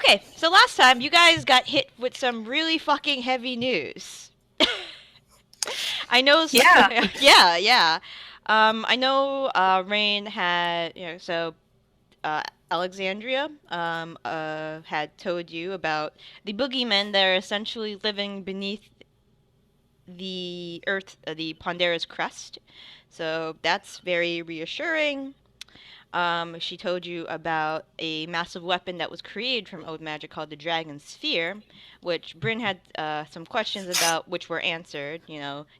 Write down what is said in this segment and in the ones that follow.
Okay, so last time you guys got hit with some really fucking heavy news. I know. Yeah. Yeah, yeah. I know. Raine had, Alexandria, had told you about the boogeymen that are essentially living beneath the Earth, the Pondera's crust. So that's very reassuring. She told you about a massive weapon that was created from old magic called the Dragon Sphere, which Bryn had some questions about, which were answered.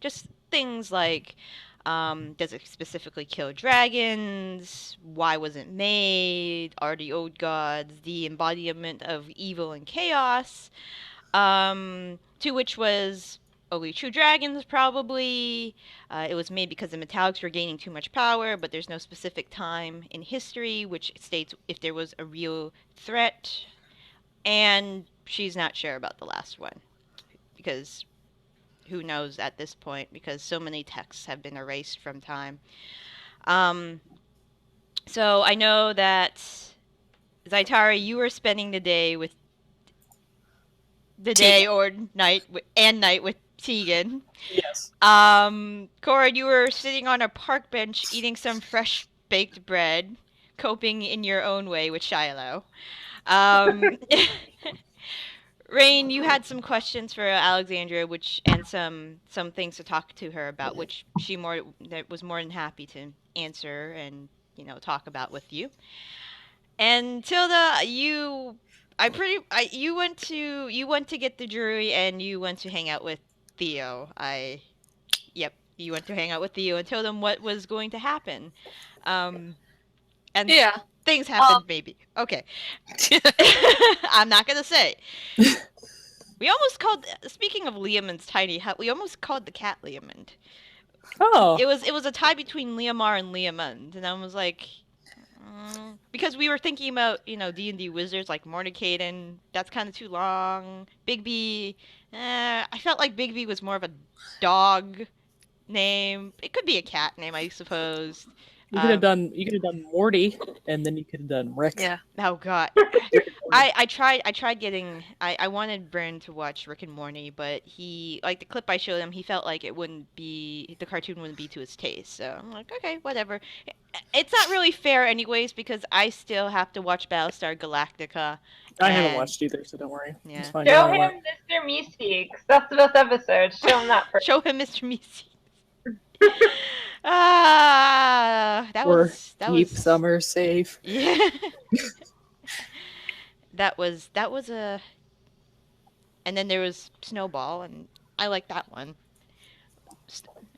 Just things like, does it specifically kill dragons? Why was it made? Are the old gods the embodiment of evil and chaos? To which was only true dragons, probably. It was made because the metallics were gaining too much power, but there's no specific time in history which states if there was a real threat. And she's not sure about the last one because who knows at this point because so many texts have been erased from time. Um, so I know that Zaitari, you were spending the day Tegan. or night with Tegan. Yes. Corrin, you were sitting on a park bench eating some fresh baked bread, coping in your own way with Shiloh. Um, Raine, you had some questions for Alexandria, and some things to talk to her about, which she was more than happy to answer and talk about with you. And Tilda, you went to get the jewelry and you went to hang out with Theo. Yep, you went to hang out with Theo and told him what was going to happen. Um, and Yeah. things Um. happened, maybe. Okay. I'm not gonna say. We almost called. Speaking of Liamon's tiny hut, we almost called the cat Liamond. Oh, It was a tie between Liamar and Liamond, and I was like, because we were thinking about D&D wizards like Mornicaden. That's kind of too long. Bigby. I felt like Bigby was more of a dog name. It could be a cat name, I suppose. Um, you could have done Morty, and then you could have done Rick. Yeah. oh God, Rick and Morty. I tried getting. I wanted Bryn to watch Rick and Morty, but he like the clip I showed him. He felt like the cartoon wouldn't be to his taste. So I'm like, okay, whatever. It's not really fair, anyways, because I still have to watch Battlestar Galactica, I haven't and watched either, so don't worry. It's yeah, fine. Show Don't worry. him Mr. Meeseeks. That's the best episode. Show him that first. show him Mr. Misi. Ah, Or that keep was summer safe. yeah. That was a. And then there was Snowball, and I like that one.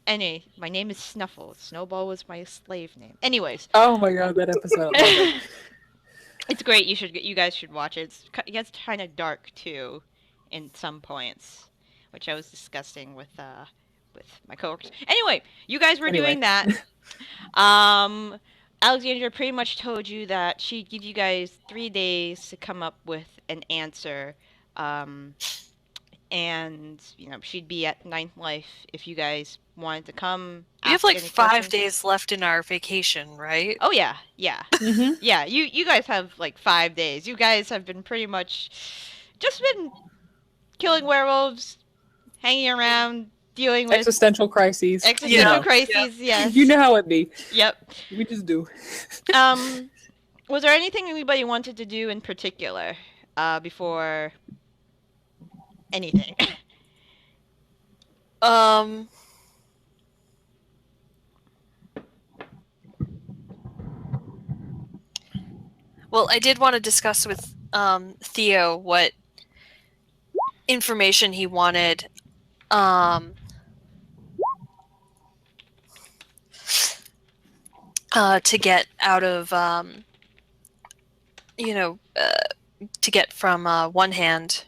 Anyway, my name is Snuffle. Snowball was my slave name. Anyways, Oh my god, that episode. I love it. it's great. You guys should watch it. It gets kind of dark too, in some points, which I was discussing with my coworkers. Anyway, you guys were Anyway. doing that. Um, Alexandra pretty much told you that she'd give you guys 3 days to come up with an answer. Um, and she'd be at Ninth Life if you guys wanted to come. We have Ask like any 5 questions. days left in our vacation, right? Oh yeah, yeah, Mhm. yeah. You guys have like 5 days. You guys have been pretty much just been killing werewolves, hanging around, dealing with Existential crises. existential Yeah. crises. Yes. You know how it be. Yep. We just do. Was there anything anybody wanted to do in particular before anything? Um. Well, I did want to discuss with Theo what information he wanted to get out of to get from one hand,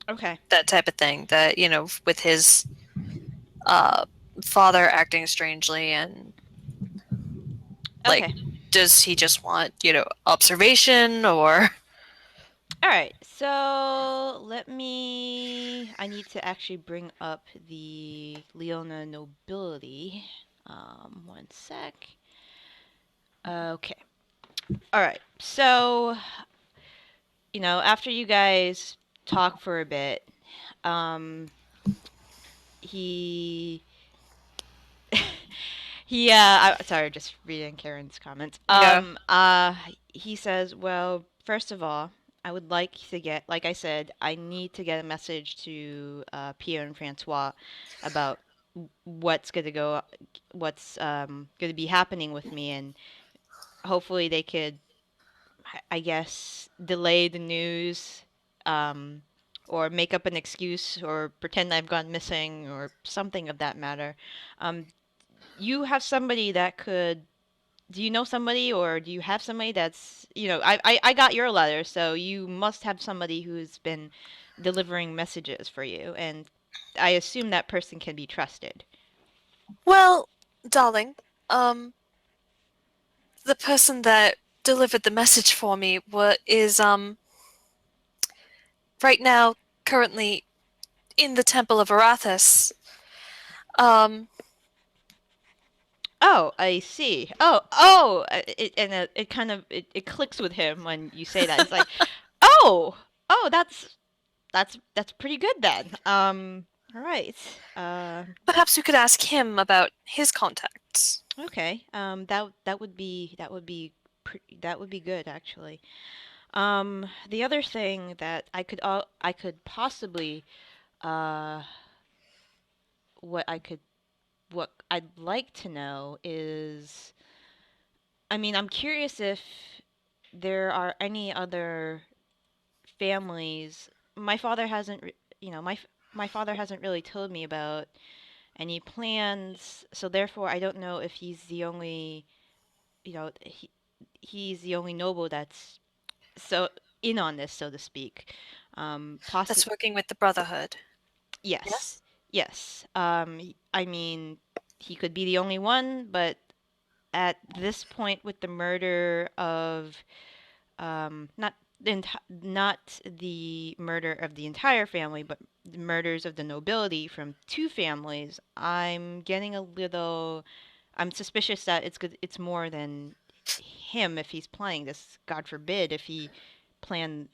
Okay. that type of thing, that with his father acting strangely, and like, Okay. does he just want observation, or All right. So I need to actually bring up the Leona nobility. One sec. Okay. All right. So after you guys talk for a bit, he sorry, just reading Karen's comments. Yeah. He says, well, first of all, I would like to get, like I said, I need to get a message to Pierre and Francois about what's gonna be happening with me, and hopefully they could, I guess, delay the news, um, or make up an excuse, or pretend I've gone missing, or something of that matter. Um, you have somebody that could. Do you know somebody, or do you have somebody that's, I got your letter, so you must have somebody who's been delivering messages for you, and I assume that person can be trusted. Well, darling, the person that delivered the message for me is right now currently in the Temple of Arathis. Um, Oh, I see. Oh, it kind of it clicks with him when you say that. It's like, oh, oh, that's pretty good then. All right. Perhaps you could ask him about his contacts. Okay. That would be good actually. The other thing that I could possibly uh what I could what I'd like to know is, I mean, I'm curious if there are any other families. My father hasn't, my father hasn't really told me about any plans, so therefore I don't know if he's the only, he's the only noble that's so in on this, so to speak. That's Possibly, working with the Brotherhood. yes, Yes? yes. I mean, he could be the only one, but at this point, with the murder of, not the murder of the entire family, but the murders of the nobility from two families, I'm suspicious that it's more than him if he's planning this. God forbid if he planned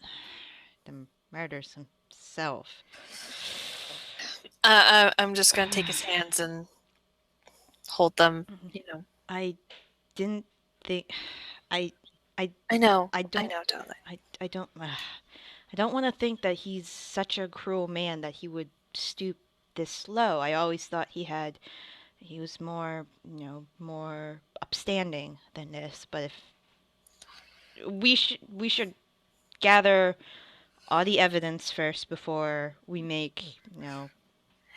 the murders himself. I'm just gonna take his hands and hold them, you know. I didn't think. I. I. I know. I I don't. know, darling. I don't. I don't want to think that he's such a cruel man that he would stoop this low. I always thought he was more, more upstanding than this. But if we should gather all the evidence first before we make, a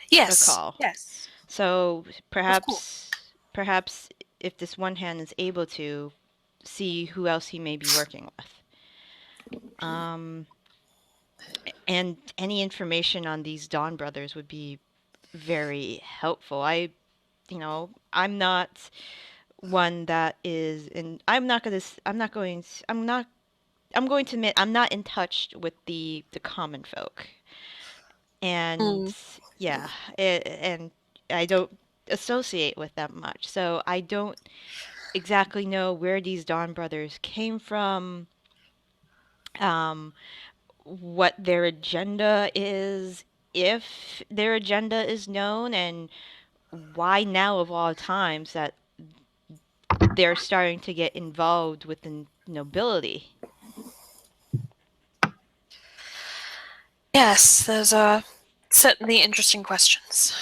Yes. call. Yes. So Of course. perhaps if this one hand is able to see who else he may be working with. And any information on these Dawn brothers would be very helpful. I'm not one that is, and I'm going to admit I'm not in touch with the common folk. And Mm. yeah, and I don't associate with them much. So I don't exactly know where these Dawn brothers came from, um, what their agenda is, if their agenda is known, and why now of all times that they're starting to get involved with the nobility. Yes, those are certainly interesting questions.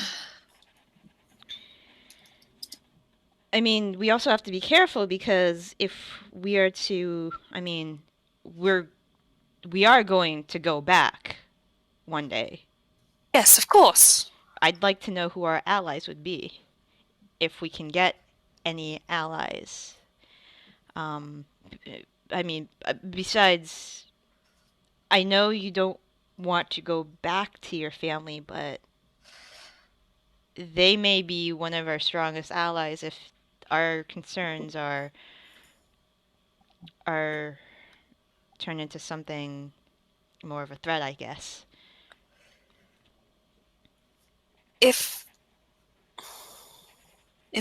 I mean, we also have to be careful because if we are to, I mean, we're we are going to go back one day. Yes, of course. I'd like to know who our allies would be, if we can get any allies. Um, I mean, besides, I know you don't want to go back to your family, but they may be one of our strongest allies if our concerns are turned into something more of a threat, I guess. If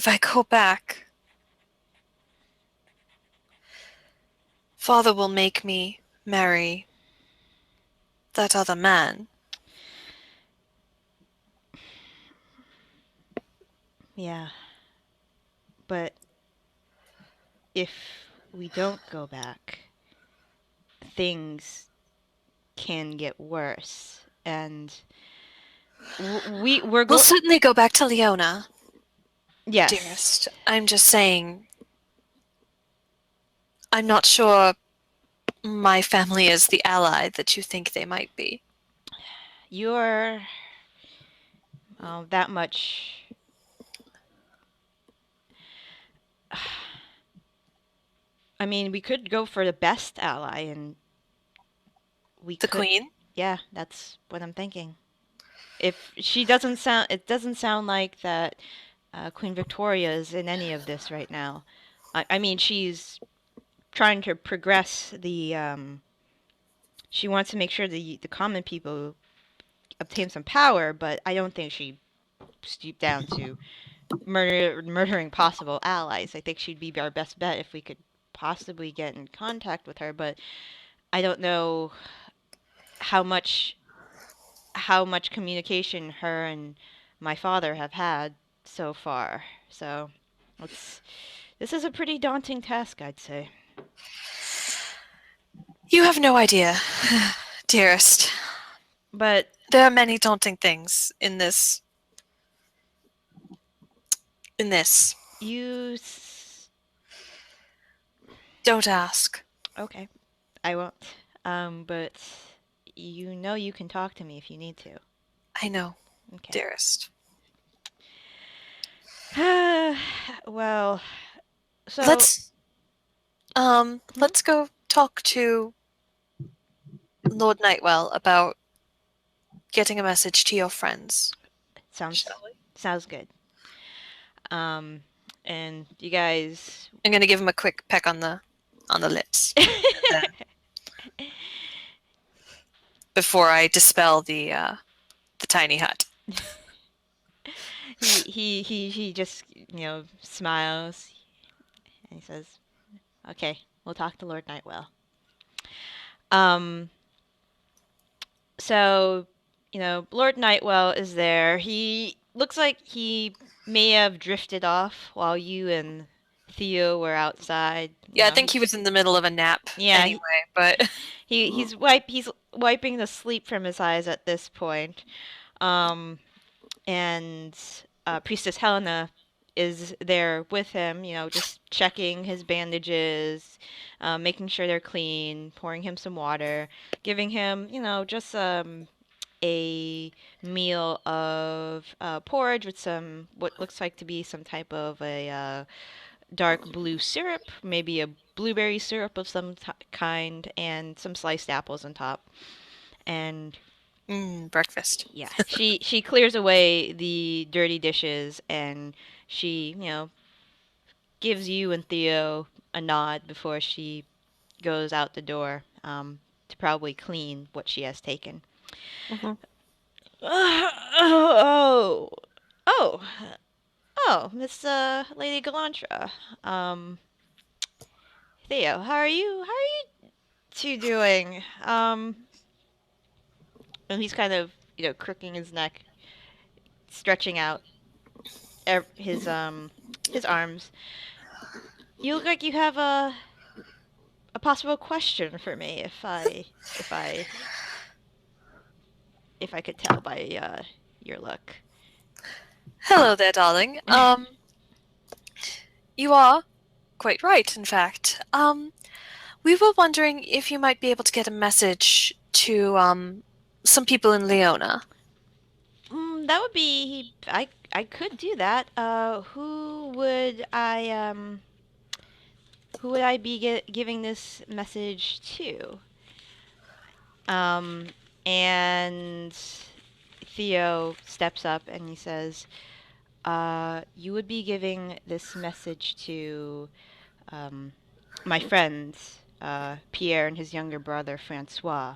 I go back, Father will make me marry that other man. Yeah. But if we don't go back, things can get worse. And we're We'll going. certainly go back to Leona, Yes. dearest. I'm just saying, I'm not sure my family is the ally that you think they might be. You're that much. I mean, we could go for the best ally, and we The could. Queen? Yeah, that's what I'm thinking. If she doesn't sound, it doesn't sound like that Queen Victoria is in any of this right now. I mean, she's trying to progress the. She wants to make sure the common people obtain some power, but I don't think she stooped down to murdering possible allies. I think she'd be our best bet if we could possibly get in contact with her, but I don't know how much communication her and my father have had so far. So, this is a pretty daunting task, I'd say. You have no idea, dearest. But There are many daunting things in this. you Don't ask. okay, I won't. But you know you can talk to me if you need to. I know, Okay. dearest. Well, so Let's go talk to Lord Nightwell about getting a message to your friends. sounds Shall we? sounds good. And you guys. I'm gonna give him a quick peck on the lips. And then, before I dispel the tiny hut. he just smiles and he says, "Okay, we'll talk to Lord Nightwell." Um. So, Lord Nightwell is there. He looks like he may have drifted off while you and Theo were outside. Yeah, I think he was in the middle of a nap Yeah, anyway, but he's wiping the sleep from his eyes at this point. And Priestess Helena is there with him, just checking his bandages, making sure they're clean, pouring him some water, giving him, just a meal of porridge with some what looks like to be some type of a dark blue syrup, maybe a blueberry syrup of some kind, and some sliced apples on top. And breakfast. yeah, she clears away the dirty dishes, and she, gives you and Theo a nod before she goes out the door to probably clean what she has taken. Mm-hmm. Oh, oh, oh, Miss Lady Galantra. Theo, how are you? How are you two doing? And he's kind of, crooking his neck, stretching out his arms. You look like you have a possible question for me, if I if I could tell by your look. Hello there, darling. You are quite right, in fact. We were wondering if you might be able to get a message to some people in Leona. That would be I could do that. Who would I be giving this message to? Um, and Theo steps up and he says, "You would be giving this message to my friends, Pierre and his younger brother Francois,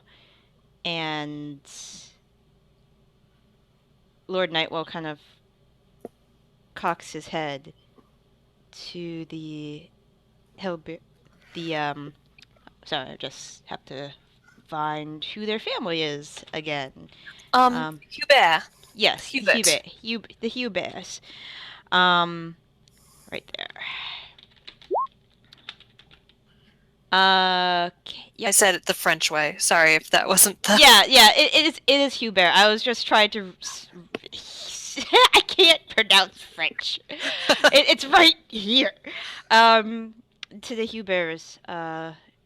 and." Lord Nightwell kind of cocks his head to the sorry, I just have to find who their family is again. Hubert. Yes, Hubert. The Huberts. Right there. Yep. I said it the French way. Sorry if that wasn't the... Yeah, it is Hubert. I was just trying to... I can't pronounce French. It's right here. To the Huberts,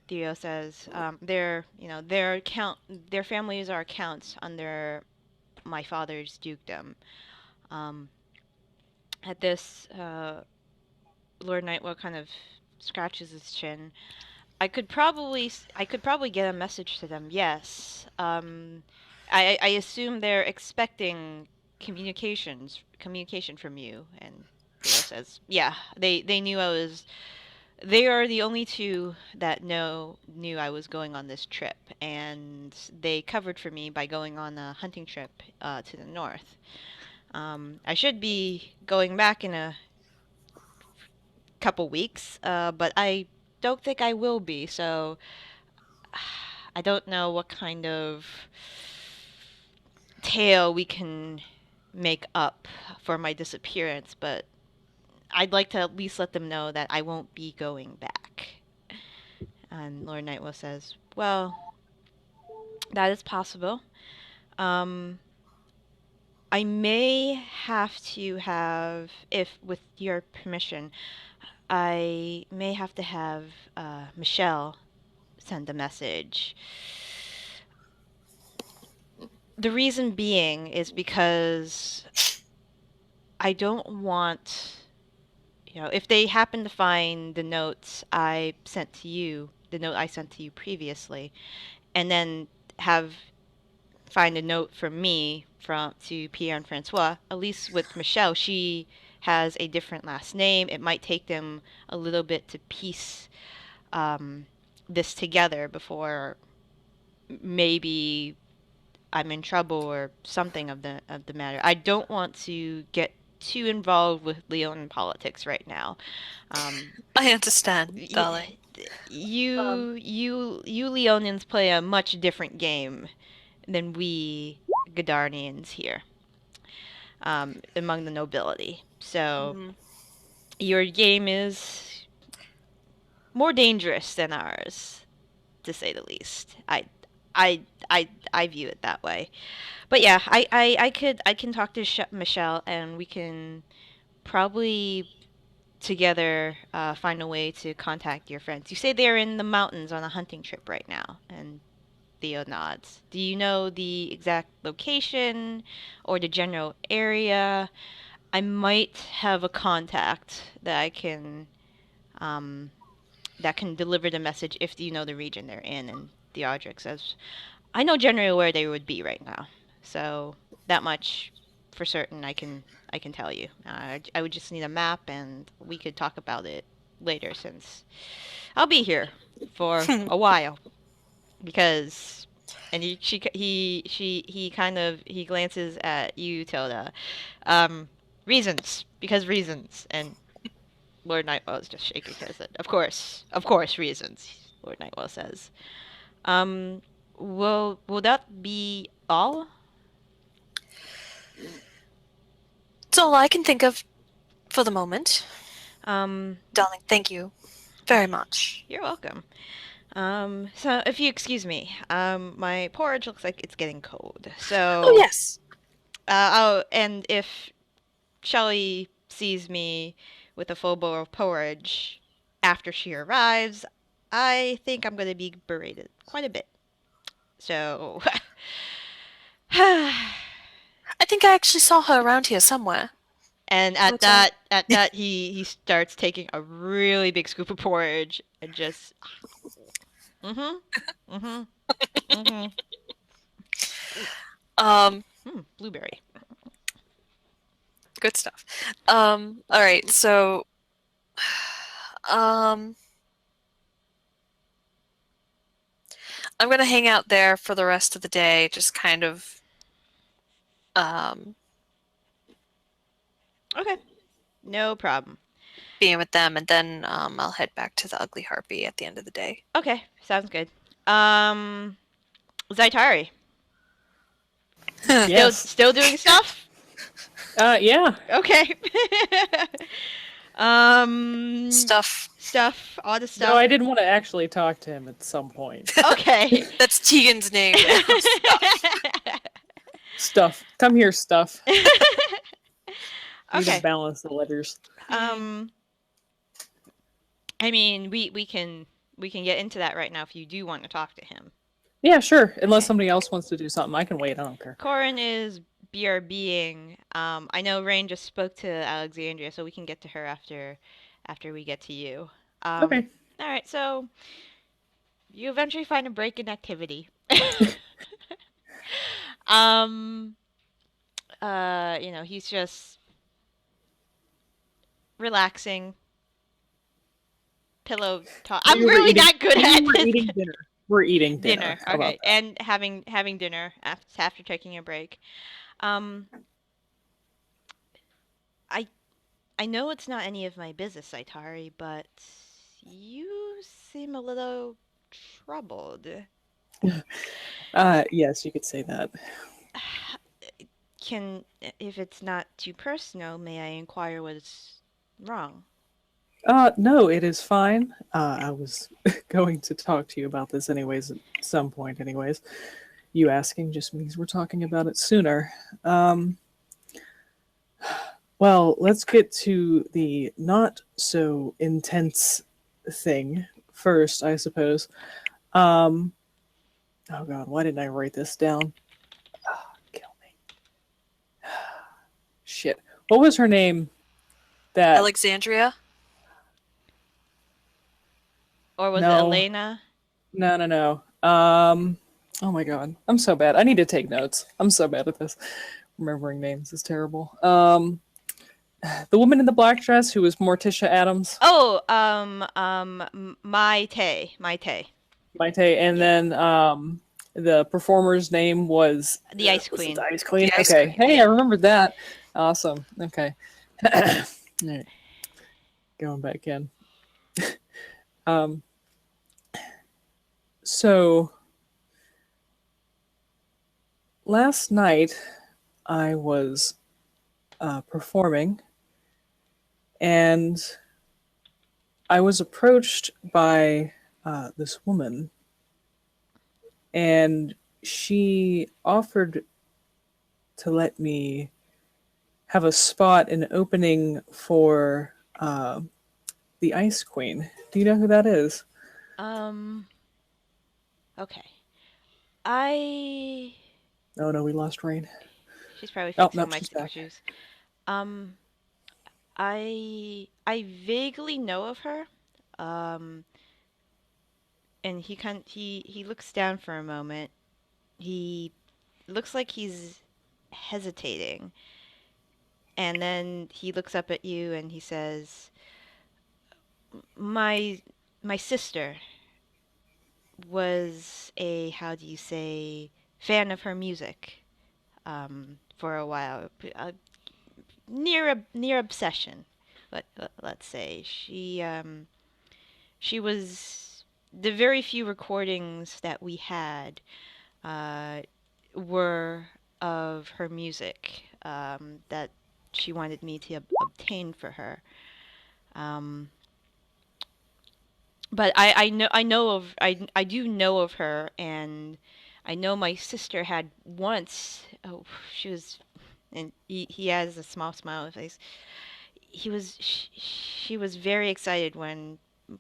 Theo says, their families are counts under my father's dukedom. At this, Lord Nightwell kind of scratches his chin. I could probably get a message to them. Yes. I assume they're expecting communication from you. And Theo says, yeah, they knew I was. They are the only two that knew I was going on this trip, and they covered for me by going on a hunting trip to the north. I should be going back in a couple weeks, but I don't think I will be, so I don't know what kind of tale we can make up for my disappearance, but I'd like to at least let them know that I won't be going back. And Lord Nightwell says, well, that is possible. I may have to have, if with your permission, I may have to have Michelle send a message. The reason being is because I don't want, if they happen to find the notes I sent to you, the note I sent to you previously, and then find a note from me to Pierre and Francois, at least with Michelle, she has a different last name. It might take them a little bit to piece this together before maybe I'm in trouble or something of the matter. I don't want to get too involved with Leonin politics right now. I understand, darling. You Leonins play a much different game than we Gadarnians here, among the nobility. So your game is more dangerous than ours, to say the least. I view it that way. But yeah, I can talk to Michelle, and we can probably together find a way to contact your friends. You say they're in the mountains on a hunting trip right now, and Theo nods. Do you know the exact location or the general area? I might have a contact that can deliver the message if you know the region they're in. And Theodric says, I know generally where they would be right now, so that much for certain I can tell you. I would just need a map, and we could talk about it later since I'll be here for a while. Because, and he glances at you, Tilda. Reasons, and Lord Nightwell is just shaking his head. Of course, reasons. Lord Nightwell says. Will that be all? It's all I can think of for the moment. Um, Darling, thank you very much. You're welcome. So if you excuse me, my porridge looks like it's getting cold. So. Oh yes. And if Shelley sees me with a full bowl of porridge after she arrives, I think I'm going to be berated quite a bit. So. I think I actually saw her around here somewhere. And at that, he starts taking a really big scoop of porridge and just. Blueberry. Good stuff. All right, so, I'm gonna hang out there for the rest of the day, just kind of, Okay. No problem. being with them, and then I'll head back to the Ugly Harpy at the end of the day. Okay, sounds good. Zaitari. Yes. Still doing stuff? Yeah. Okay. Stuff. Stuff, all the No, stuff. I didn't want to actually talk to him at some point. Okay. That's Tegan's name now. Stuff. Stuff. Come here, stuff. Need to Okay. balance the letters. I mean, we can get into that right now if you do want to talk to him. Yeah, sure. Unless Okay. somebody else wants to do something, I can wait. I don't care. Corrin is BRBing. I know Raine just spoke to Alexandria, so we can get to her after we get to you. Okay. All right, so you eventually find a break in activity. He's just relaxing, pillow talk. I'm really not good at We're this. eating dinner. We're eating dinner. How about Okay, and having dinner after taking a break. I I know it's not any of my business, Zaitari, but you seem a little troubled. Yes, you could say that. If it's not too personal, may I inquire what's wrong? No, it is fine. I was going to talk to you about this anyways at some point, anyways. You asking just means we're talking about it sooner. Well, let's get to the not so intense thing first, I suppose. Oh god, why didn't I write this down? Kill me. Shit. What was her name? That Alexandria? Or was it No. Alaina? No. Oh my god. I'm so bad. I need to take notes. I'm so bad at this. Remembering names is terrible. The woman in the black dress who was Morticia Adams. Oh, Maite. Maite, and then the performer's name was The Ice was it Queen. the Ice Queen. The Ice Okay. Queen, Hey, yeah. I remembered that. Awesome. Okay. All right. Going back in. Um. So last night I was performing, and I was approached by this woman, and she offered to let me have a spot in opening for the Ice Queen. Do you know who that is? Okay. I. Oh no, we lost Raine. She's probably Oh fixing no, my she's back. shoes. I vaguely know of her. Um, and he looks down for a moment. He looks like he's hesitating, and then he looks up at you and he says, "My sister was a, how do you say, fan of her music for a while, near obsession. Let's say she was, the very few recordings that we had uh, were of her music that she wanted me to obtain for her. Um, but I do know of her, and I know my sister had once. Oh, she was, and he has a small smile on his face. She was very excited when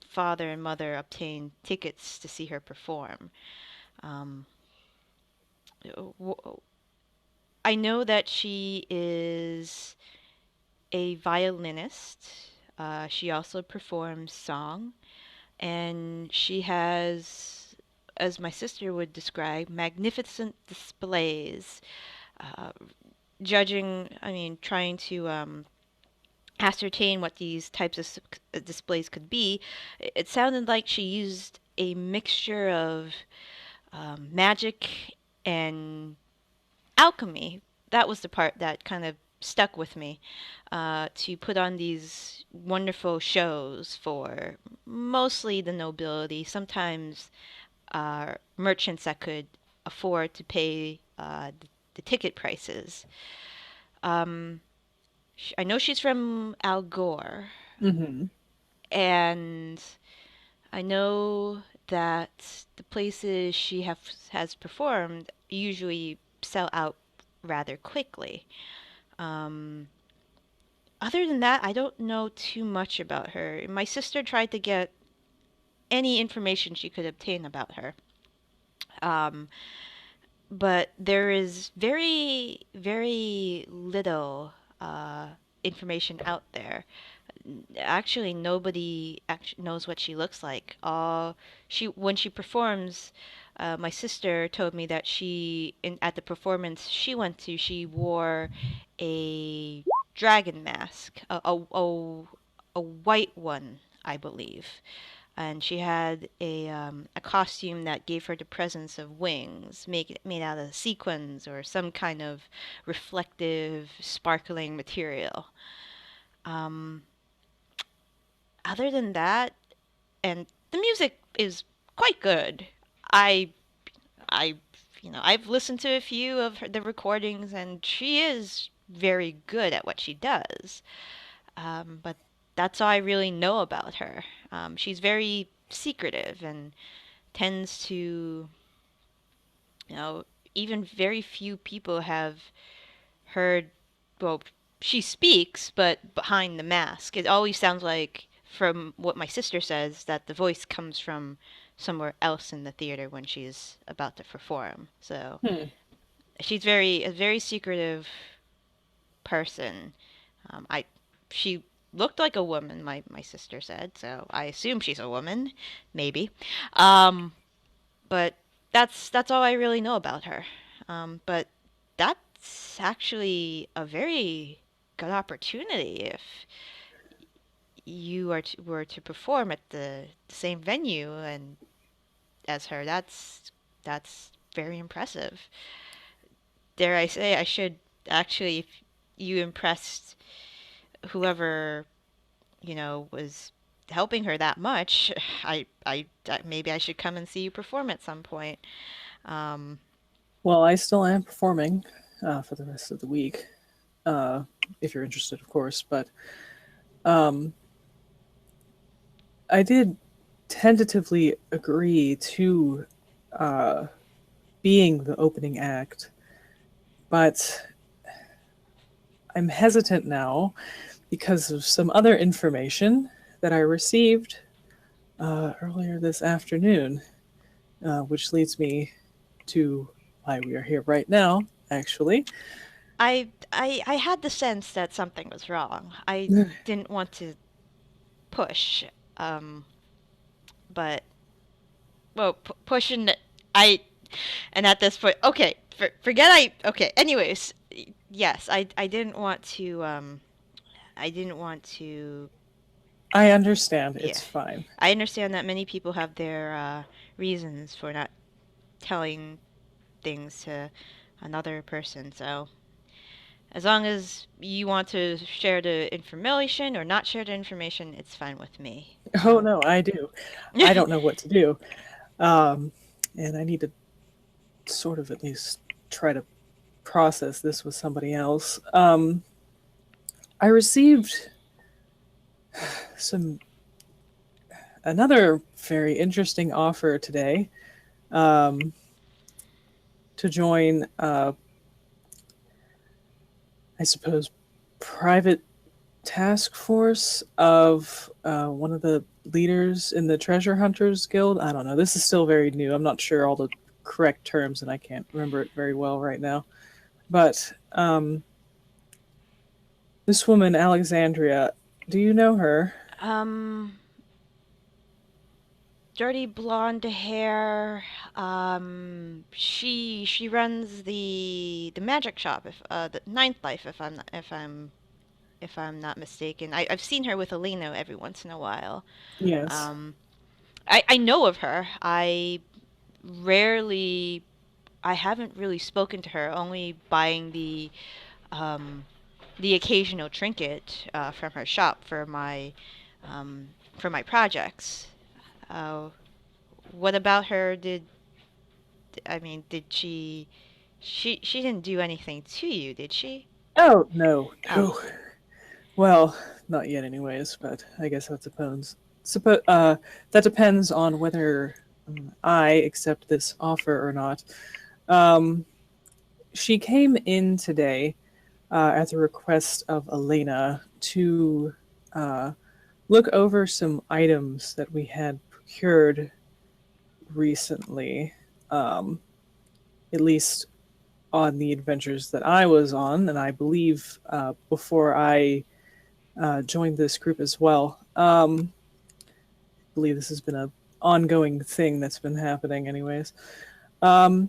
father and mother obtained tickets to see her perform. Um, I know that she is a violinist. She also performs song, and she has, as my sister would describe, magnificent displays. Uh, trying to ascertain what these types of displays could be, it sounded like she used a mixture of magic and alchemy. That was the part that kind of stuck with me, to put on these wonderful shows for mostly the nobility, sometimes merchants that could afford to pay the ticket prices. Um, I know she's from Al Gore, Mm-hmm. and I know that the places has performed usually sell out rather quickly. Um, Other than that, I don't know too much about her. My sister tried to get any information she could obtain about her. Um, but there is very, very little information out there. Actually, nobody actually knows what she looks like. She when she performs, my sister told me that at the performance she went to, she wore a dragon mask, a white one, I believe, and she had a costume that gave her the presence of wings, made out of sequins or some kind of reflective, sparkling material. Um, Other than that, and the music is quite good. I, I, I've listened to a few of the recordings, and she is very good at what she does. But that's all I really know about her. She's very secretive and tends to, you know, even very few people have heard, well, she speaks, but behind the mask. It always sounds like, from what my sister says, that the voice comes from somewhere else in the theater when she's about to perform. So Hmm. she's a very secretive person. I She looked like a woman, my sister said, so I assume she's a woman, maybe. Um, but that's all I really know about her. But that's actually a very good opportunity if you were to perform at the same venue and as her. That's very impressive. Dare I say, I should actually, if you impressed whoever was helping her that much, maybe I should come and see you perform at some point. Um, Well, I still am performing for the rest of the week, uh, if you're interested, of course. But um, I did tentatively agree to uh, being the opening act, but I'm hesitant now because of some other information that I received earlier this afternoon, which leads me to why we are here right now, actually. I had the sense that something was wrong. I didn't want to push, um, but well, pushing I, and at this point, okay, forget okay. Anyways, yes, I didn't want to I didn't want to I understand. yeah. It's fine. I understand that many people have their reasons for not telling things to another person, so as long as you want to share the information or not share the information, it's fine with me. Oh, no, I do. I don't know what to do. Um, and I need to sort of at least try to process this with somebody else. I received some another very interesting offer today um, to join, I suppose, private task force of one of the leaders in the Treasure Hunters Guild. I don't know. This is still very new. I'm not sure all the correct terms, and I can't remember it very well right now. But this woman, Alexandria, do you know her? um, Dirty blonde hair. She runs the magic shop, if the Ninth Life, if I'm not mistaken. I've seen her with Alaina every once in a while. Yes. Um, I know of her. Rarely, I haven't really spoken to her, only buying um, the occasional trinket from her shop for my projects. Uh, what about her I mean, did she? She didn't do anything to you, did she? Oh, no, Oh, no. Well, not yet, anyways, but I guess that depends. That depends on whether I accept this offer or not. Um, she came in today at the request of Alaina to uh, look over some items that we had procured recently, at least on the adventures that I was on, and I believe before I joined this group as well. I believe this has been a ongoing thing that's been happening, anyways. Um,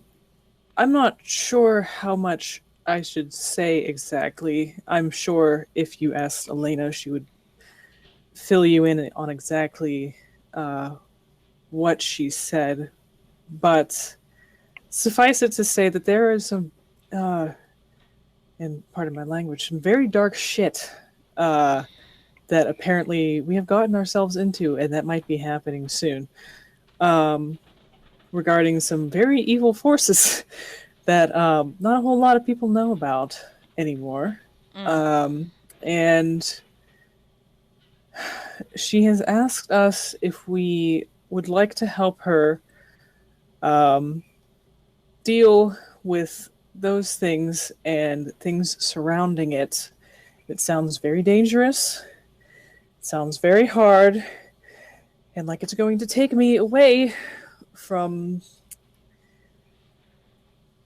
I'm not sure how much I should say exactly. I'm sure if you asked Alaina, she would fill you in on exactly uh, what she said. But suffice it to say that there is some, in part of my language, some very dark shit uh, that apparently we have gotten ourselves into, and that might be happening soon. Um, Regarding some very evil forces that not a whole lot of people know about anymore. mm, And she has asked us if we would like to help her um, deal with those things and things surrounding it. It sounds very dangerous. It sounds very hard. And like it's going to take me away from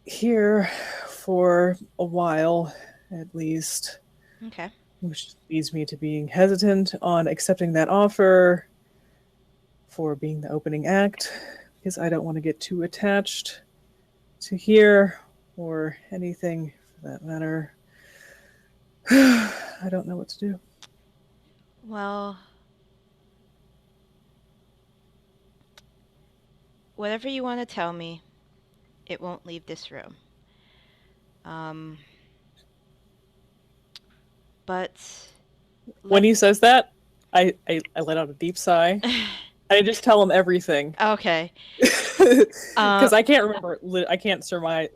here for a while, at least. okay. Which leads me to being hesitant on accepting that offer for being the opening act, because I don't want to get too attached to here or anything for that matter. I don't know what to do. Well, whatever you want to tell me, it won't leave this room. Um, but When let. he says that, I let out a deep sigh. I just tell him everything Okay. because I can't remember. I can't summarize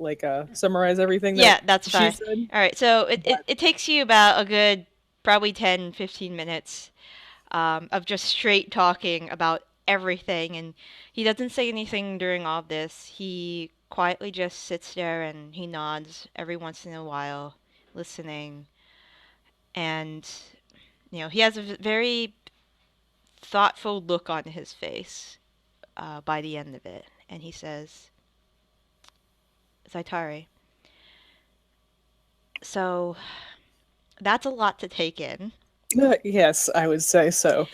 everything that Yeah, that's she fine. said. All right, so But it takes you about a good probably 10, 15 minutes of just straight talking about everything. And he doesn't say anything during all of this. He quietly just sits there and he nods every once in a while, listening. And, he has a very thoughtful look on his face by the end of it. And he says, Zaitari, so that's a lot to take in. yes, I would say so.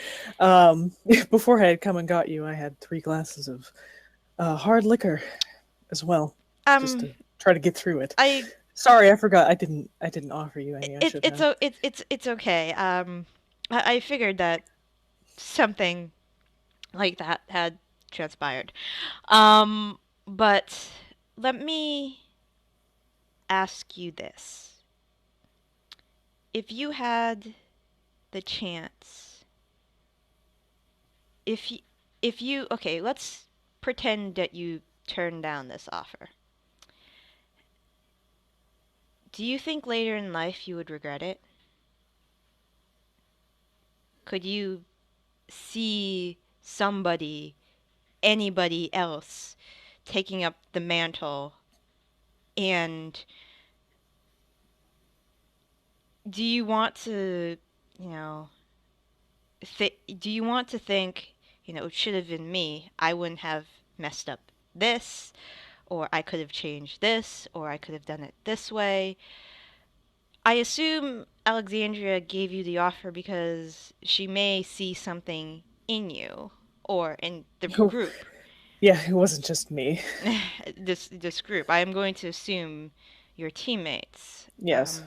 Before I had come and got you, I had 3 glasses of hard liquor as well, just Um, to try to get through it. I Sorry, I forgot. I didn't offer you any. I should have. it's okay. I figured that something like that had transpired. Um, but let me ask you this: if you had the chance, if you, okay, let's pretend that you turned down this offer. Do you think later in life you would regret it? Could you see somebody, anybody else, taking up the mantle? And do you want to, you know, do you want to think, it should have been me. I wouldn't have messed up this, or I could have changed this, or I could have done it this way. I assume Alexandria gave you the offer because she may see something in you or in the Oh, group. yeah, it wasn't just me. This group. I am going to assume your teammates. Yes.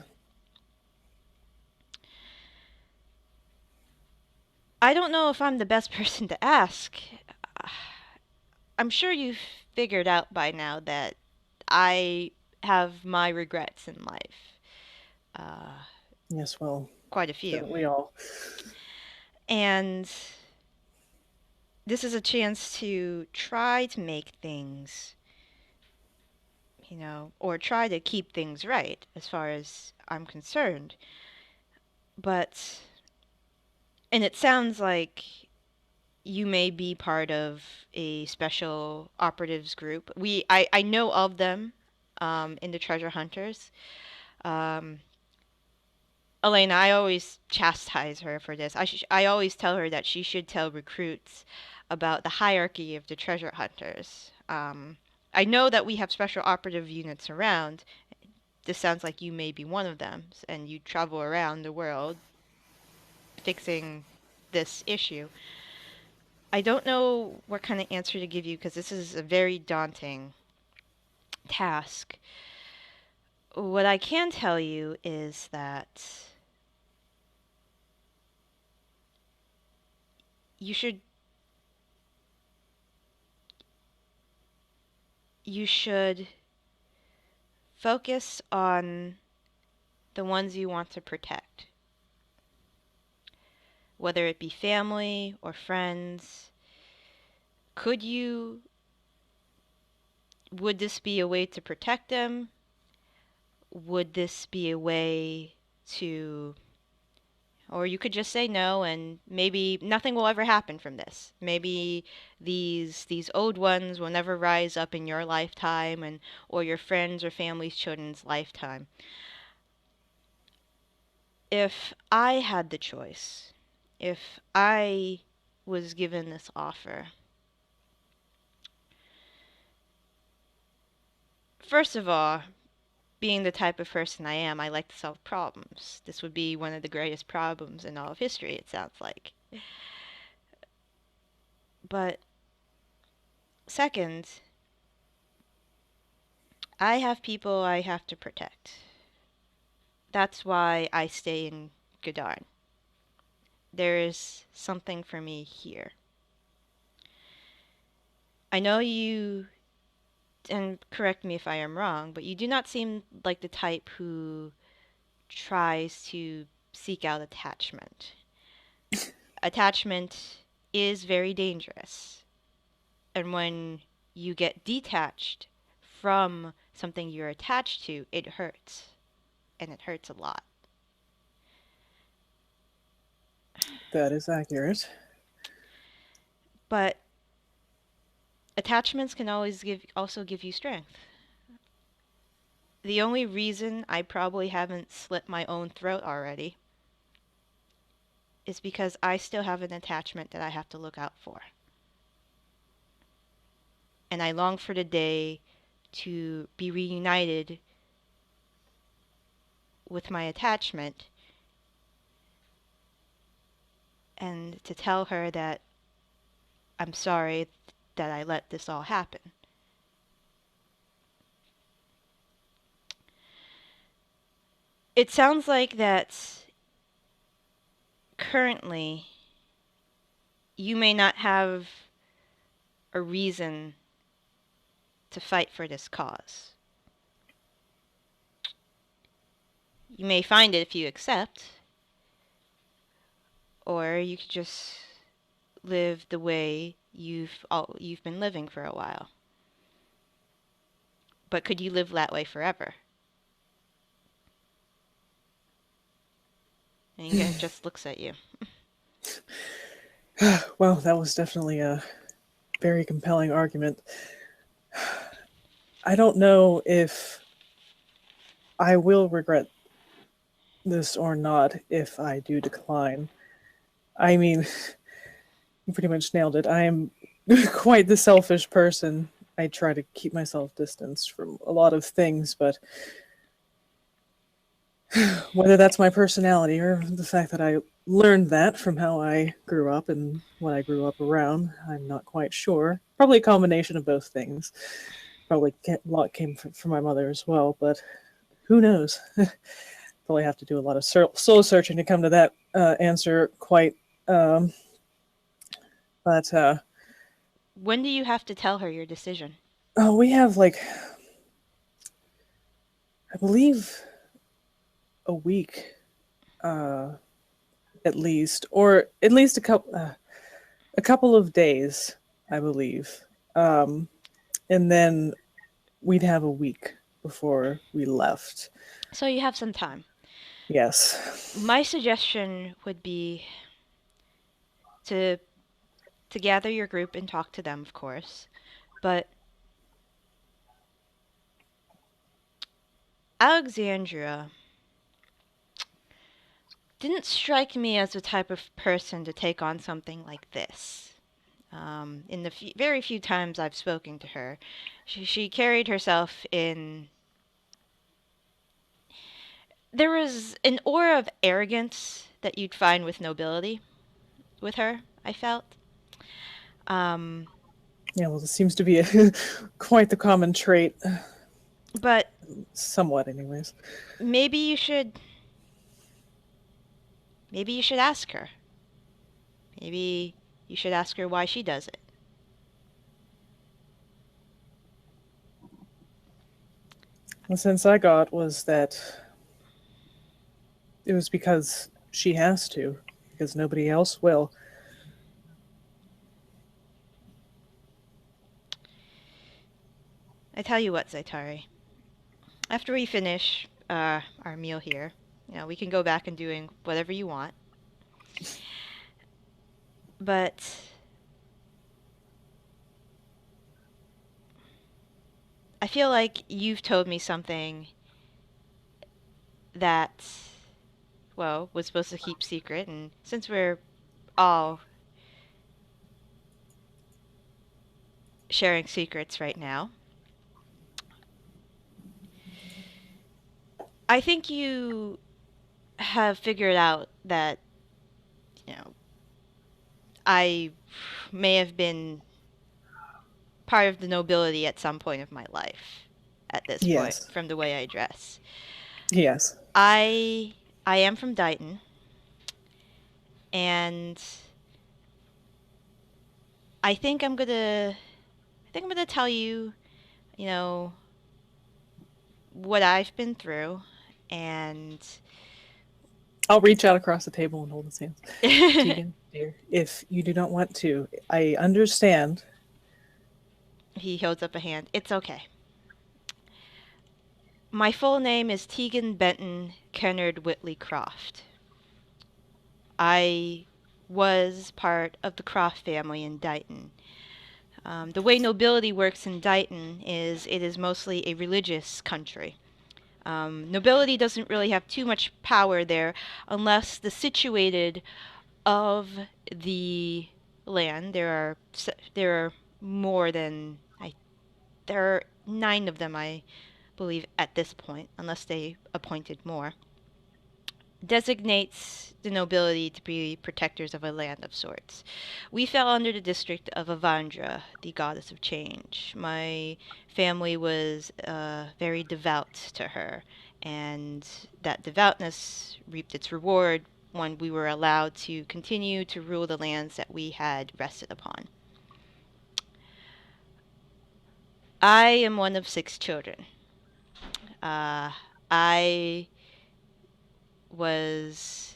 I don't know if I'm the best person to ask. I'm sure you've figured out by now that I have my regrets in life. Uh, Yes. Well, Quite a few. shouldn't we all? And this is a chance to try to make things or try to keep things right as far as I'm concerned. But, and it sounds like you may be part of a special operatives group. I know of them in the treasure hunters. Um, Alaina, I always chastise her for this. I always tell her that she should tell recruits about the hierarchy of the treasure hunters. I know that we have special operative units around. This sounds like you may be one of them, and you travel around the world fixing this issue. I don't know what kind of answer to give you because this is a very daunting task. What I can tell you is that you should you should focus on the ones you want to protect, whether it be family or friends. Could you Would this be a way to protect them? Would this be a way to, or you could just say no and maybe nothing will ever happen from this. Maybe these old ones will never rise up in your lifetime and or your friends or family's children's lifetime. If I had the choice, if I was given this offer, first of all, being the type of person I am, I like to solve problems. This would be one of the greatest problems in all of history, it sounds like. But second, I have people I have to protect. That's why I stay in Godarn. There is something for me here. I know you, and correct me if I am wrong, but you do not seem like the type who tries to seek out attachment. Attachment is very dangerous. And when you get detached from something you're attached to, it hurts. And it hurts a lot. That is accurate. But attachments can also give you strength. The only reason I probably haven't slit my own throat already is because I still have an attachment that I have to look out for. And I long for the day to be reunited with my attachment and to tell her that I'm sorry that I let this all happen. It sounds like that currently you may not have a reason to fight for this cause. You may find it if you accept, or you could just live the way you've been living for a while. But could you live that way forever? And he just looks at you. Well, that was definitely a very compelling argument. I don't know if I will regret this or not if I do decline. I mean, you pretty much nailed it. I am quite the selfish person. I try to keep myself distanced from a lot of things, but whether that's my personality or the fact that I learned that from how I grew up and what I grew up around, I'm not quite sure. Probably a combination of both things. Probably a lot came from my mother as well, but who knows? Probably have to do a lot of soul searching to come to that answer quite. But When do you have to tell her your decision? we have I believe, a week, at least, or at least a couple of days, I believe, and then we'd have a week before we left. So you have some time. Yes. My suggestion would be to gather your group and talk to them, of course. But Alexandria didn't strike me as the type of person to take on something like this. In the very few times I've spoken to her, she carried herself in. There was an aura of arrogance that you'd find with nobility with her, I felt. Um, Yeah, well, this seems to be quite the common trait, but somewhat, anyways. maybe you should. Maybe you should ask her. Maybe you should ask her why she does it. The sense I got was that it was because she has to, because nobody else will. I tell you what, Zaitari. After we finish our meal here, we can go back and doing whatever you want. But I feel like you've told me something that, well, was supposed to keep secret, and since we're all sharing secrets right now, I think you have figured out that, I may have been part of the nobility at some point of my life at this point, Yes. from the way I dress. Yes. I am from Dighton, and I think I'm gonna tell you, you know, what I've been through, and I'll reach out across the table and hold his hands. Tegan, dear, if you do not want to, I understand. he holds up a hand. It's okay. My full name is Tegan Benton Kennard Whitley Croft. I was part of the Croft family in Dighton. The way nobility works in Dighton is it is mostly a religious country. Nobility doesn't really have too much power there unless the situated of the land. There are more than there are 9 of them, I believe, at this point, unless they appointed more. Designates the nobility to be protectors of a land of sorts. We fell under the district of Avandra, the goddess of change. My family was very devout to her, and that devoutness reaped its reward when we were allowed to continue to rule the lands that we had rested upon. I am one of 6 children. I was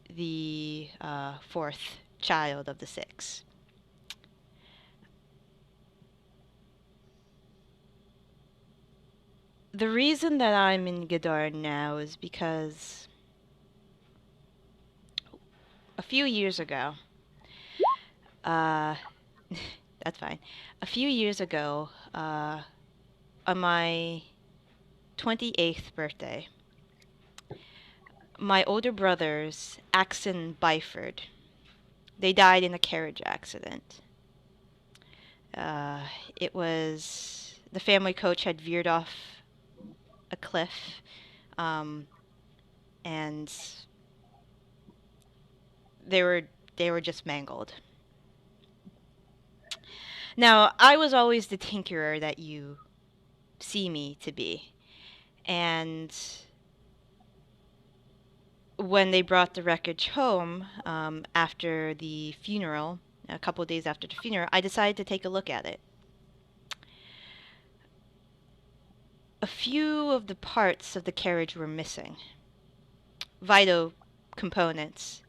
the 4th child of the 6. The reason that I'm in Gadar now is because a few years ago, uh, that's fine. A few years ago, on my 28th birthday, my older brothers, Axon and Byford, they died in a carriage accident. Uh, it was the family coach had veered off a cliff, um, and they were just mangled. Now, I was always the tinkerer that you see me to be, and when they brought the wreckage home after the funeral, a couple of days after the funeral, I decided to take a look at it. A few of the parts of the carriage were missing, vital components.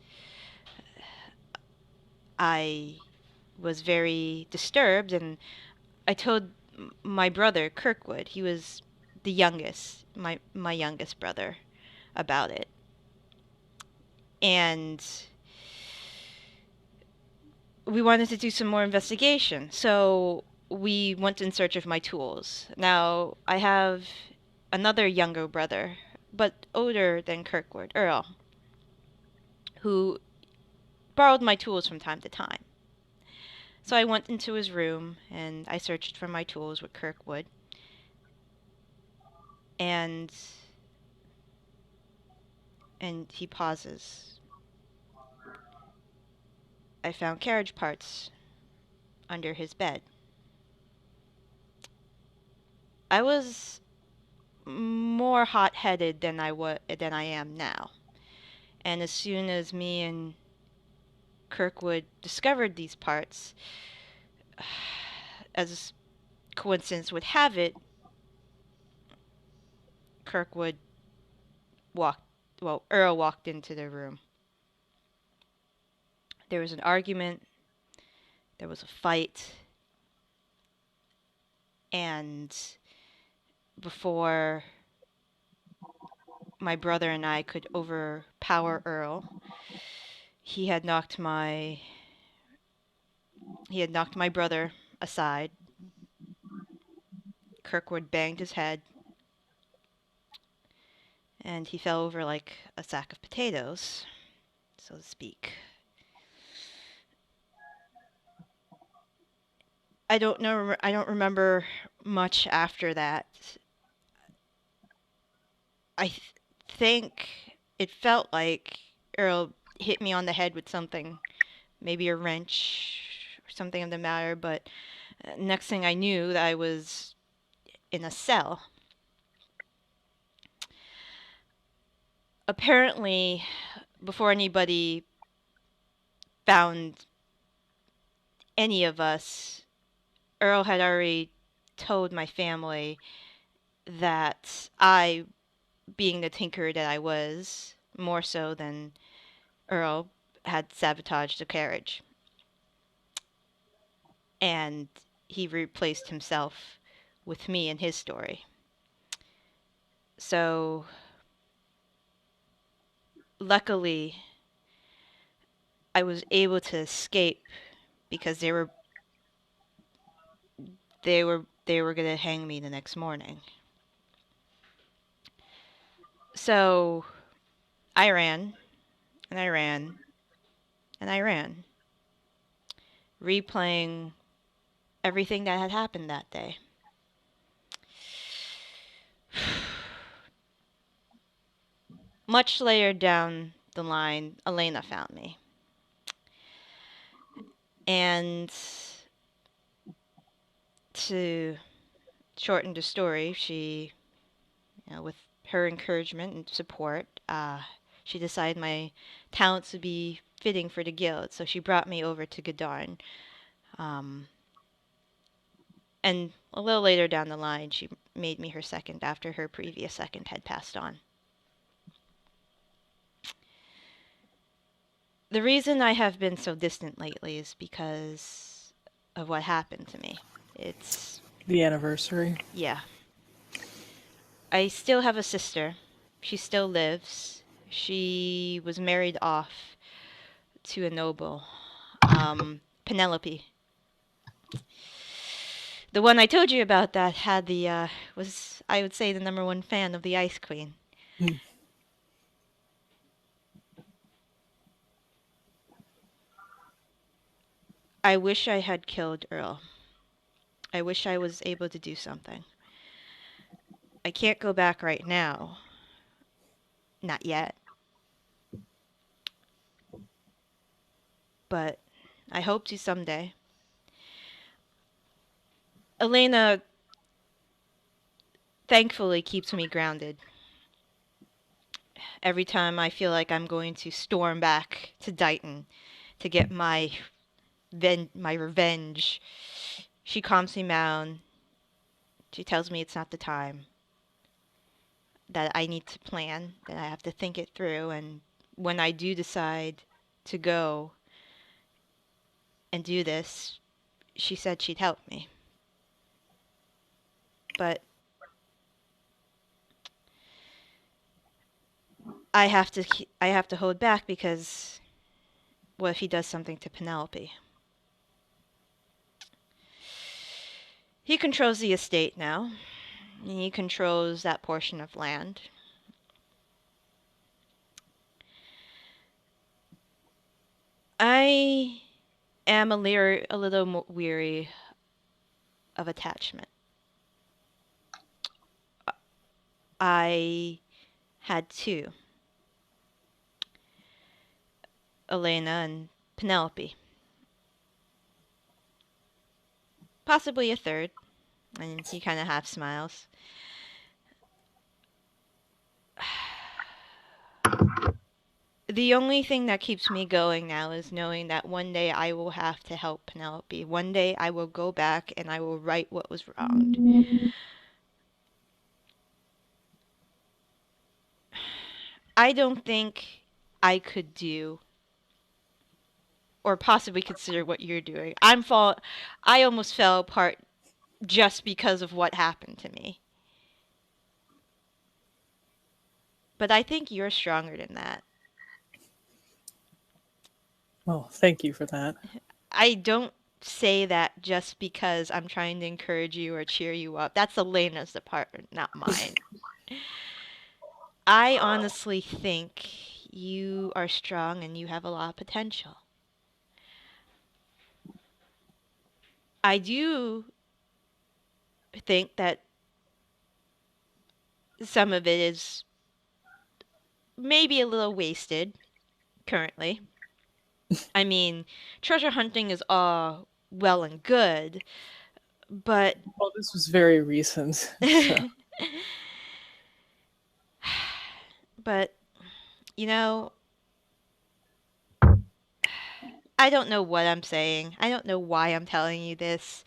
I was very disturbed, and I told my brother Kirkwood. He was the youngest, my youngest brother, about it. And we wanted to do some more investigation, so we went in search of my tools. Now, I have another younger brother, but older than Kirkwood, Earl, who borrowed my tools from time to time. So I went into his room and I searched for my tools with Kirkwood. And he pauses. I found carriage parts under his bed. I was more hot-headed than I am now. And as soon as me and Kirkwood discovered these parts, as coincidence would have it, Kirkwood Earl walked into the room. There was an argument, there was a fight, and before my brother and I could overpower Earl, he had knocked my brother aside. Kirkwood banged his head, and he fell over like a sack of potatoes, so to speak. I don't remember much after that. I think it felt like Earl hit me on the head with something, maybe a wrench or something of the matter, but next thing I knew, I was in a cell. Apparently, before anybody found any of us, Earl had already told my family that I, being the tinker that I was, more so than Earl, had sabotaged the carriage. And he replaced himself with me in his story. So, luckily, I was able to escape because they were going to hang me the next morning. So, I ran, and I ran, and I ran, replaying everything that had happened that day. Much later down the line, Alaina found me. And to shorten the story, she, with her encouragement and support, she decided my talents would be fitting for the guild, so she brought me over to Gadarn. And a little later down the line, she made me her second after her previous second had passed on. The reason I have been so distant lately is because of what happened to me. It's... The anniversary. Yeah. I still have a sister. She still lives. She was married off to a noble. Penelope. The one I told you about that had was, I would say, the #1 fan of the Ice Queen. I wish I had killed Earl. I wish I was able to do something. I can't go back right now. Not yet. But I hope to someday. Alaina thankfully keeps me grounded. Every time I feel like I'm going to storm back to Dighton to get my revenge, she calms me down. She tells me it's not the time, that I need to plan, that I have to think it through, and when I do decide to go and do this, she said she'd help me. But I have to hold back because what if he does something to Penelope? He controls the estate now. He controls that portion of land. I am a little weary of attachment. I had two, Alaina and Penelope. Possibly a third. And he kind of half smiles. The only thing that keeps me going now is knowing that one day I will have to help Penelope. One day I will go back and I will right what was wronged. I don't think I could do or possibly consider what you're doing. I almost fell apart just because of what happened to me. But I think you're stronger than that. Well, thank you for that. I don't say that just because I'm trying to encourage you or cheer you up. That's Elena's department, not mine. I honestly think you are strong and you have a lot of potential. I do think that some of it is maybe a little wasted currently. I mean, treasure hunting is all well and good, but Well, this was very recent. So. but you know, I don't know what I'm saying. I don't know why I'm telling you this.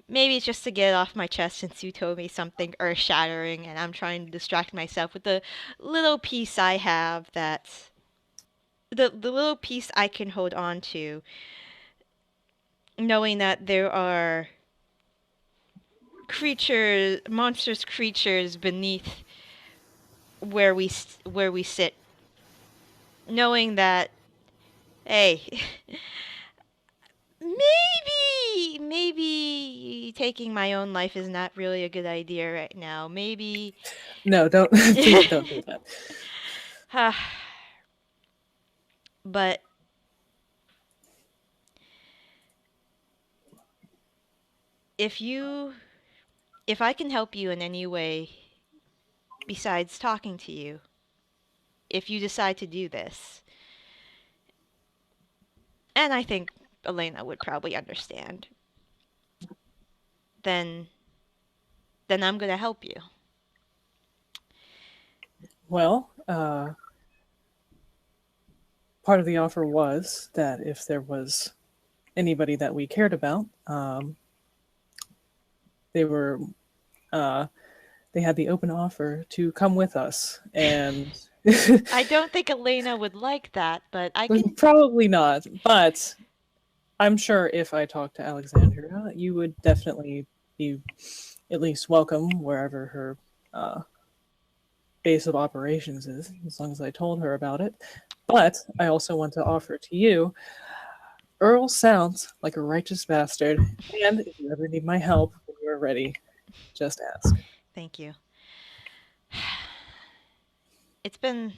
Maybe it's just to get it off my chest since you told me something earth-shattering and I'm trying to distract myself with the little piece I have that the little piece I can hold on to, knowing that there are monstrous creatures beneath where we sit, knowing that hey, maybe taking my own life is not really a good idea right now. Maybe No, don't please don't do that. but if you if I can help you in any way besides talking to you, if you decide to do this, and I think Alaina would probably understand, then I'm gonna help you. Well, part of the offer was that if there was anybody that we cared about, they were they had the open offer to come with us, and I don't think Alaina would like that, but I can. probably not. But I'm sure if I talked to Alexandria, you would definitely be at least welcome wherever her base of operations is, as long as I told her about it. But I also want to offer to you, Earl sounds like a righteous bastard, and if you ever need my help when you are ready, just ask. Thank you. It's been,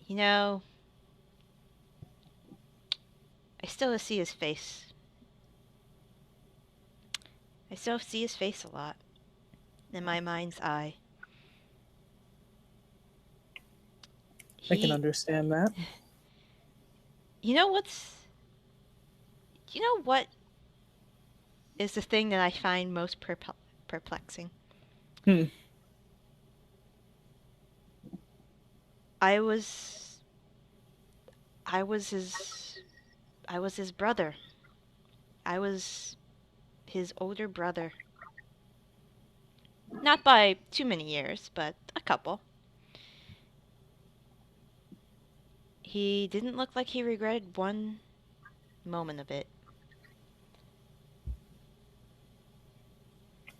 you know, I still see his face. I still see his face a lot in my mind's eye. I can understand that. You know you know what is the thing that I find most perplexing? Hmm. I was I was his I was his brother. I was his older brother. Not by too many years, but a couple. He didn't look like he regretted one moment of it.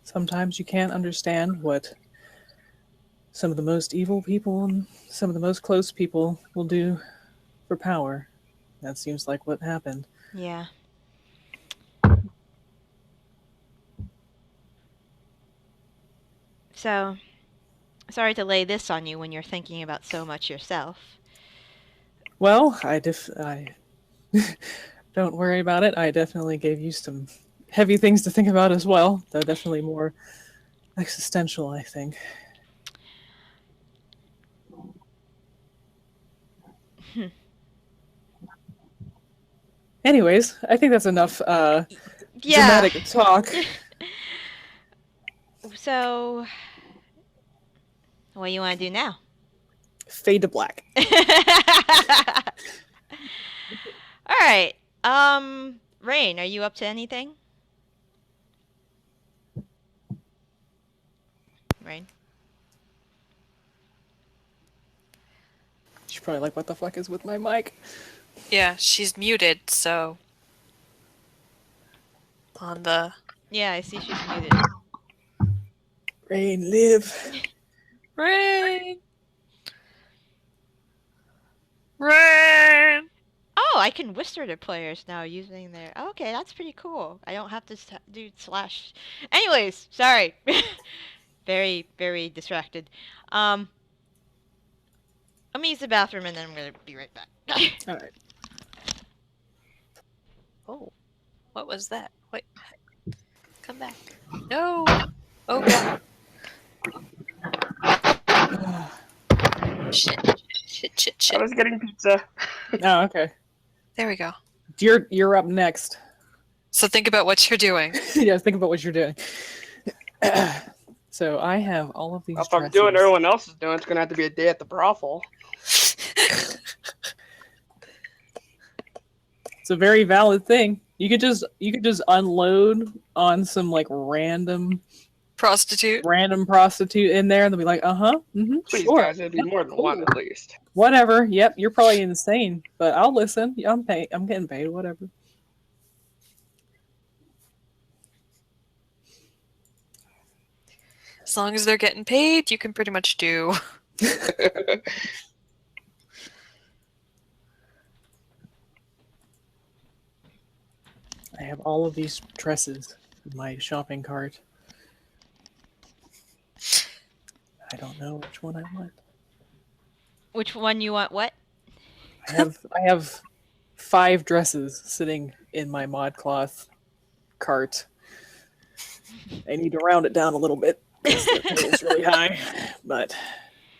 Sometimes you can't understand what some of the most evil people and some of the most close people will do for power. That seems like what happened. Yeah. So, sorry to lay this on you when you're thinking about so much yourself. Well, I don't worry about it. I definitely gave you some heavy things to think about as well. Though definitely more existential, I think. Anyways, I think that's enough Yeah. dramatic talk. So, what do you want to do now? Fade to black. All right. Raine, are you up to anything? Raine? She's probably like, what the fuck is with my mic? Yeah, she's muted, so on the Yeah, I see she's muted. Rain, live. Rain. Rain. Oh, I can whisper to players now using their... Okay, that's pretty cool. I don't have to do slash... Anyways, sorry. Very, very distracted. Let me use the bathroom and then I'm gonna be right back. All right. Oh, what was that? Wait, come back. No. Oh god. Shit. Shit. I was getting pizza. Oh, okay. There we go. You're up next. So think about what you're doing. Yeah, think about what you're doing. So I have all of these. If I'm doing what everyone else is doing, it's gonna have to be a day at the brothel. It's a very valid thing. You could just unload on some like random Prostitute. prostitute in there, and they'll be like, Please, sure, guys, it'd be more than one at least. whatever. Yep, you're probably insane, but I'll listen. I'm getting paid. Whatever. As long as they're getting paid, you can pretty much do. I have all of these dresses in my shopping cart. I don't know which one I want. Which one you want what? I have 5 dresses sitting in my ModCloth cart. I need to round it down a little bit because the pay's really high, but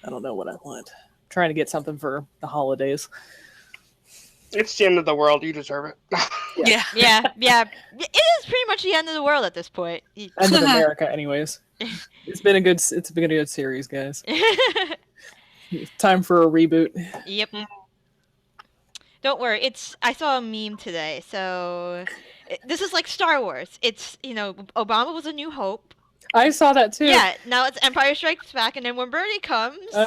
I don't know what I want. I'm trying to get something for the holidays. It's the end of the world. You deserve it. Yeah. Yeah. It is pretty much the end of the world at this point. End of America, anyways. It's been a good series, guys. Time for a reboot. Yep. Don't worry. I saw a meme today. So this is like Star Wars. It's, Obama was A New Hope. I saw that too. Yeah, now it's Empire Strikes Back, and then when Bernie comes, it's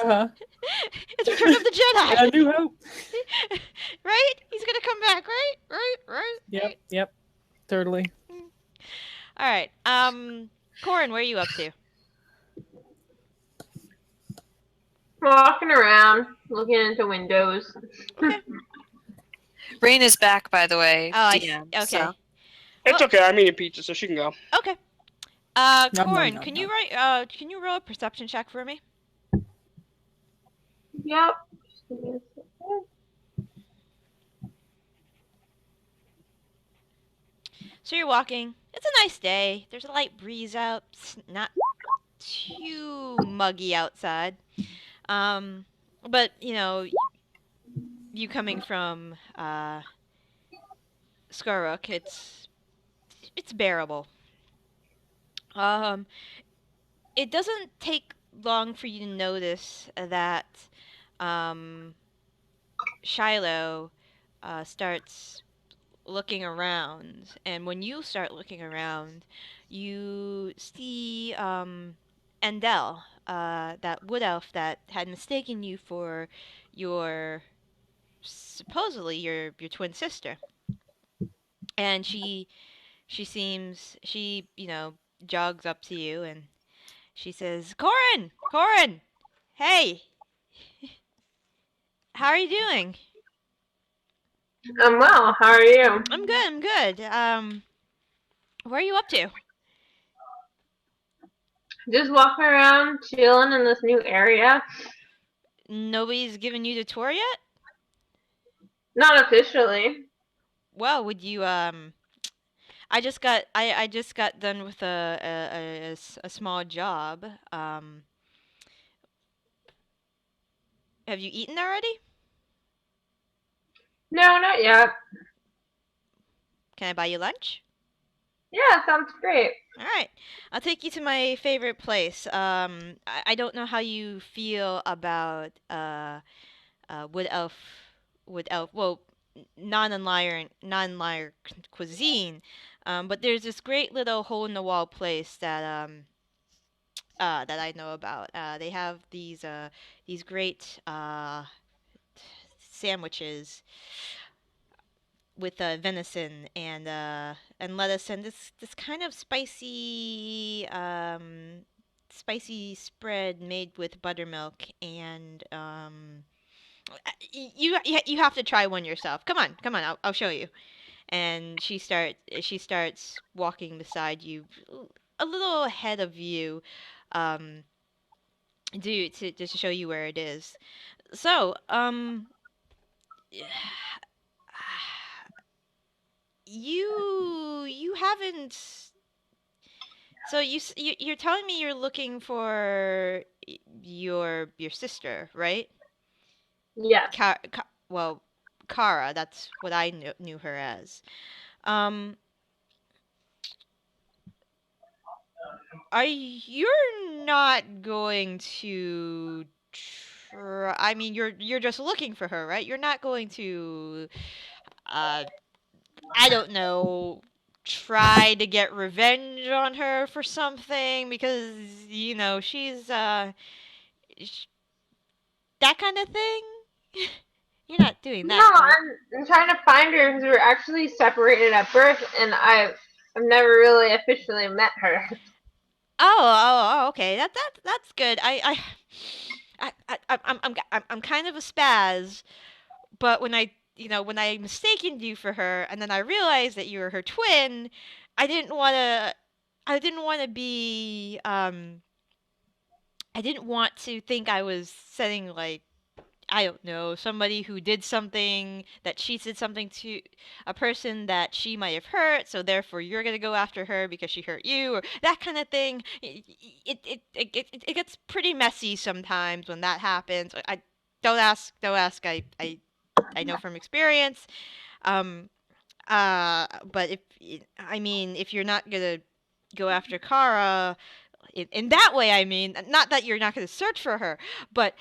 Return of the Jedi. A New Hope. Right? He's gonna come back, right? Right? Yep. Totally. All right. Corrin, where are you up to? Walking around, looking into windows. Rain is back, by the way. Oh, DM, okay. so. It's okay. I'm eating pizza, so she can go. Okay. Nom, Corrin, nom, can nom. you roll a perception check for me? Yep. Just give me a second. So you're walking. It's a nice day. There's a light breeze out. It's not too muggy outside. But you coming from Skurrook, it's bearable. It doesn't take long for you to notice that Shiloh starts looking around, and when you start looking around, you see Endel, that wood elf that had mistaken you for supposedly your twin sister, and she jogs up to you and she says, Corrin! Hey, how are you doing? I'm well. How are you? I'm good. I'm good. Where are you up to? Just walking around, chilling in this new area. Nobody's given you the tour yet? Not officially. Well, would you I just got done with a small job. Have you eaten already? No, not yet. Can I buy you lunch? Yeah, sounds great. All right, I'll take you to my favorite place. I don't know how you feel about wood elf, well, non-liar cuisine. But there's this great little hole in the wall place that I know about. They have these great sandwiches with venison and lettuce and this kind of spicy spread made with buttermilk and you have to try one yourself. Come on, I'll show you. And she starts walking beside you, a little ahead of you, um, to just to show you where it is. So, you haven't. So you're telling me you're looking for your sister, right? Yes. Well, Kara. That's what I knew her as. Um, you're not going to try? I mean, you're just looking for her, right? You're not going to, uh, I don't know, try to get revenge on her for something because she's sh- that kind of thing. You're not doing No, that, right? I'm trying to find her because we were actually separated at birth, and I've never really officially met her. Okay. That's good. I'm kind of a spaz, but when I mistaken you for her, and then I realized that you were her twin, I didn't want to. I didn't want to be. I didn't want to think I was setting like I don't know, somebody who did something that she did something to a person that she might have hurt, so therefore you're gonna go after her because she hurt you, or that kind of thing. It gets pretty messy sometimes when that happens. I don't ask. I know from experience. Um, but I mean, if you're not gonna go after Kara in that way, I mean, not that you're not gonna search for her, but.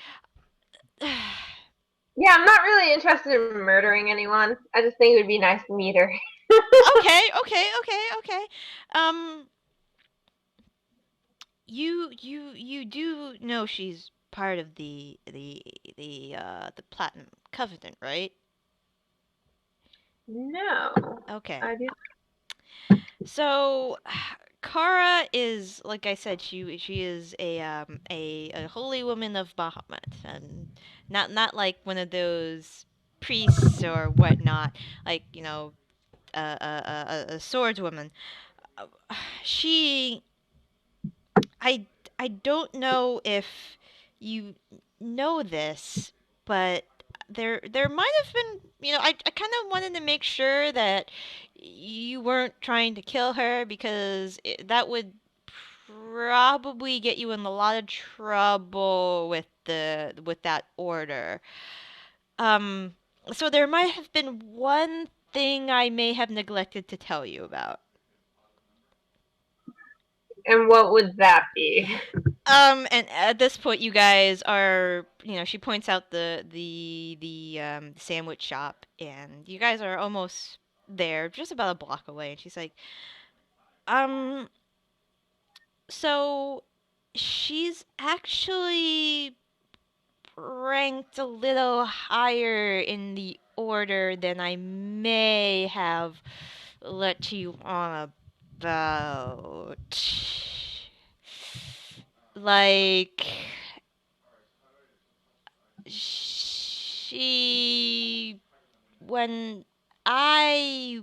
Yeah, I'm not really interested in murdering anyone. I just think it would be nice to meet her. Okay. Um, you do know she's part of the Platinum Covenant, right? No, Okay. I do. So, Kara is, like I said, she is a holy woman of Bahamut, and not like one of those priests or whatnot, like a swordswoman. Uh, She I I don't know if you know this, but there might have been, I kind of wanted to make sure that you weren't trying to kill her because that would probably get you in a lot of trouble with that order. Um, so there might have been one thing I may have neglected to tell you about. And what would that be? And at this point, you guys are, she points out the sandwich shop, and you guys are almost there, just about a block away. And she's like, um, so she's actually ranked a little higher in the order than I may have let you on about. Like, when I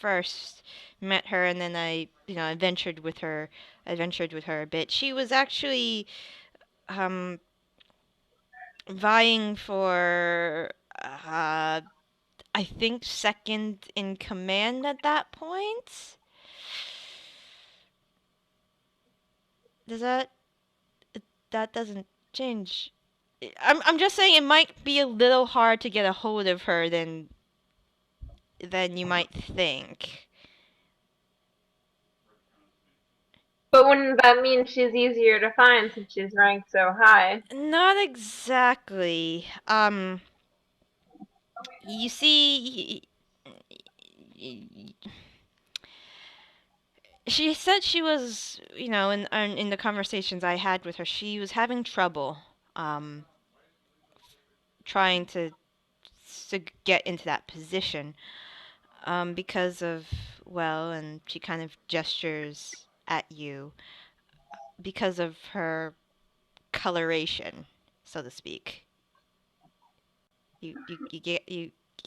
first met her, and then I, adventured with her a bit. She was actually um vying for I think second in command at that point. Does that doesn't change? I'm just saying it might be a little hard to get a hold of her than you might think. But wouldn't that mean she's easier to find since she's ranked so high? Not exactly. You see, she said she was, in the conversations I had with her, she was having trouble, trying to get into that position, because of, well, and she kind of gestures at you, because of her coloration, so to speak. You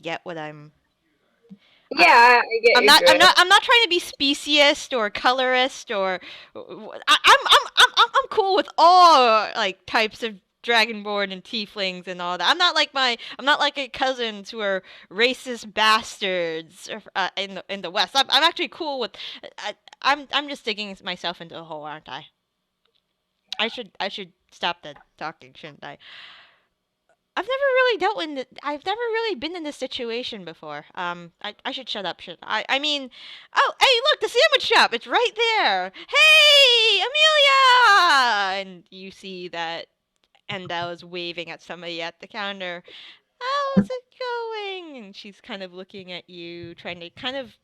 get what I'm. Yeah, I get I'm your not. I'm drift. not. I'm not trying to be speciest or colorist or. I'm cool with all like types of Dragonborn and Tieflings and all that. I'm not like a cousins who are racist bastards in the West. I'm actually cool with. I'm just digging myself into a hole, aren't I? I should stop the talking, shouldn't I? I've never really been in this situation before. I should shut up, shouldn't I? I mean, oh, hey, look, the sandwich shop. It's right there. Hey, Amelia! And you see that Endel is waving at somebody at the counter. How's it going? And she's kind of looking at you, trying to kind of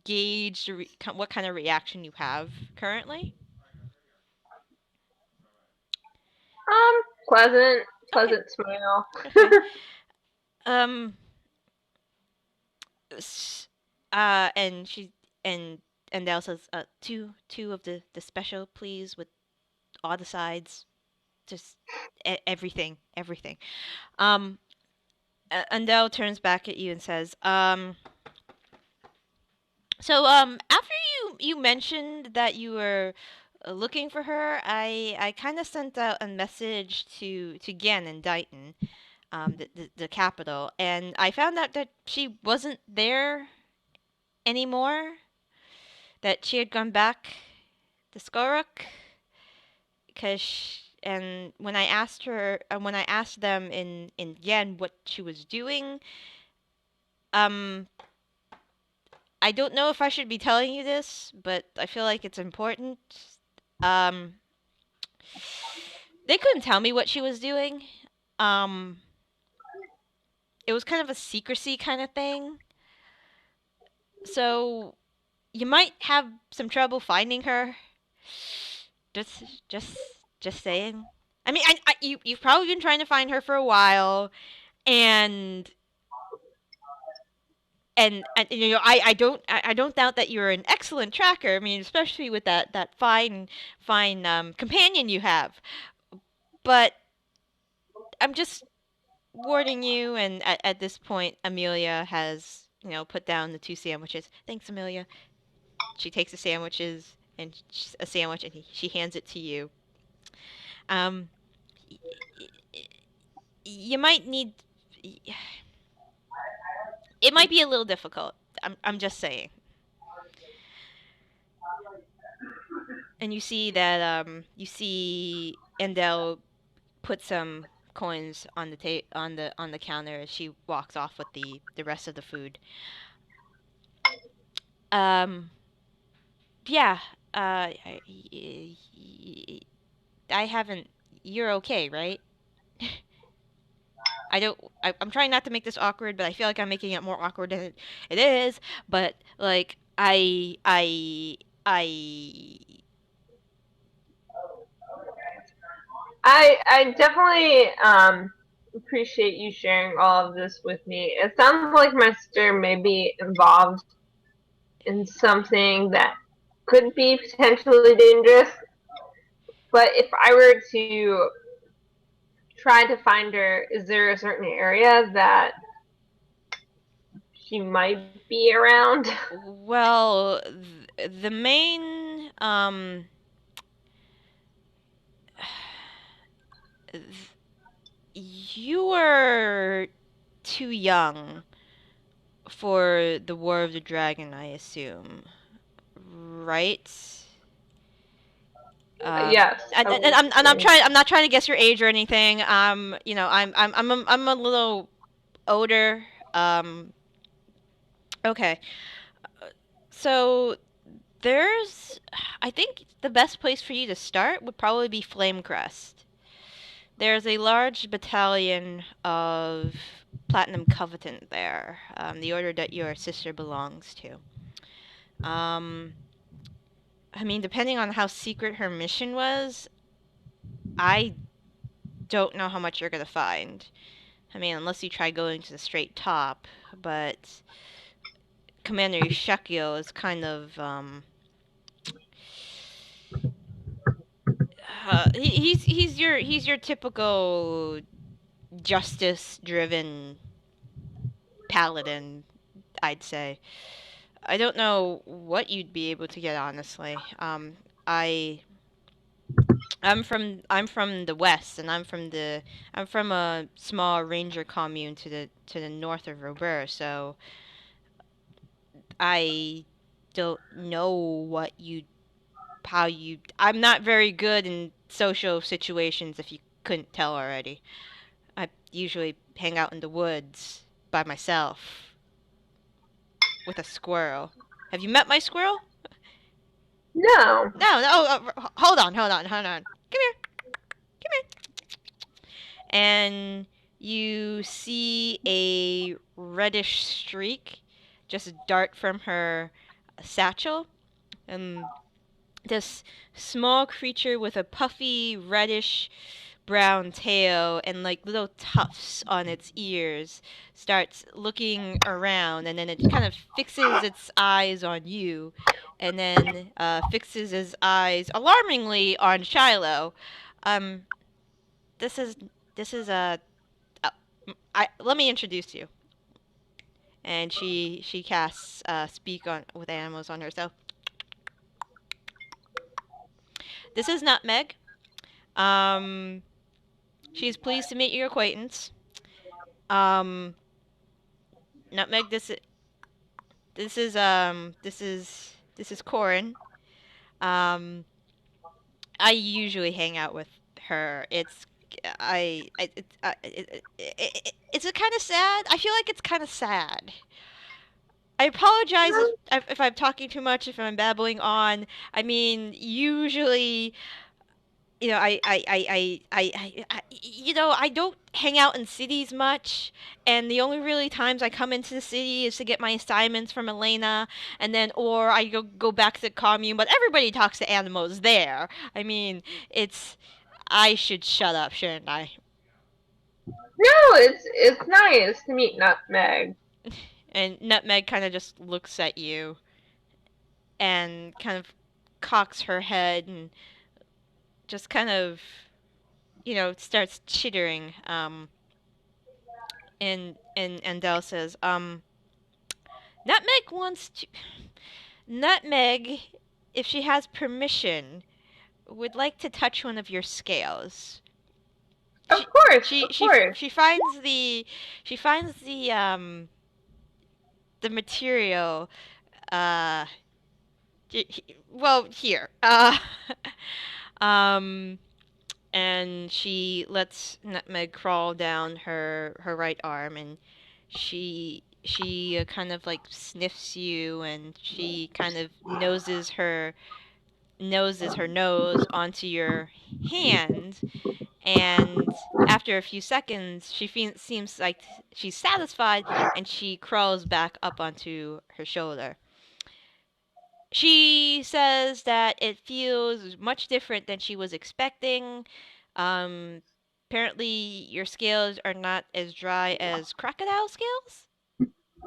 gauge what kind of reaction you have currently. Pleasant, Okay. pleasant smile. Okay. Um, and she and Dale says, two of the special, please, with all the sides, just everything. Um, and Dale turns back at you and says, after you mentioned that you were looking for her, I kind of sent out a message to Gen and Dighton, the capital, and I found out that she wasn't there anymore, that she had gone back to Skoruk, and when I asked them in Yen what she was doing, um, I don't know if I should be telling you this, but I feel like it's important. Um, they couldn't tell me what she was doing. Um, it was kind of a secrecy kind of thing. So you might have some trouble finding her. Just, just saying. I mean, you've probably been trying to find her for a while, and I don't doubt that you're an excellent tracker. I mean, especially with that fine companion you have. But I'm just warning you. And at this point, Amelia has put down the two sandwiches. Thanks, Amelia. She takes the sandwiches and a sandwich, and she hands it to you. Um, you might need. It might be a little difficult. I'm just saying. And you see that you see Endel put some coins on the on the counter as she walks off with the rest of the food. Um, yeah. I haven't. You're okay, right? I don't. I'm trying not to make this awkward, but I feel like I'm making it more awkward than it is. But like, I. I definitely appreciate you sharing all of this with me. It sounds like my sister may be involved in something that could be potentially dangerous. But if I were to try to find her, is there a certain area that she might be around? Well, the main you were too young for the War of the Dragon, I assume, right? Yes. And I'm not trying to guess your age or anything. You know, I'm a little older. Okay. So there's, I think the best place for you to start would probably be Flamecrest. There's a large battalion of Platinum Covenant there, the order that your sister belongs to. Um, I mean, depending on how secret her mission was, I don't know how much you're gonna find. I mean, unless you try going to the straight top, but Commander Shekio is kind of, he's your typical justice-driven paladin, I'd say. I don't know what you'd be able to get, honestly. I I'm from the west, and I'm from a small ranger commune to the north of Robur, so I don't know what you how you. I'm not very good in social situations, if you couldn't tell already. I usually hang out in the woods by myself with a squirrel. Have you met my squirrel? No. No, no. Hold on, hold on, hold on. Come here, come here. And you see a reddish streak just dart from her satchel, and this small creature with a puffy reddish brown tail and like little tufts on its ears starts looking around, and then it kind of fixes its eyes on you, and then fixes its eyes alarmingly on Shiloh. Um, this is this is uh, let me introduce you. And she casts speak on with animals on herself. This is Nutmeg. Um, she's pleased to meet your acquaintance. Um, Nutmeg, this is Corrin. Um, I usually hang out with her. It's a kind of sad. I feel like it's kind of sad. I apologize if I'm talking too much, if I'm babbling on. I mean, usually, you know, you know, I don't hang out in cities much, and the only really times I come into the city is to get my assignments from Alaina, and then, or I go back to the commune, but everybody talks to animals there. I mean, I should shut up, shouldn't I? No, it's nice to meet Nutmeg. And Nutmeg kind of just looks at you and kind of cocks her head and just kind of, you know, starts chittering. And Dell says, Nutmeg wants to. Nutmeg, if she has permission, would like to touch one of your scales. Of course, She of course. she finds the material uh well here um and she lets Nutmeg crawl down her right arm, and she kind of like sniffs you, and she kind of noses her nose onto your hand, and after a few seconds seems like she's satisfied, and she crawls back up onto her shoulder. She says that it feels much different than she was expecting. Um, Apparently your scales are not as dry as crocodile scales.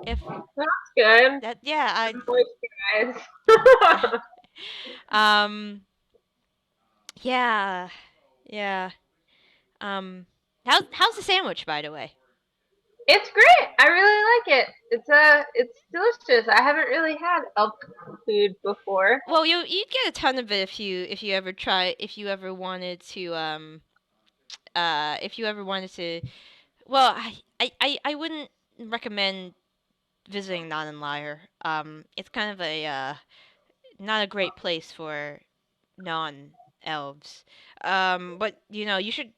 If That's good. that, yeah, Guys. um, yeah, yeah. Um, How's the sandwich, by the way? It's great. I really like it. It's delicious. I haven't really had elk food before. Well, you'd get a ton of it if you ever try if you ever wanted to if you ever wanted to. Well, I wouldn't recommend visiting Non Liar. It's kind of a not a great place for non elves. But you should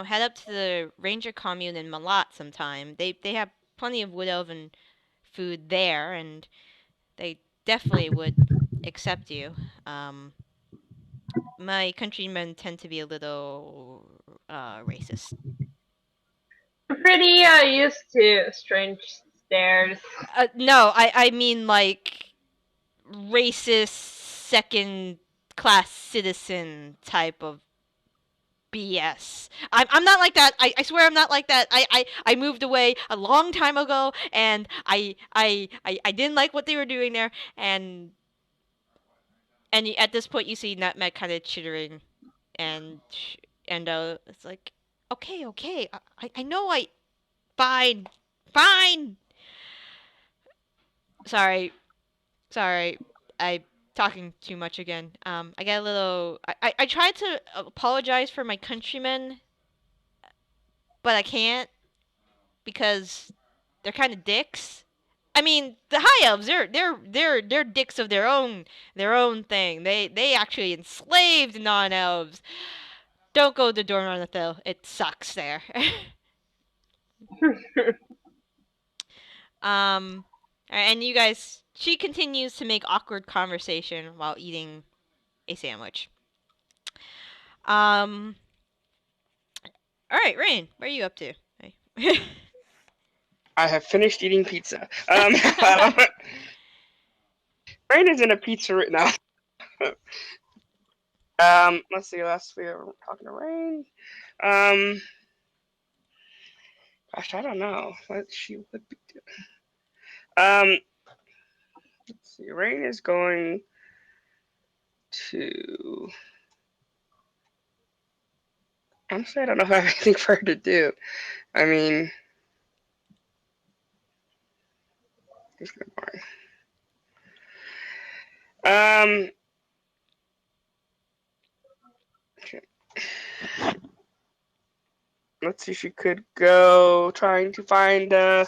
head up to the Ranger commune in Malat sometime. They have plenty of wood elven food there, and they definitely would accept you. Um, my countrymen tend to be a little racist. I'm pretty used to strange stares. No, I mean like racist second class citizen type of BS. I'm not like that. I swear I'm not like that. I moved away a long time ago, and I didn't like what they were doing there, and at this point you see Nutmeg kind of chittering, and it's like, okay, I know fine, fine. Sorry, sorry, I talking too much again. I got a little. I tried to apologize for my countrymen, but I can't because they're kind of dicks. I mean, the high elves, they're dicks of their own thing. They actually enslaved non-elves. Don't go to Dornanathil. It sucks there. um, and you guys, she continues to make awkward conversation while eating a sandwich. Um, all right, Rain, what are you up to? I have finished eating pizza. Raine is in a pizza right now. Let's see. Last we were talking to Raine. Gosh, I don't know what she would be doing. Let's see. Raine is going to. Honestly, I don't know if I have anything for her to do. I mean, it's kind of boring. Okay. Let's see. She could go trying to find a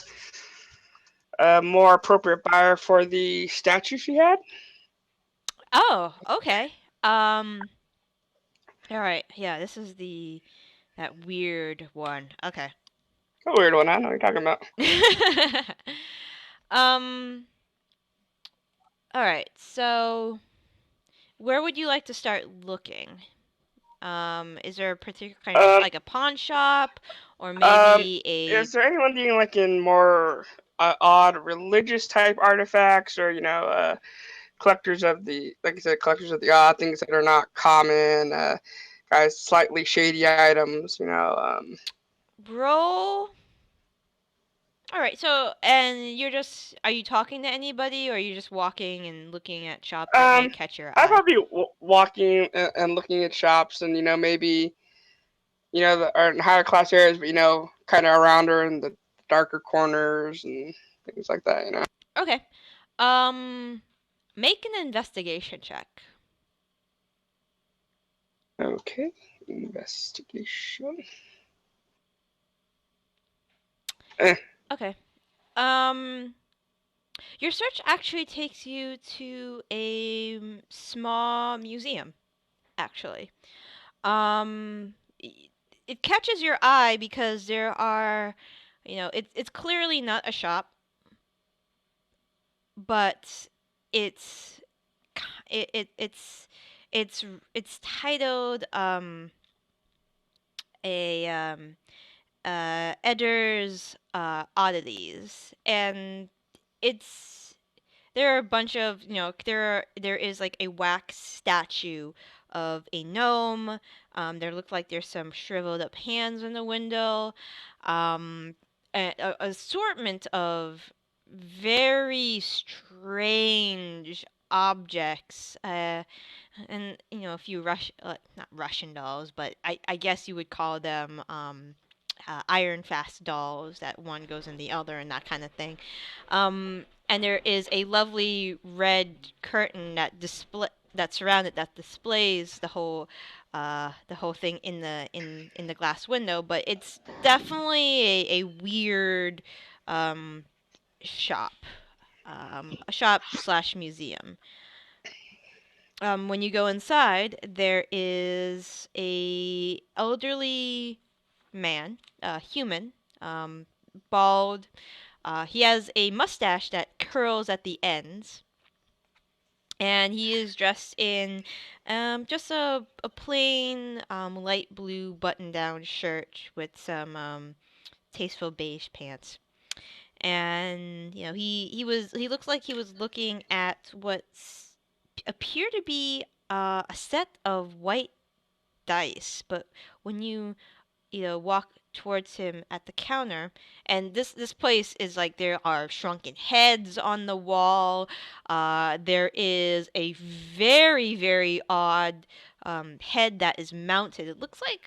more appropriate buyer for the statue she had. Oh, okay. All right. Yeah, this is that weird one. Okay. A weird one. I know what you're talking about. um. All right. So, where would you like to start looking? Is there a particular kind of like a pawn shop, or maybe a? Is there anyone doing like in more odd religious type artifacts, or collectors of the, like I said, collectors of the odd things that are not common, guys, slightly shady items, Roll. All right. So, and are you talking to anybody, or are you just walking and looking at shops that may catch your I'd eye? probably be walking and looking at shops, and maybe the or in higher class areas, but kind of around her in the darker corners and things like that. Okay. Make an investigation check. Okay, investigation. Okay. Your search actually takes you to a small museum, actually. Um, it catches your eye because there are, it's clearly not a shop, but it's it, it it's it's titled a Edder's oddities, and it's there are a bunch of there is like a wax statue of a gnome. There look like there's some shriveled up hands in the window. A assortment of very strange objects, and a few not Russian dolls, but I guess you would call them iron fast dolls that one goes in the other and that kind of thing. And there is a lovely red curtain that surrounded that displays the whole thing in the glass window, but it's definitely a weird um, shop, a shop slash museum. When you go inside, there is a elderly man, human, um, bald. He has a mustache that curls at the ends, and he is dressed in just a plain light blue button-down shirt with some tasteful beige pants. And he looks like he was looking at what appear to be a set of white dice, but when you walk towards him at the counter, and this place is like there are shrunken heads on the wall. There is a very very odd head that is mounted. It looks like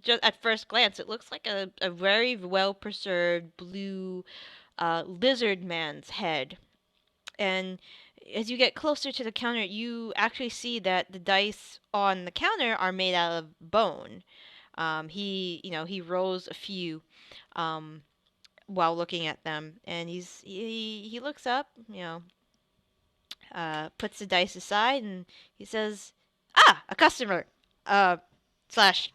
just at first glance it looks like a very well preserved blue lizard man's head. And as you get closer to the counter, you actually see that the dice on the counter are made out of bone. He rolls a few um, while looking at them, and he looks up, puts the dice aside, and he says, "Ah, a customer, uh, slash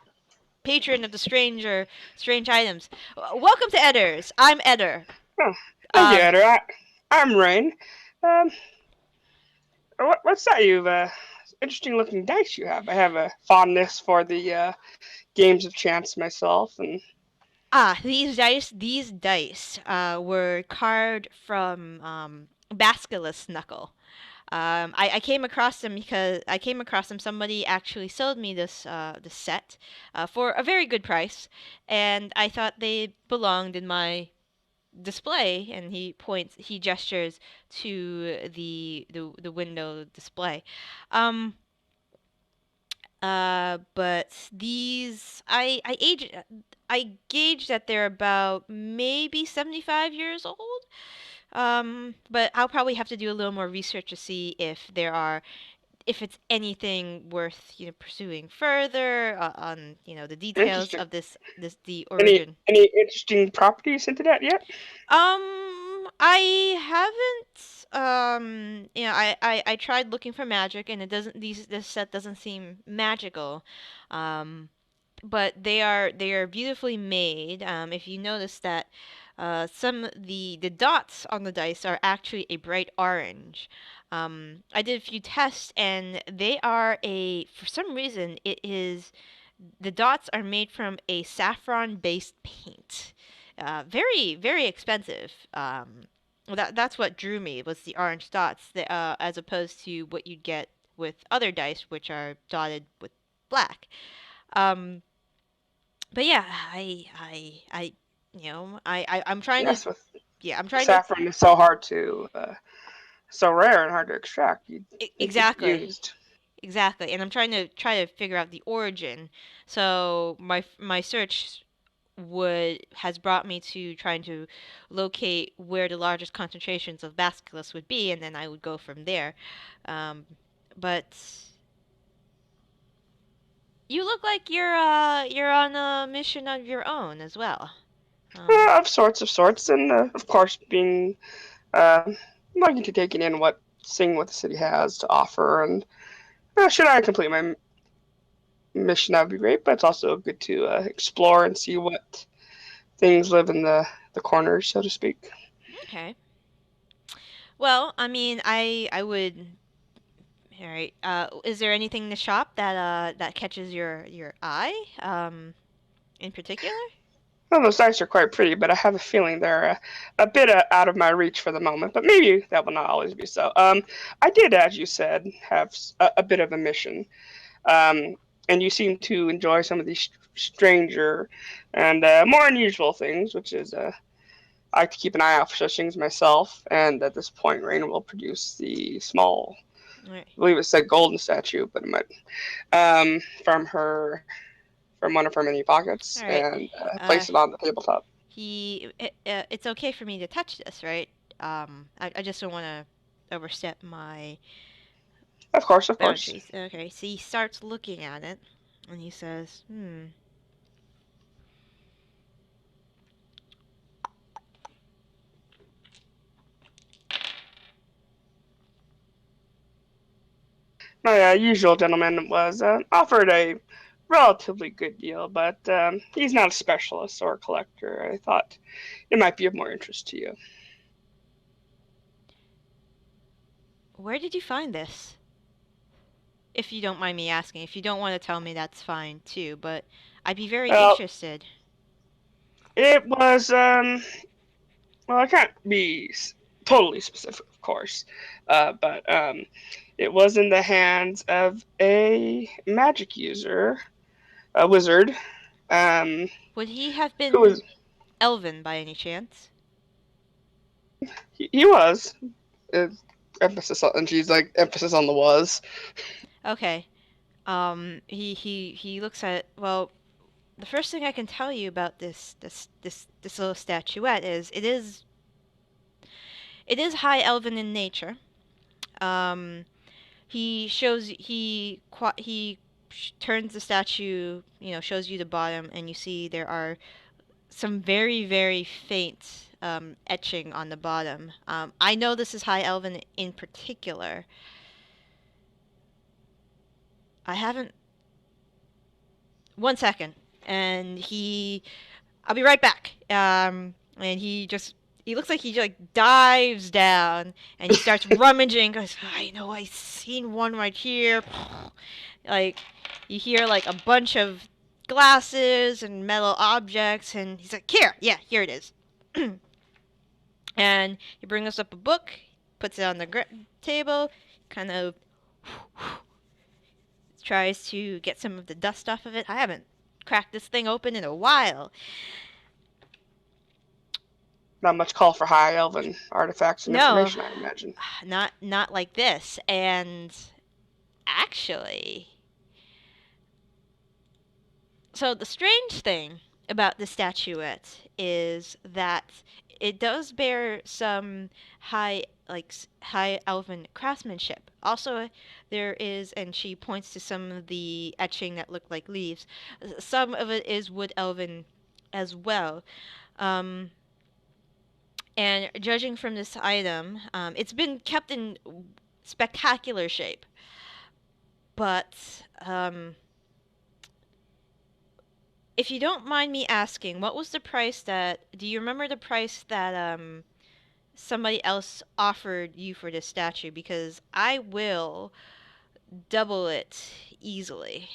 patron of the strange items. Welcome to Edder's. I'm Edder. Oh, thank you, Um, Edder. I'm Raine. Um, what's that? You've interesting looking dice you have. I have a fondness for the games of chance myself, and these dice were carved from Basilisk Knuckle. I came across them because I came across them. Somebody actually sold me this set for a very good price, and I thought they belonged in my display. And he gestures to the window display. Um, but these I gauge that they're about maybe 75 years old. But I'll probably have to do a little more research to see if it's anything worth pursuing further on the details interesting. of the Any origin. any interesting properties hinted at yet? I haven't. I tried looking for magic, and it doesn't. This set doesn't seem magical. Um, but they are beautifully made. If you notice that some the dots on the dice are actually a bright orange. I did a few tests, and they are for some reason the dots are made from a saffron based paint. Very very expensive. Well, that's what drew me was the orange dots, as opposed to what you'd get with other dice, which are dotted with black. Um, but yeah, I'm trying to, Yes, with yeah, I'm trying to, saffron is so hard to, so rare and hard to extract. You'd think it'd be exactly, used. exactly, and I'm trying to figure out the origin. So my search would has brought me to trying to locate where the largest concentrations of basilisks would be, and then I would go from there. Um, but you look like you're on a mission of your own as well. Of sorts, and of course being liking to taking in seeing what the city has to offer, and should I complete my mission, that would be great. But it's also good to explore and see what things live in the corners, so to speak. Okay. Well, I mean, I would. All right. Is there anything in the shop that catches your eye, in particular? Well, those dice are quite pretty, but I have a feeling they're a bit out of my reach for the moment. But maybe that will not always be so. I did, as you said, have a bit of a mission, um, and you seem to enjoy some of these stranger and more unusual things, which is I like to keep an eye out for such things myself, and at this point, Raine will produce the small, All right. I believe it said golden statue, but it might, from one of her many pockets, All right. and Uh, place it on the tabletop. it's okay for me to touch this, right? I just don't want to overstep my Of course, of course. boundaries. Okay, so he starts looking at it, and he says, My usual gentleman was offered a relatively good deal, but he's not a specialist or a collector. I thought it might be of more interest to you. Where did you find this? If you don't mind me asking. If you don't want to tell me, that's fine too, but I'd be very Well, interested. it was, well, I can't be totally specific, of course, but it was in the hands of a magic user, a wizard, um, Would he have who been was, elven by any chance? he was, uh, emphasis on, and she's like, emphasis on the was. Okay. He looks at, well, the first thing I can tell you about this little statuette is it is high elven in nature. Um, he shows he turns the statue, shows you the bottom, and you see there are some very very faint etching on the bottom. I know this is high elven in particular. I haven't. One second, and I'll be right back. And he looks like he like dives down and he starts rummaging. Goes, I know I seen one right here. Like you hear like a bunch of glasses and metal objects, and he's like, here, yeah, here it is. And he brings us up a book, puts it on the table, kind of tries to get some of the dust off of it. I haven't cracked this thing open in a while. Not much call for high elven artifacts and No, information, I imagine. not like this. And actually, so the strange thing about the statuette is that it does bear some high elven craftsmanship. Also, there is, and she points to some of the etching that look like leaves. Some of it is wood elven as well. Um, and judging from this item, it's been kept in spectacular shape. But if you don't mind me asking, what was the price that? Do you remember the price that somebody else offered you for this statue? Because I will double it easily.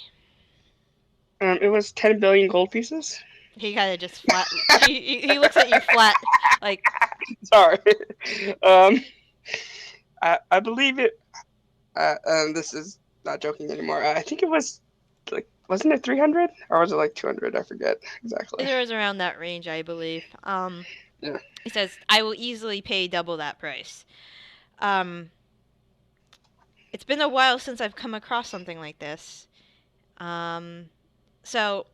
It was 10 billion gold pieces. He kind of just flat. He looks at you flat, like. Sorry. Um, I believe it. This is not joking anymore. I think it was like, wasn't it 300 or was it like 200? I forget exactly. It was around that range, I believe. Yeah. He says, "I will easily pay double that price." Um, it's been a while since I've come across something like this. So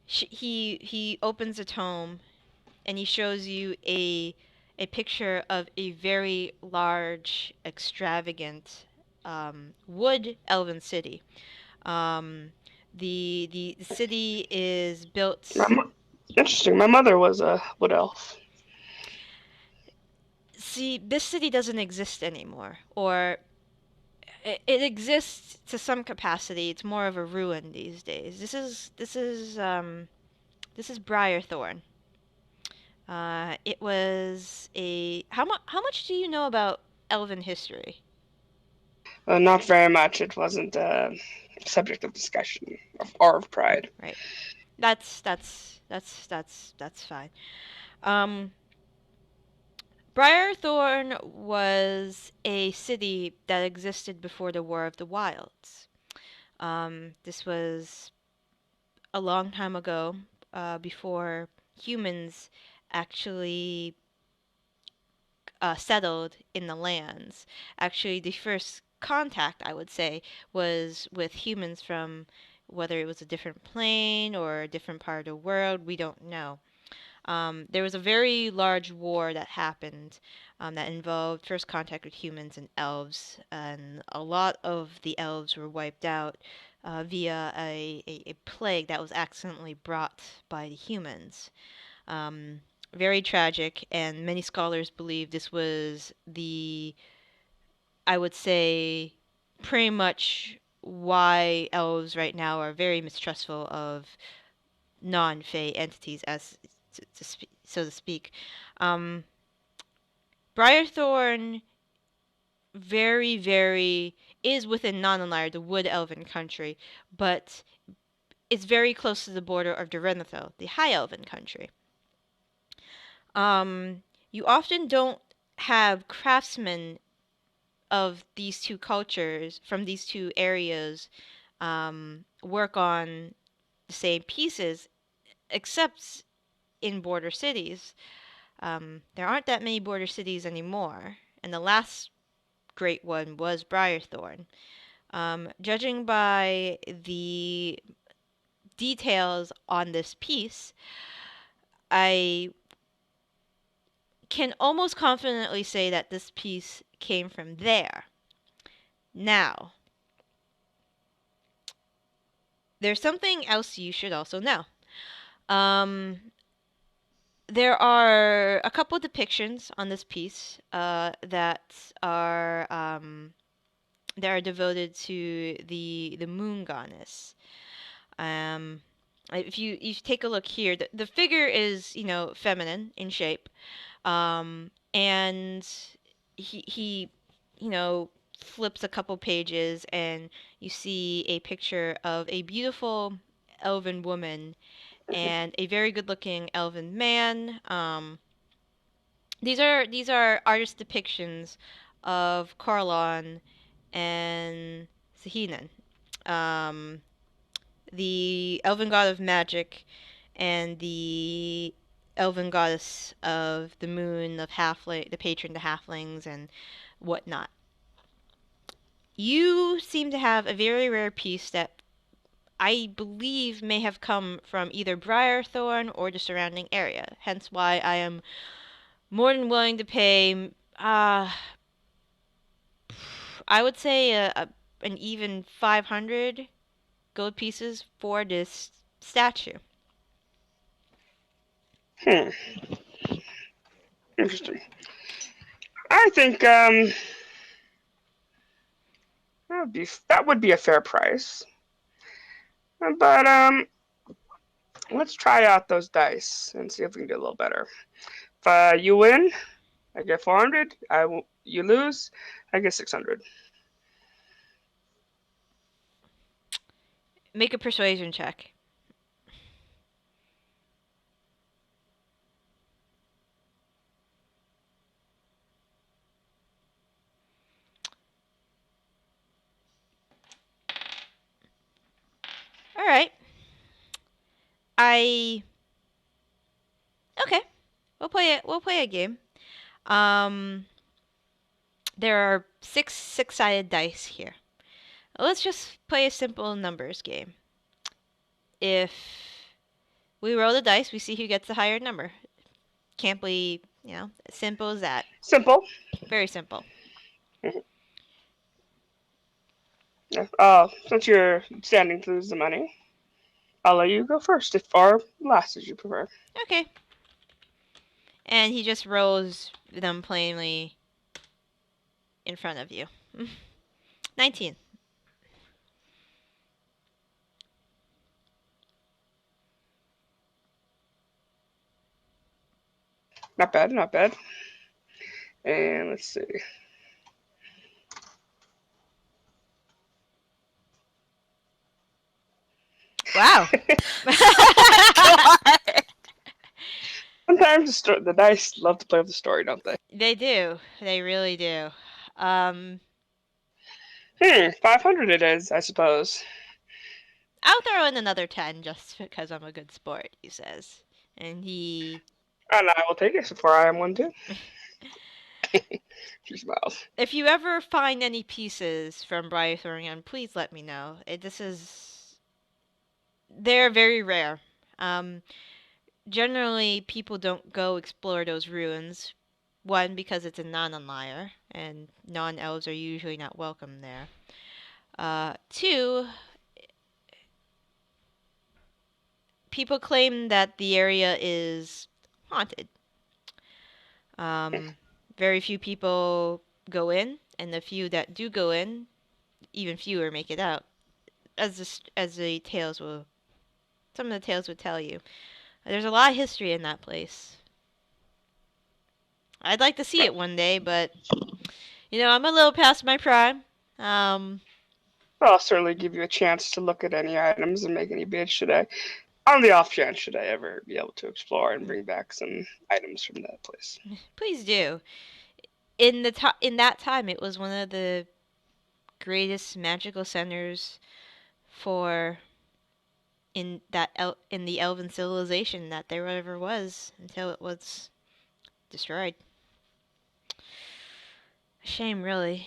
he opens a tome and he shows you a picture of a very large, extravagant wood elven city. Um, the city is built. Interesting. My mother was a wood elf. See, this city doesn't exist anymore, or it exists to some capacity. It's more of a ruin these days. This is Briarthorn. It was a how much do you know about elven history? Not very much. It wasn't a subject of discussion or of pride. Right. That's fine. Um, Briarthorn was a city that existed before the War of the Wilds. This was a long time ago, before humans actually settled in the lands. Actually, the first contact, I would say, was with humans from whether it was a different plane or a different part of the world, we don't know. There was a very large war that happened that involved first contact with humans and elves, and a lot of the elves were wiped out via a plague that was accidentally brought by the humans. Um, Very tragic, and many scholars believe this was I would say, pretty much why elves right now are very mistrustful of non-Fey entities, as so to speak. Um, Briarthorn very is within Nanonlyre, the Wood Elven country, but it's very close to the border of Durenethil, the High Elven country. You often don't have craftsmen of these two cultures from these two areas work on the same pieces, except in border cities. There aren't that many border cities anymore, and the last great one was Briarthorn. Judging by the details on this piece, I can almost confidently say that this piece came from there. Now, there's something else you should also know. There are a couple depictions on this piece that are devoted to the moon goddess. Um, if you take a look here, the figure is feminine in shape, and he flips a couple pages and you see a picture of a beautiful elven woman and a very good looking elven man. These are artist depictions of Corlon and Sahinan, um, the elven god of magic and the elven goddess of the moon, of halfling, the patron to halflings and whatnot. You seem to have a very rare piece that I believe may have come from either Briarthorn or the surrounding area. Hence why I am more than willing to pay, I would say an even 500 gold pieces for this statue. Hmm. Interesting. I think that would be a fair price. But let's try out those dice and see if we can do a little better. If you win, I get 400. You lose, I get 600. Make a persuasion check. All right. Okay. We'll play a game. Um, there are six-sided dice here. Let's just play a simple numbers game. If we roll the dice, we see who gets the higher number. Can't be, simple as that. Simple. Very simple. Since you're standing to lose the money, I'll let you go first, or last as you prefer. Okay. And he just rolls them plainly in front of you. 19. Not bad, not bad. And let's see. Wow. Sometimes the dice love to play with the story, don't they? They do. They really do. 500 it is, I suppose. I'll throw in another 10 just because I'm a good sport, he says. And he And I will take it, for I am one too. She smiles. If you ever find any pieces from Briarthorn, please let me know. They're very rare. Um, Generally, people don't go explore those ruins. One, because it's a non-liar, and non-elves are usually not welcome there. Two, people claim that the area is haunted. Um, Very few people go in, and the few that do go in, even fewer make it out. As the tales will, some of the tales would tell you. There's a lot of history in that place. I'd like to see it one day, but I'm a little past my prime. Um, I'll certainly give you a chance to look at any items and make any bids should I, on the off chance, should I ever be able to explore and bring back some items from that place. Please do. In that time, it was one of the greatest magical centers for in the elven civilization that there ever was until it was destroyed. A shame, really.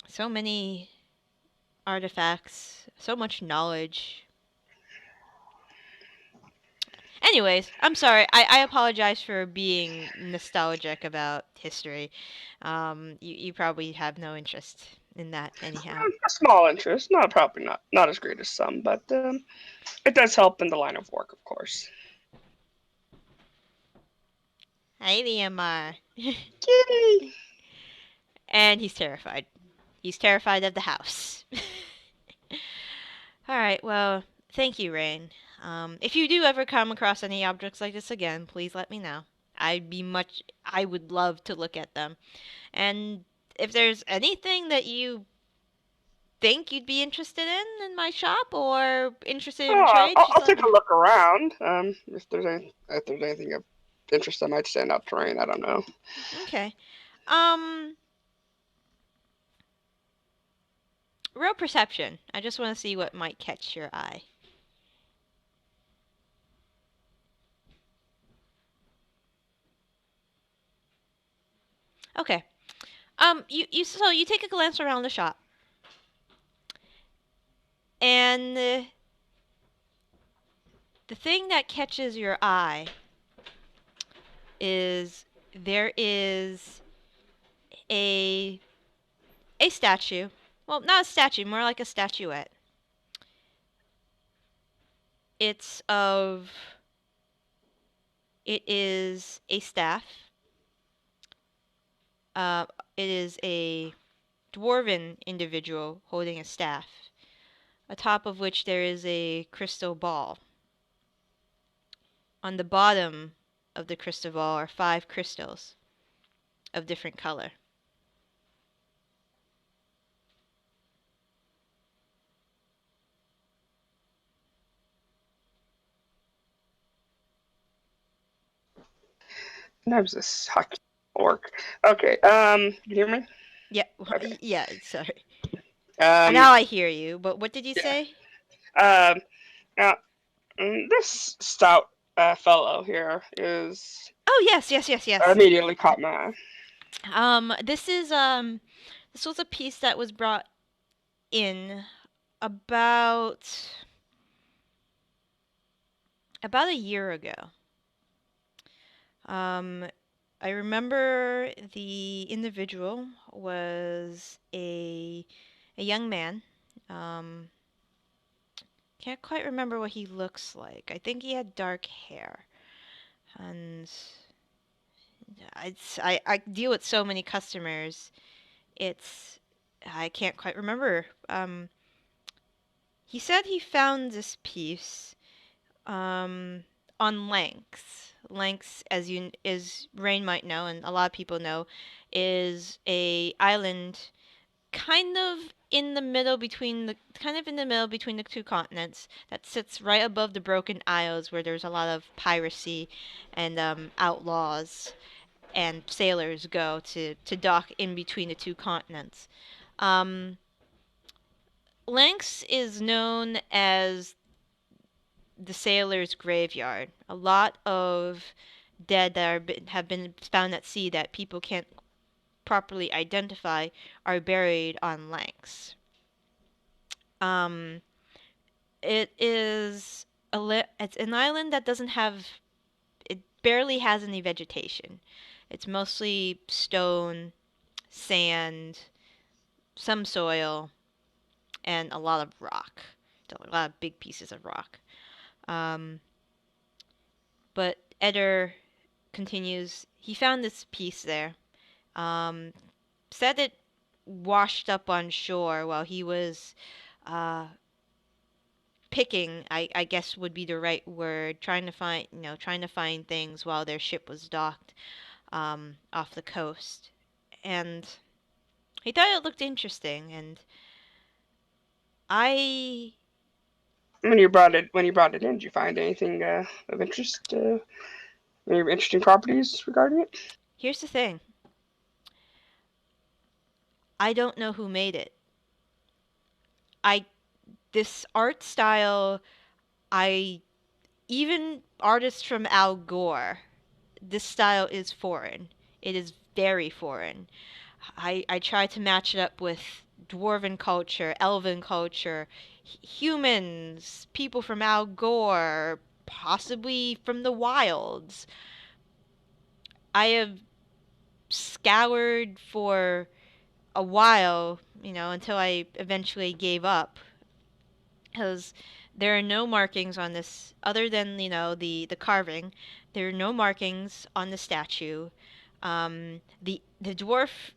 So many artifacts, so much knowledge. Anyways, I'm sorry. I apologize for being nostalgic about history. You probably have no interest in that anyhow. A small interest, probably not as great as some, but it does help in the line of work, of course. Hi, Liamar. Yay! And he's terrified. He's terrified of the house. Alright, well, thank you, Raine. If you do ever come across any objects like this again, please let me know. I would love to look at them. And if there's anything that you think you'd be interested in my shop or interested in Oh, trade, I'll just let take me a know. look around. If there's anything of interest that might stand out to Raine, I don't know. Okay. Um, Real perception. I just want to see what might catch your eye. Okay. You take a glance around the shop, and the thing that catches your eye is there is a a statue. Well, not a statue, more like a statuette. It's of it is a staff. Uh, it is a dwarven individual holding a staff, atop of which there is a crystal ball. On the bottom of the crystal ball are 5 crystals of different color. That was this hockey orc. Okay, can you hear me? Yeah, Okay. yeah, sorry. Um, Now I hear you, but what did you yeah. say? Now, this stout fellow here is Oh, yes. immediately caught my eye. This was a piece that was brought in about a year ago. Um, I remember the individual was a young man. Um, can't quite remember what he looks like. I think he had dark hair, and I deal with so many customers. It's I can't quite remember. He said he found this piece on Lanks. Lanks, as Raine might know, and a lot of people know, is a island kind of in the middle between the two continents that sits right above the Broken Isles, where there's a lot of piracy and outlaws and sailors go to dock in between the two continents. Um, Lanks is known as the sailor's graveyard. A lot of dead that have been found at sea that people can't properly identify are buried on Lanks. Um, it's an island that doesn't have it barely has any vegetation. It's mostly stone, sand, some soil, and a lot of rock. A lot of big pieces of rock. Um, but Eder continues. He found this piece there. Um, Said it washed up on shore while he was uh, picking. I guess would be the right word. Trying to find things while their ship was docked off the coast, and he thought it looked interesting. And I When you brought it in, did you find anything of interest? Any interesting properties regarding it? Here's the thing. I don't know who made it. I This art style, I even artists from Al Gore, this style is foreign. It is very foreign. I try to match it up with dwarven culture, elven culture, humans, people from Al Gore, possibly from the wilds. I have scoured for a while, until I eventually gave up, because there are no markings on this other than the carving. There are no markings on the statue. The dwarf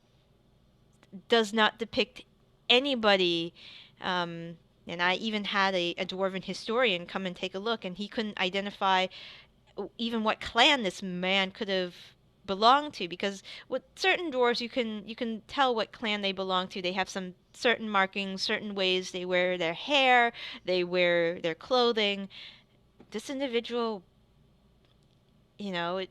does not depict anybody. Um, and I even had a dwarven historian come and take a look, and he couldn't identify even what clan this man could have belonged to, because with certain dwarves you can tell what clan they belong to. They have some certain markings, certain ways they wear their hair, they wear their clothing. This individual, it,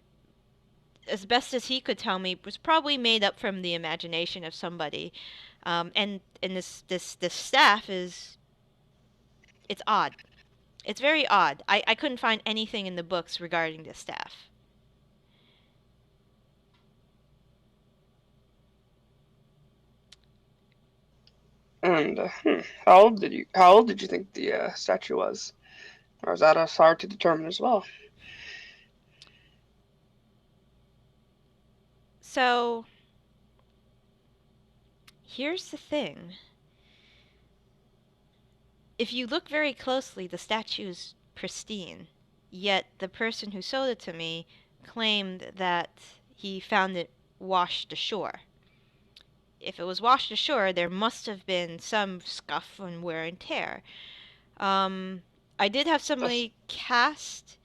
as best as he could tell me, was probably made up from the imagination of somebody. And this staff it's odd. It's very odd. I couldn't find anything in the books regarding this staff. And how old did you think the statue was? Or was that hard to determine as well? So, here's the thing. If you look very closely, the statue's pristine. Yet the person who sold it to me claimed that he found it washed ashore. If it was washed ashore, there must have been some scuff and wear and tear. Um, I did have That's somebody cast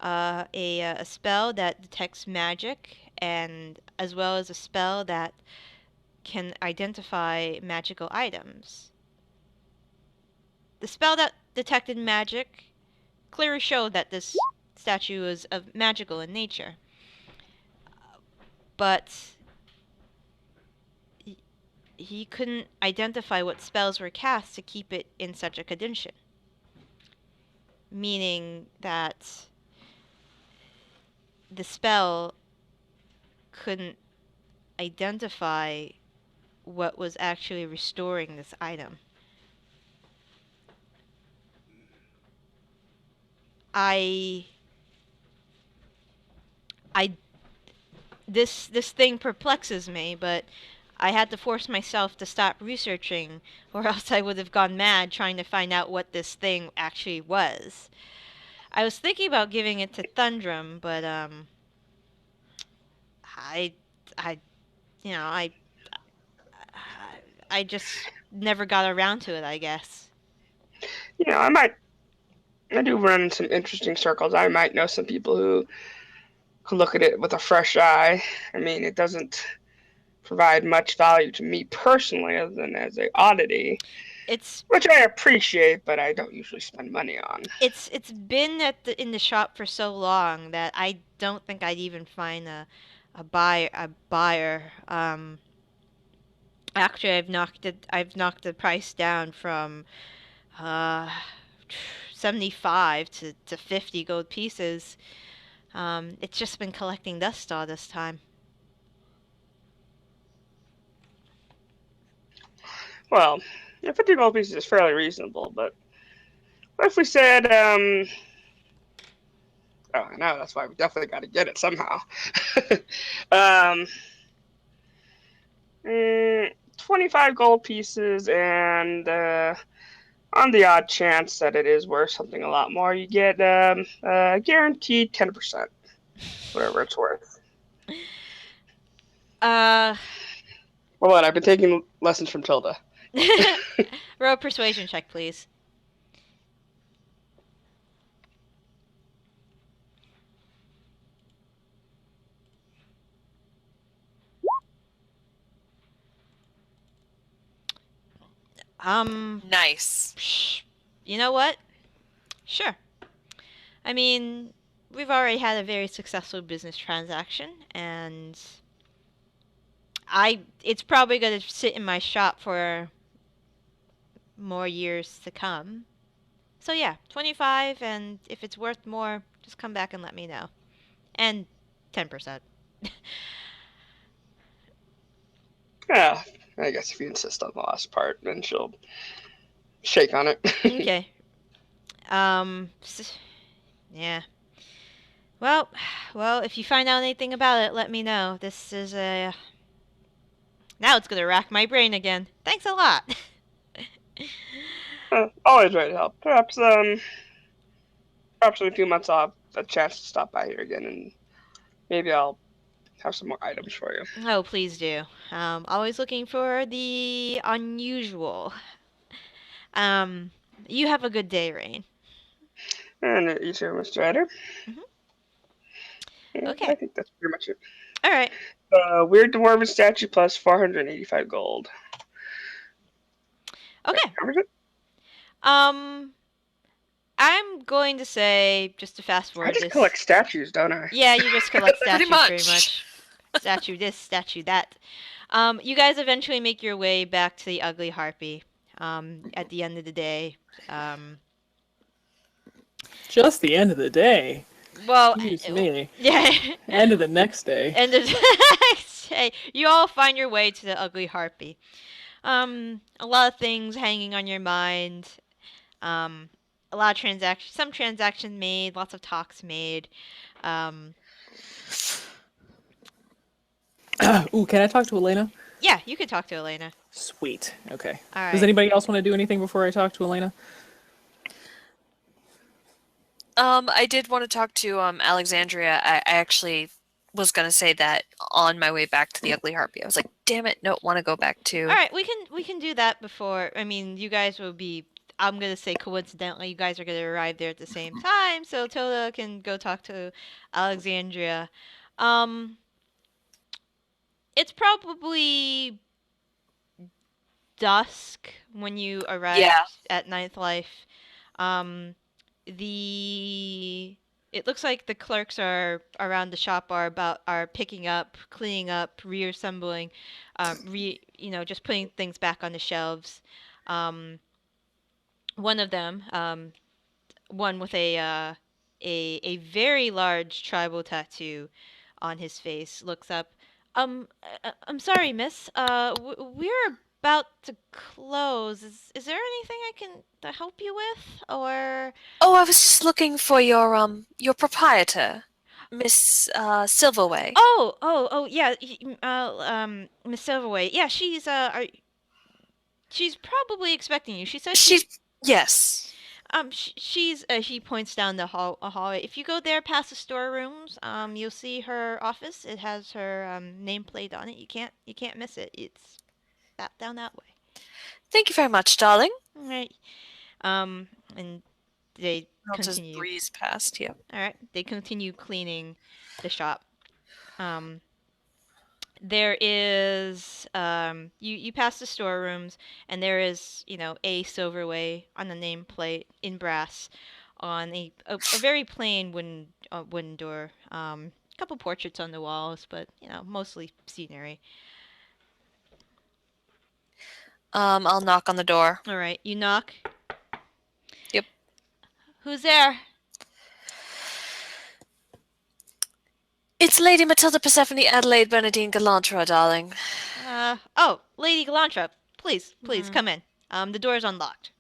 a spell that detects magic, and as well as a spell that can identify magical items. The spell that detected magic clearly showed that this statue is of magical in nature, but he couldn't identify what spells were cast to keep it in such a condition. Meaning that the spell couldn't identify what was actually restoring this item. I I this thing perplexes me, but I had to force myself to stop researching, or else I would have gone mad trying to find out what this thing actually was. I was thinking about giving it to Thundrum, but I I you know I just never got around to it, I guess. I might I do run in some interesting circles. I might know some people who could look at it with a fresh eye. I mean, it doesn't provide much value to me personally, other than as a oddity, It's which I appreciate, but I don't usually spend money on. it's been in the shop for so long that I don't think I'd even find a buyer. Actually, I've knocked the price down from uh 75 to 50 gold pieces. It's just been collecting dust all this time. Well, 50 gold pieces is fairly reasonable, but what if we said, oh, I know, that's why we definitely got to get it somehow. um, 25 gold pieces, and on the odd chance that it is worth something a lot more, you get guaranteed 10%, whatever it's worth. Uh, Well, what? I've been taking lessons from Tilda. roll a persuasion check, please. Nice. You know what? Sure. I mean, we've already had a very successful business transaction, and it's probably going to sit in my shop for more years to come. So yeah, 25, and if it's worth more, just come back and let me know. And 10%. Yeah, I guess if you insist on the last part, then she'll shake on it. Okay. Yeah. Well, if you find out anything about it, let me know. This is a... Now it's gonna rack my brain again. Thanks a lot. Always ready to help. Perhaps in a few months I'll have a chance to stop by here again, and maybe I'll have some more items for you. Oh, please do. Always looking for the unusual. Um, you have a good day, Raine. And you too, Mr. Ryder. Mhm. Yeah, I Okay. think that's pretty much it. All right. Weird Dwarven statue plus 485 gold. That Okay. covers it? Um, I'm going to say, just to fast I forward just this. collect statues, don't I? Yeah, you just collect Pretty statues pretty much. much. Statue this, statue that. You guys eventually make your way back to the Ugly Harpy. At the end of the day. Just the end of the day. Well, Excuse me. yeah. End of the next day. End of the next day. You all find your way to the Ugly Harpy. A lot of things hanging on your mind. A lot of transactions, some transactions made, lots of talks made. Um, Ooh, can I talk to Alaina? yeah, you could talk to Alaina. Sweet. Okay. All Does right. anybody else want to do anything before I talk to Alaina? I did want to talk to Alexandria. I actually was gonna say that on my way back to the Ugly Harpy. I was like, damn it, don't want to go back to. All right, we can do that before. I mean, you guys will be. I'm gonna say coincidentally, you guys are gonna arrive there at the same time, so Tilda can go talk to Alexandria. Um, it's probably dusk when you arrived Yeah. at Ninth Life. Um, the it looks like the clerks are around the shop are picking up, cleaning up, reassembling, just putting things back on the shelves. Um, one of them, one with a very large tribal tattoo on his face, looks up. I'm sorry, miss. We're about to close. Is there anything I can to help you with, or? Oh, I was just looking for your proprietor, Miss Silverway. Oh, yeah. Miss Silverway. Yeah, she's probably expecting you. She said she. Yes. She's. He points down the hallway. If you go there past the storerooms, you'll see her office. It has her nameplate on it. You can't miss it. It's that down that way. Thank you very much, darling. All right. And they I'll just continue. breeze past you. All right. They continue cleaning the shop. Um, there is you pass the storerooms, and there is a Silverway on the nameplate in brass on a very plain wooden door. A couple portraits on the walls, but mostly scenery. I'll knock on the door. All right, you knock. Yep. Who's there? It's Lady Matilda Persephone Adelaide Bernadine Gellantar, darling. Oh, Lady Galantra. Please, Mhm. come in. The door is unlocked.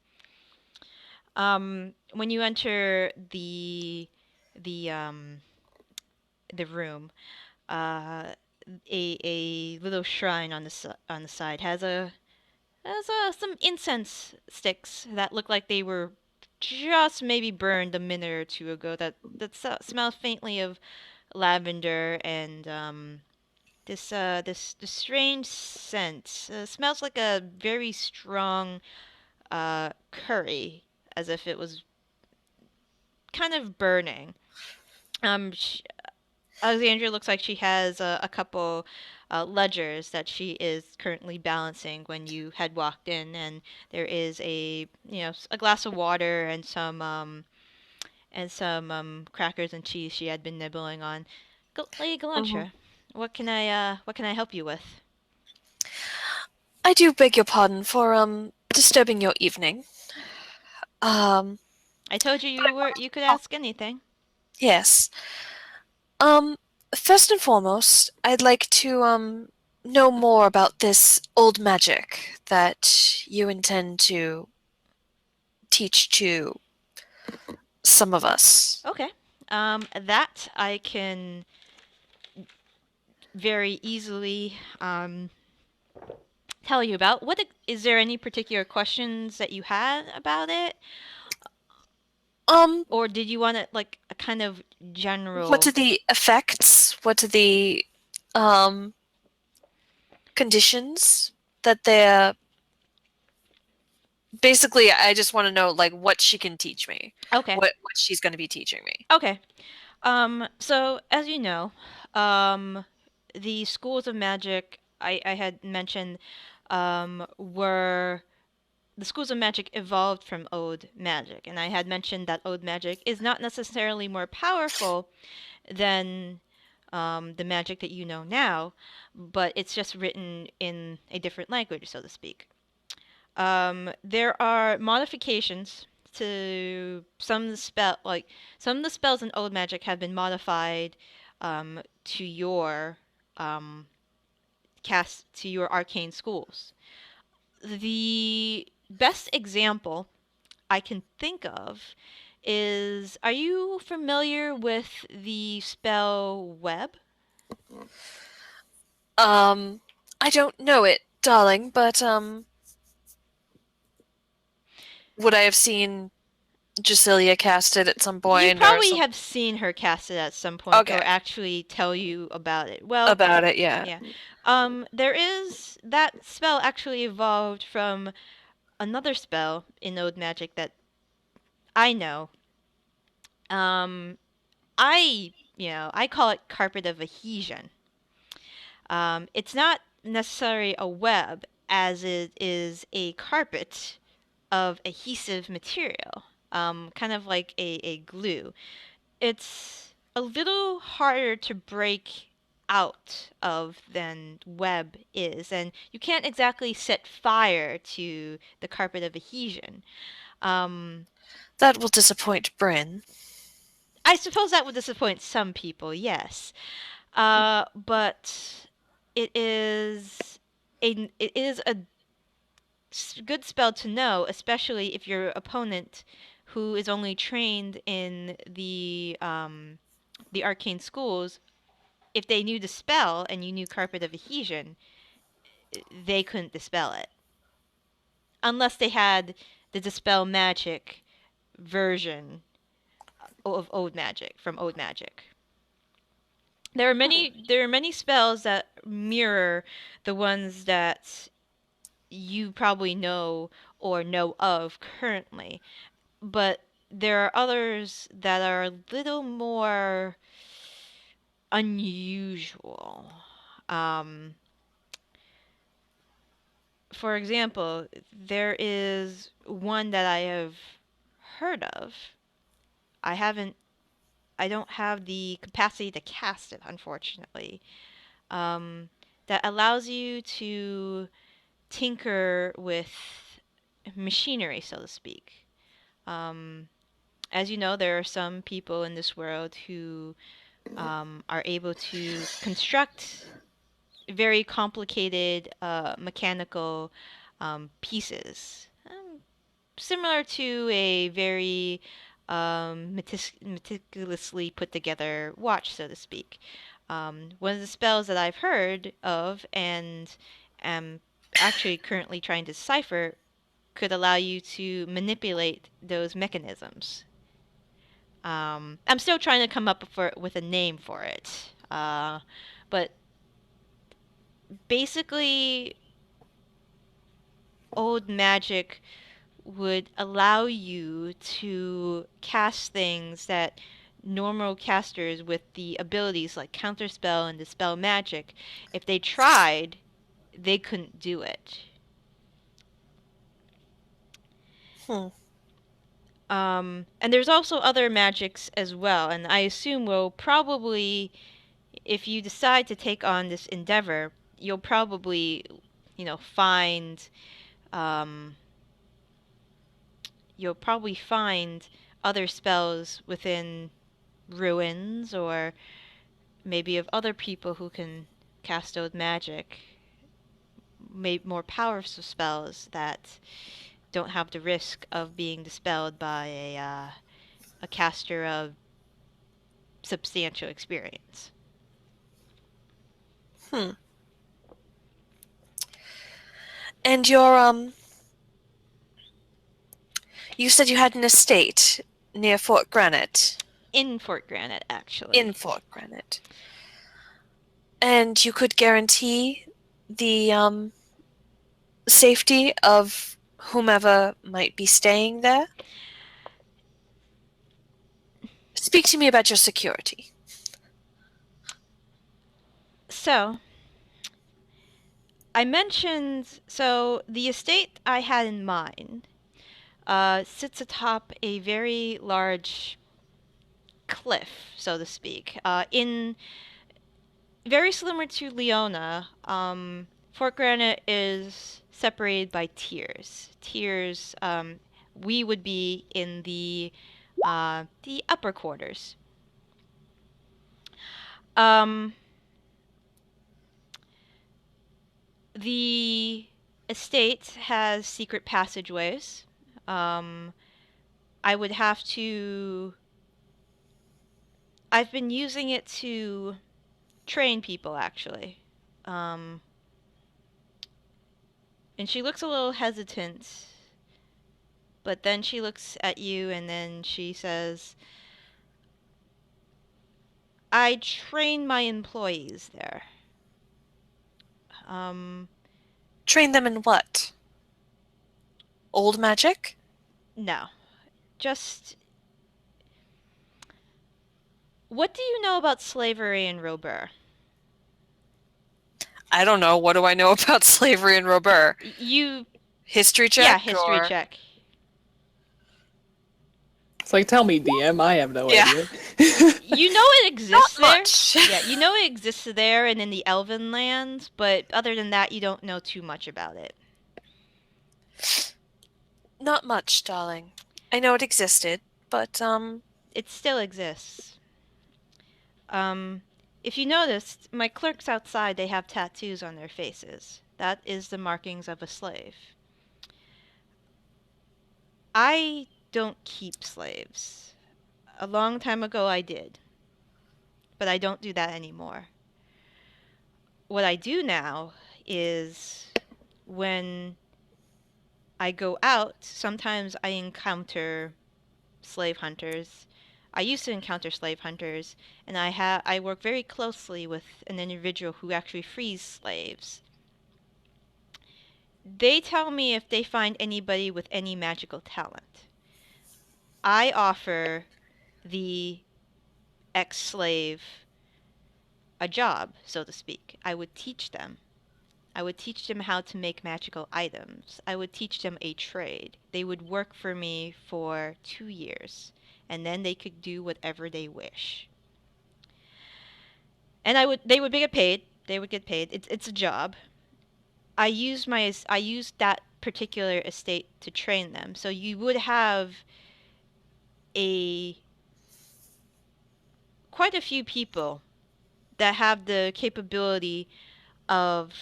When you enter the um the room, uh, a little shrine on on the side has some incense sticks that look like they were just maybe burned a minute or two ago. That smells faintly of lavender and this strange scent. Smells like a very strong curry, as if it was kind of burning. Sh Alexandria looks like she has a couple ledgers that she is currently balancing when you had walked in, and there is a glass of water and some crackers and cheese she had been nibbling on. Lady Mhm. Galantra, what can I help you with? I do beg your pardon for disturbing your evening. Um, I told you you could ask anything. yes. Um, First and foremost, I'd like to know more about this old magic that you intend to teach to some of us. Okay. That I can very easily tell you about. Is there any particular questions that you had about it, Um, or did you want it like a kind of what general? are the effects? What are the um conditions that they're basically I just want to know like what she can teach me. Okay. What she's going to be teaching me. Okay. So as you know, um, the schools of magic I had mentioned were the schools of magic evolved from old magic, and I had mentioned that old magic is not necessarily more powerful than the magic that you know now, but it's just written in a different language, so to speak. There are modifications to some of the some of the spells in old magic have been modified to your um, to your arcane schools. The best example I can think of is, are you familiar with the spell web? Um, I don't know it, darling, but would I have seen Jusilia cast it at some You point or probably some have seen her cast it at some point Okay, or actually tell you about it. Well, about it, yeah. yeah. There is that spell actually evolved from another spell in Old Magic that I know. Um, I call it Carpet of Adhesion. It's not necessarily a web as it is a carpet of adhesive material, kind of like a glue. It's a little harder to break out of than web is, and you can't exactly set fire to the carpet of adhesion. Um, That will disappoint Bryn. I suppose that would disappoint some people, yes. But it is a good spell to know, especially if your opponent, who is only trained in the arcane schools, if they knew the spell and you knew Carpet of Adhesion, they couldn't dispel it unless they had the dispel magic version of old magic from old magic. There are many spells that mirror the ones that you probably know or know of currently, but there are others that are a little more unusual. Um, for example, there is one that I have heard of. I haven't, I don't have the capacity to cast it, unfortunately. Um, that allows you to tinker with machinery, so to speak. Um, as you know, there are some people in this world who are able to construct very complicated mechanical pieces, similar to a very meticulously put together watch, so to speak. One of the spells that I've heard of and am actually currently trying to decipher could allow you to manipulate those mechanisms. I'm still trying to come up with a name for it. But basically, old magic would allow you to cast things that normal casters with the abilities like counterspell and dispel magic, if they tried, they couldn't do it. Hmm. And there's also other magics as well, and I assume we'll probably, if you decide to take on this endeavor, you'll probably, find, um, you'll probably find other spells within ruins or maybe of other people who can cast old magic, maybe more powerful spells that don't have the risk of being dispelled by a caster of substantial experience. Hmm. And you said you had an estate near Fort Granite. In Fort Granite, In actually. Fort Granite. And you could guarantee the safety of whomever might be staying there? Speak to me about your security. So, I mentioned, so the estate I had in mind sits atop a very large cliff, so to speak. In very similar to Leona, Fort Granite is separated by tiers. Tiers, we would be in the upper quarters. Um, the estate has secret passageways. Um, I would have to. I've been using it to train people, actually. Um, and she looks a little hesitant, but then she looks at you and then she says, I train my employees there. Um, Train them in what? Old magic? no. Just. What do you know about slavery in Robur? I don't know. What do I know about slavery in Robur? You. History check? Yeah, history or... check. It's like, tell me, DM. I have no Yeah. idea. You know it exists Not there. much. Yeah, you know it exists there and in the Elven lands, but other than that, you don't know too much about it. Not much, darling. I know it existed, but It still exists. If you noticed, my clerks outside, they have tattoos on their faces. That is the markings of a slave. I don't keep slaves. A long time ago I did, but I don't do that anymore. What I do now is when I go out, sometimes I encounter slave hunters. I used to encounter slave hunters, and I work very closely with an individual who actually frees slaves. They tell me if they find anybody with any magical talent. I offer the ex-slave a job, so to speak. I would teach them. I would teach them how to make magical items. I would teach them a trade. They would work for me for 2 years, and then they could do whatever they wish. And they would get paid. They would get paid. It's a job. I used that particular estate to train them. So you would have a quite a few people that have the capability of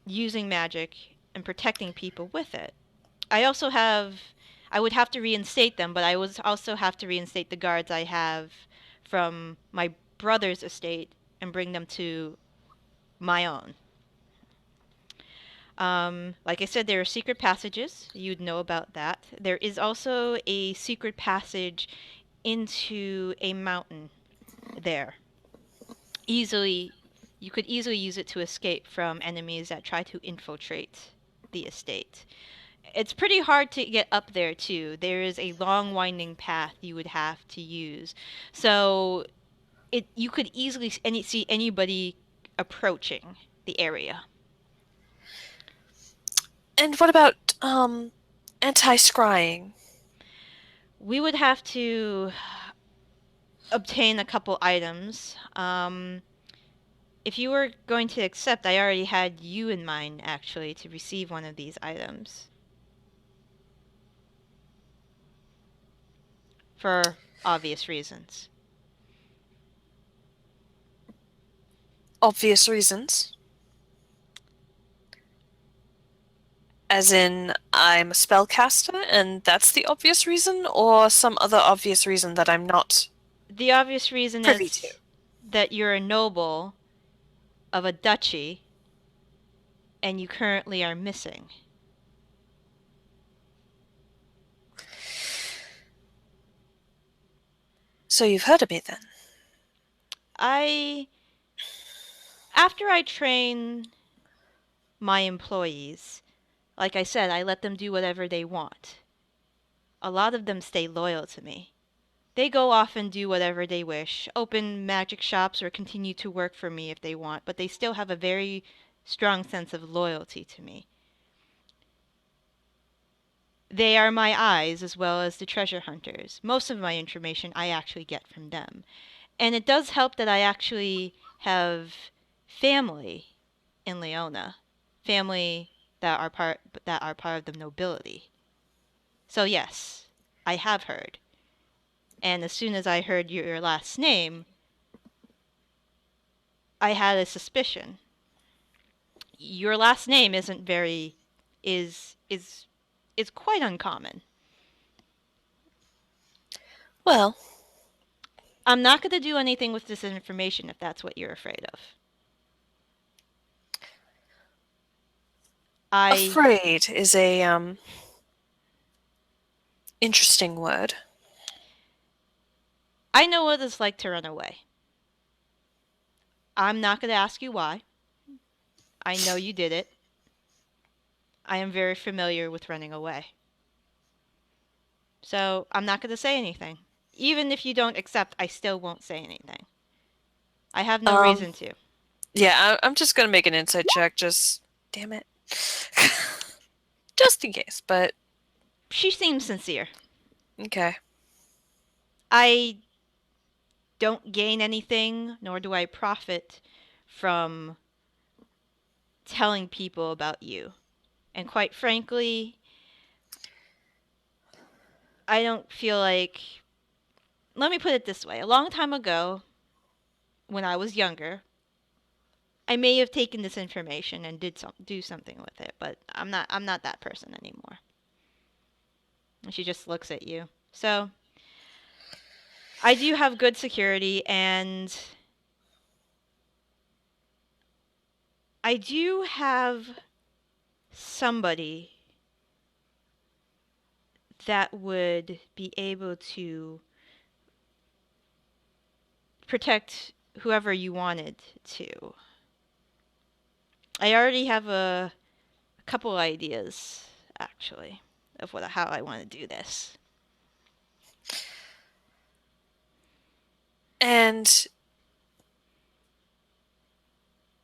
using magic and protecting people with it. I also have I would have to reinstate them, but I would also have to reinstate the guards I have from my brother's estate and bring them to my own. Like I said, there are secret passages. You'd know about that. There is also a secret passage into a mountain there. Easily, you could easily use it to escape from enemies that try to infiltrate the estate. It's pretty hard to get up there too. There is a long winding path you would have to use. So it you could easily see anybody approaching the area. And what about anti-scrying? We would have to obtain a couple items. If you were going to accept, I already had you in mind actually to receive one of these items. For obvious reasons. Obvious reasons. As in, I'm a spellcaster, and that's the obvious reason, or some other obvious reason that I'm not The obvious reason privy is to? that you're a noble of a duchy and you currently are missing. So you've heard of me then? After I train my employees, like I said, I let them do whatever they want. A lot of them stay loyal to me. They go off and do whatever they wish, open magic shops or continue to work for me if they want, but they still have a very strong sense of loyalty to me. They are my eyes as well as the treasure hunters. Most of my information I actually get from them. And it does help that I actually have family in Leona. Family that are part of the nobility. So yes, I have heard. And as soon as I heard your last name, I had a suspicion. Your last name isn't very is quite uncommon. Well, I'm not going to do anything with this information if that's what you're afraid of. afraid is a interesting word. I know what it's like to run away. I'm not going to ask you why. I know you did it. I am very familiar with running away. So I'm not going to say anything. Even if you don't accept, I still won't say anything. I have no reason to. Yeah, I'm just gonna make an insight check. Just damn it, just in case. But She seems sincere. okay. I don't gain anything, nor do I profit from telling people about you. And quite frankly, I don't feel like. Let me put it this way. A long time ago, when I was younger, I may have taken this information and do something with it, but I'm not that person anymore. And she just looks at you. So, I do have good security and I do have somebody that would be able to protect whoever you wanted to. I already have a couple ideas, actually, of how I want to do this. And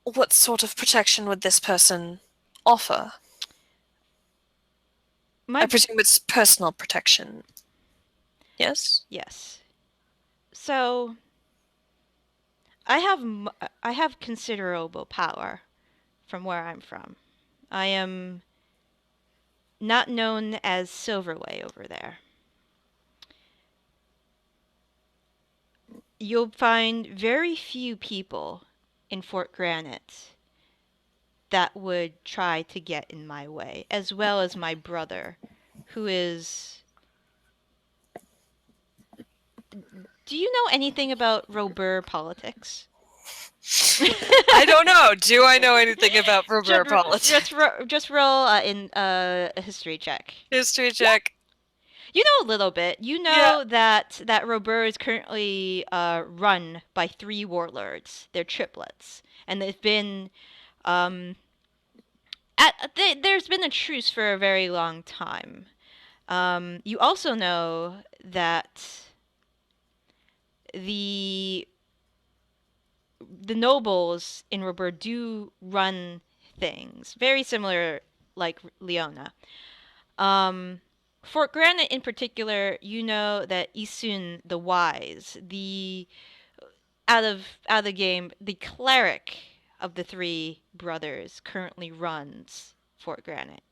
what sort of protection would this person offer? I presume it's personal protection. Yes? Yes. So, I have considerable power from where I'm from. I am not known as Silverway over there. you'll find very few people in Fort Granite that would try to get in my way, as well as my brother, who is. Do you know anything about Robur politics? I don't know. Do I know anything about Robur politics? Just roll in a history check. History check. You know a little bit. You know that Robur is currently run by 3 warlords. They're triplets, and they've been there's been a truce for a very long time. You also know that the the nobles in Robur do run things very similar, like Leona. Fort Granite in particular, you know that Isun the Wise, the out of the game, the cleric of the 3 brothers currently runs Fort Granite.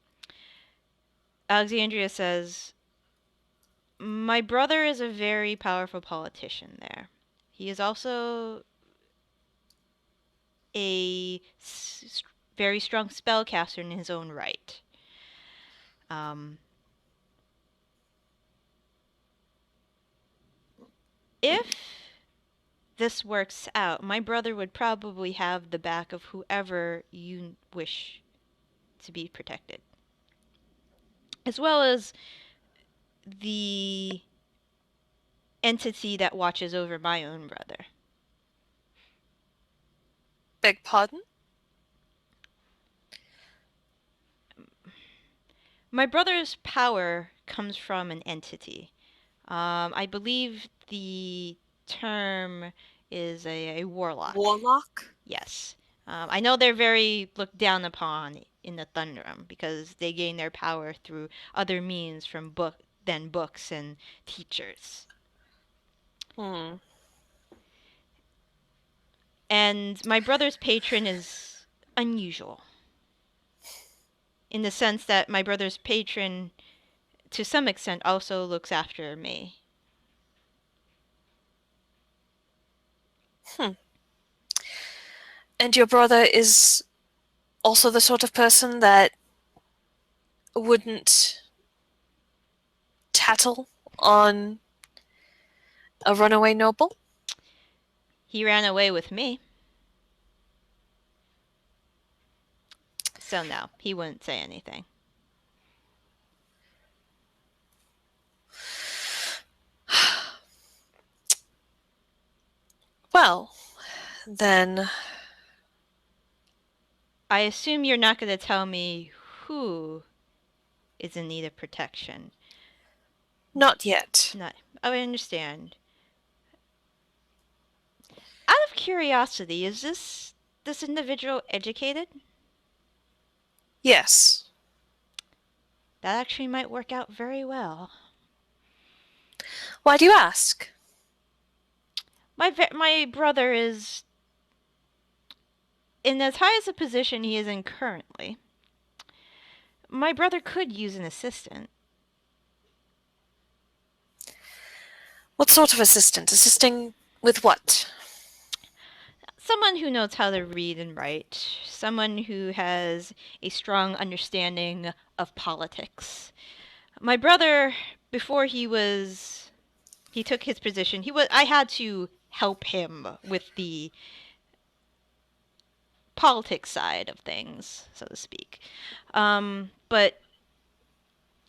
Alexandria says, "My brother is a very powerful politician there. He is also a very strong spellcaster in his own right. Um, if this works out, my brother would probably have the back of whoever you wish to be protected, as well as the entity that watches over my own brother." Beg pardon? My brother's power comes from an entity. I believe the term is a warlock. Warlock? Yes. I know they're very looked down upon in the Thundrum because they gain their power through other means than books and teachers. And my brother's patron is unusual, in the sense that my brother's patron, to some extent, also looks after me. And your brother is also the sort of person that wouldn't tattle on a runaway noble? He ran away with me. So no, he wouldn't say anything. Well, then... I assume you're not going to tell me who is in need of protection. Not yet. Not. Oh, I understand. Out of curiosity, is this individual educated? Yes. That actually might work out very well. Why do you ask? My brother is in as high as a position he is in currently. My brother could use an assistant. What sort of assistant? Assisting with what? Someone who knows how to read and write. Someone who has a strong understanding of politics. My brother, before he took his position, I had to help him with the politics side of things, so to speak. But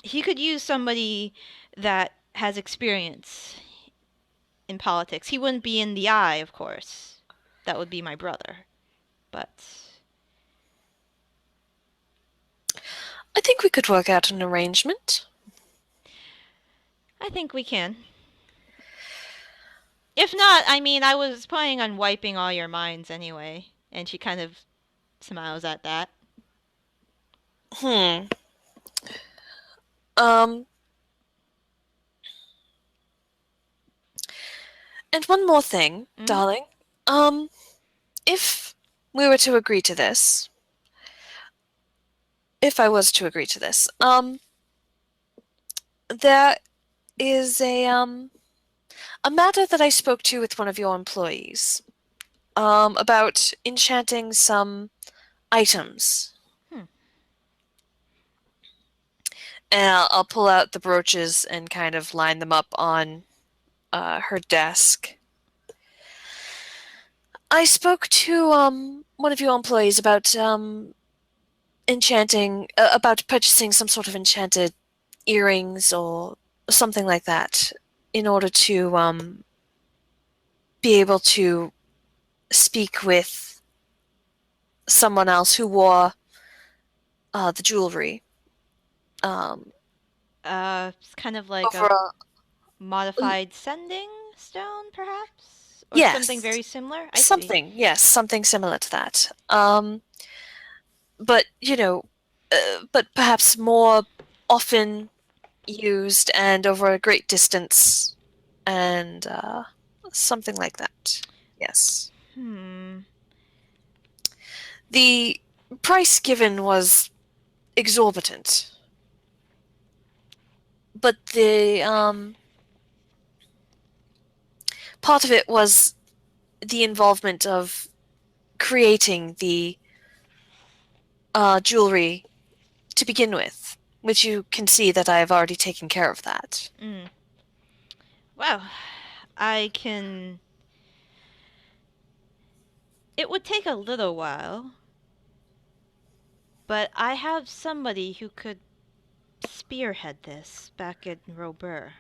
he could use somebody that has experience in politics. He wouldn't be in the eye, of course. That would be my brother. But I think we could work out an arrangement. I think we can. If not, I mean, I was planning on wiping all your minds anyway. And she kind of smiles at that. And one more thing, darling. If we were to agree to this, if I was to agree to this, there is A matter that I spoke to with one of your employees, about enchanting some items. Hmm. And I'll pull out the brooches and kind of line them up on her desk. I spoke to one of your employees about about purchasing some sort of enchanted earrings or something like that in order to be able to speak with someone else who wore the jewelry. It's kind of like Over a a, modified sending stone, perhaps? Or something yes, very similar? I see. something similar to that. But but perhaps more often used and over a great distance, and something like that. Yes. Hmm. The price given was exorbitant, but the part of it was the involvement of creating the jewelry to begin with, which you can see that I have already taken care of that. Mm. Well, I can. It would take a little while, but I have somebody who could spearhead this back in Robur.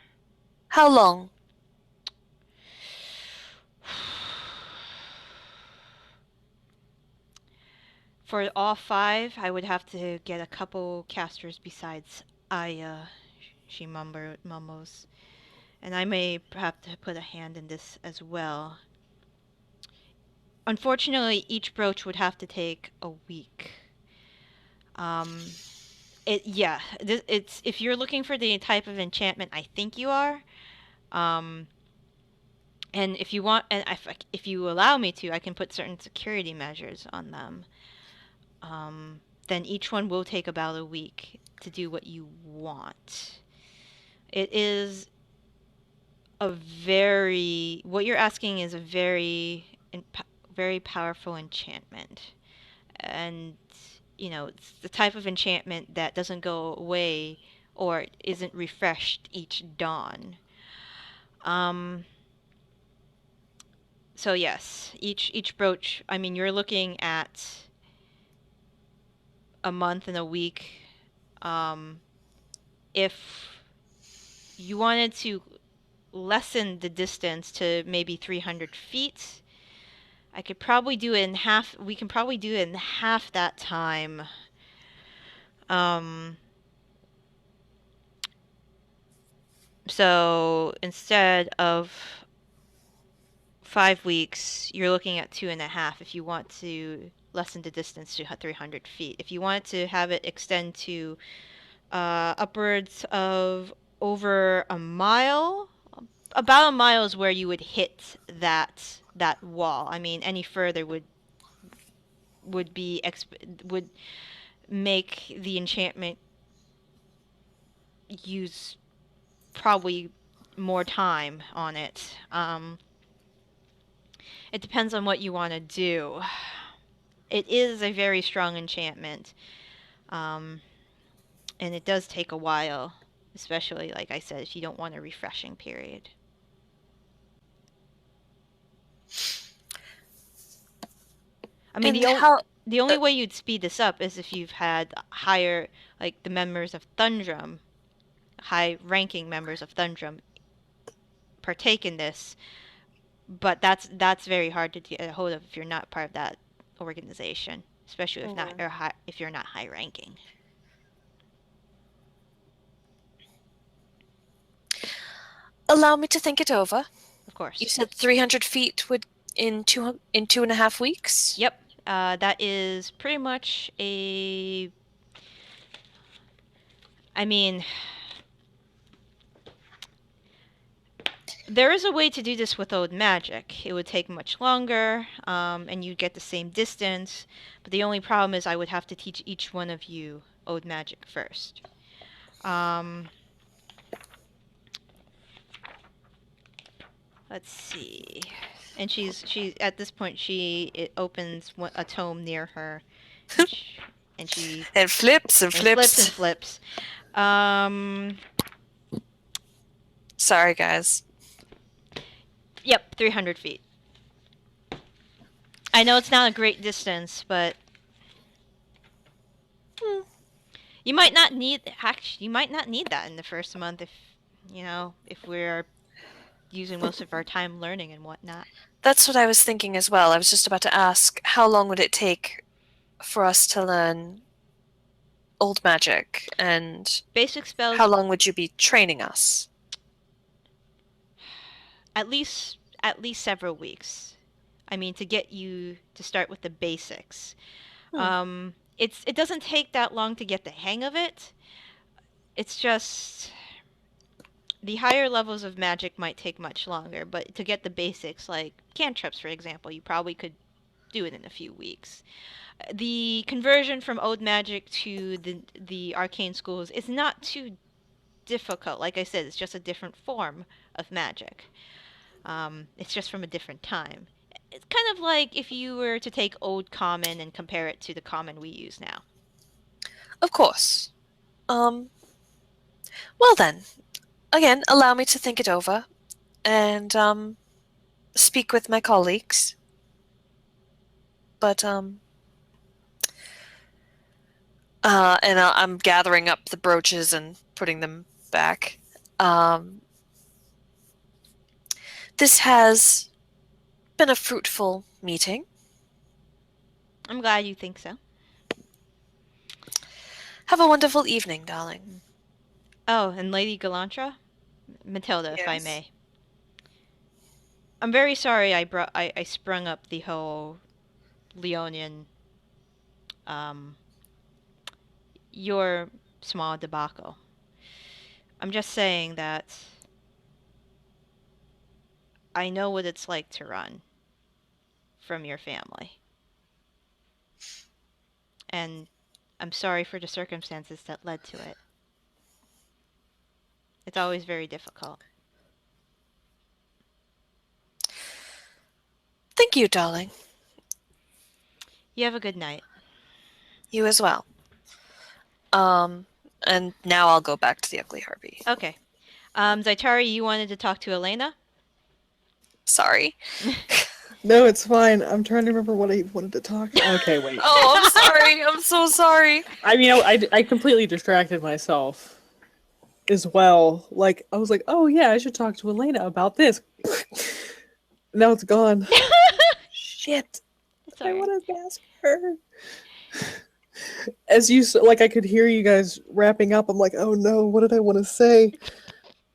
How long? For all five, I would have to get a couple casters besides Aya, she mumbles. And I may have to put a hand in this as well. Unfortunately, each brooch would have to take a week. It's if you're looking for the type of enchantment I think you are, um, and if you want, and if you allow me to, I can put certain security measures on them. Then each one will take about a week to do what you want. It is what you're asking is a very powerful enchantment. And, it's the type of enchantment that doesn't go away or isn't refreshed each dawn. Um, so yes, each brooch, I mean, you're looking at a month and a week. If you wanted to lessen the distance to maybe 300 feet, I could probably do it in half. We can probably do it in half that time. Um, so instead of 5 weeks, you're looking at 2.5 if you want to lessen the distance to 300 feet. If you want to have it extend to upwards of over a mile, about a mile is where you would hit that wall. I mean, any further would be would make the enchantment use probably more time on it. It depends on what you want to do. It is a very strong enchantment, um, and it does take a while, especially like I said, if you don't want a refreshing period. I mean, And how? the only way you'd speed this up is if you've had higher, like the members of Thundrum, high-ranking members of Thundrum, partake in this. But that's very hard to get a hold of if you're not part of that organization, especially if you're not high-ranking. Allow me to think it over. Of course. You said 300 feet would in 2.5 weeks. Yep. That is pretty much a. I mean, there is a way to do this with old magic. It would take much longer, and you'd get the same distance. But the only problem is I would have to teach each one of you old magic first. Let's see. And she's at this point it opens a tome near her, and she And flips and and flips and flips. flips. Um, Sorry, guys. yep, 300 feet. I know it's not a great distance, but you might not need actually you might not need that in the first month if we're using most of our time learning and whatnot. That's what I was thinking as well. I was just about to ask, how long would it take for us to learn old magic, and Basic spells, how long would you be training us? at least several weeks. I mean, to get you to start with the basics. It doesn't take that long to get the hang of it. It's just the higher levels of magic might take much longer, but to get the basics, like cantrips, for example, you probably could do it in a few weeks. The conversion from old magic to the arcane schools is not too difficult. Like I said, it's just a different form of magic. It's just from a different time. It's kind of like if you were to take old common and compare it to the common we use now. Of course. Well then, again, allow me to think it over and speak with my colleagues. But and I'm gathering up the brooches and putting them back. This has been a fruitful meeting. I'm glad you think so. Have a wonderful evening, darling. Oh, and Lady Galantra? Matilda, if I Yes? may. I'm very sorry I sprung up the whole Leonian, um, your small debacle. I'm just saying that I know what it's like to run from your family. And I'm sorry for the circumstances that led to it. It's always very difficult. Thank you, darling. You have a good night. You as well. And now I'll go back to the ugly harpy. Okay. Zaitari, you wanted to talk to Alaina? Sorry. No, it's fine. I'm trying to remember what I wanted to talk. Okay, wait. Oh, I'm sorry. I'm so sorry. I mean, I completely distracted myself as well. Like, I was like, oh yeah, I should talk to Alaina about this. Now it's gone. Shit. It's I alright. wanted to ask her. As you, like, I could hear you guys wrapping up. I'm like, oh no, what did I want to say?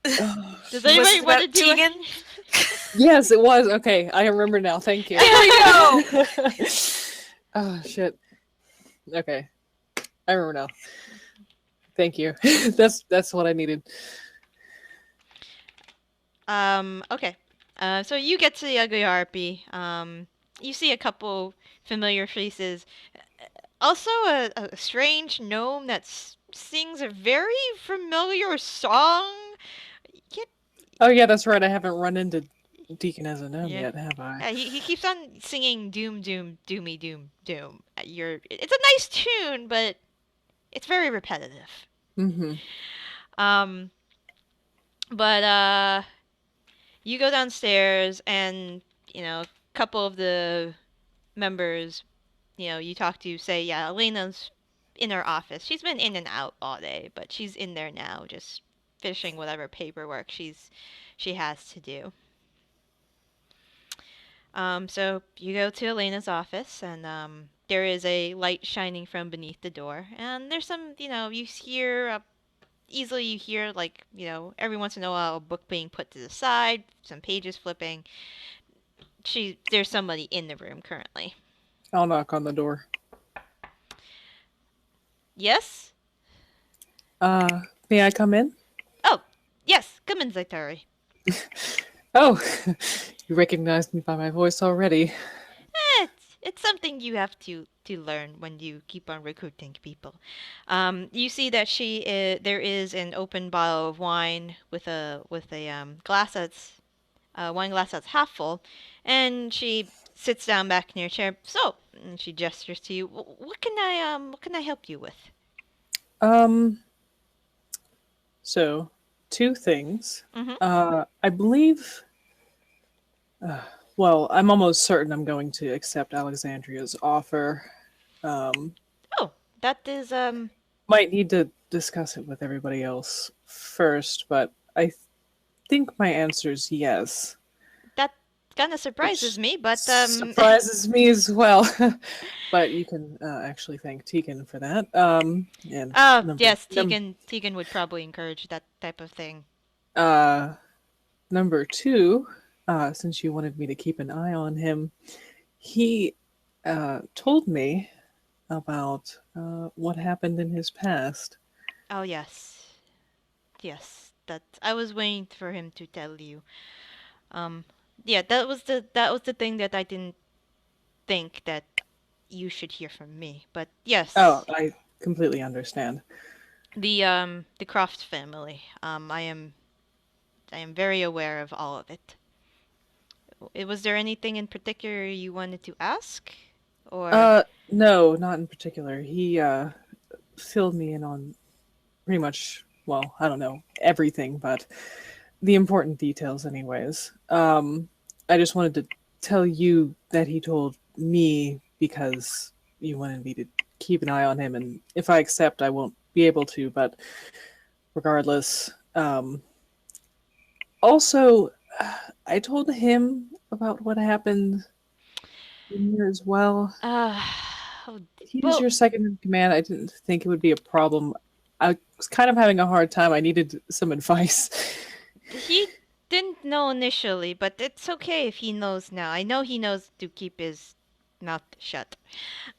Oh, Does shit. anybody it want to about do Tegan? Yes, it was. Okay, I remember now. Thank you. There we go. Oh shit. Okay, I remember now. Thank you. That's what I needed. Okay. So you get to the ugly harpy. You see a couple familiar faces. Also, a strange gnome that sings a very familiar song. Get, Oh yeah, that's right. I haven't run into Deacon as a gnome yeah. yet, have I? Yeah, he keeps on singing doom doom doomy doom doom. It's a nice tune, but it's very repetitive. Mm-hmm. Um, but you go downstairs and a couple of the members you talk to say, yeah, Elena's in her office. She's been in and out all day, but she's in there now just finishing whatever paperwork she has to do. So you go to Elena's office, and there is a light shining from beneath the door, and there's some, you hear easily you hear like every once in a while a book being put to the side, some pages flipping. There's somebody in the room currently. I'll knock on the door. Yes? May I come in? Oh, yes. Come in, Zaitari. Oh, you recognized me by my voice already. It's something you have to learn when you keep on recruiting people. You see that there is an open bottle of wine with a glass that's wine glass that's half full, and she sits down back in her chair. So, and she gestures to you. What can I help you with? Um, so, two things. Mm-hmm. I believe. Uh, well, I'm almost certain I'm going to accept Alexandria's offer. Um, Oh, that is might need to discuss it with everybody else first, but I think my answer is yes, that kind of surprises which me, but surprises me as well. But you can actually thank Tegan for that. And oh number yes, Tegan would probably encourage that type of thing. uh, number two, since you wanted me to keep an eye on him, he told me about what happened in his past. Oh yes, yes. That I was waiting for him to tell you. Um, yeah, that was the thing that I didn't think that you should hear from me. But Oh, yes, I completely understand. the Croft family. I am very aware of all of it. Was there anything in particular you wanted to ask, or No, not in particular. He filled me in on pretty much, well, I don't know, everything, but the important details, anyways. I just wanted to tell you that he told me because you wanted me to keep an eye on him, and if I accept, I won't be able to, but regardless. Also, I told him about what happened in here as well. uh, He's well, your second in command. I didn't think it would be a problem. I was kind of having a hard time. I needed some advice. he didn't know initially, but it's okay if he knows now. I know he knows to keep his mouth shut.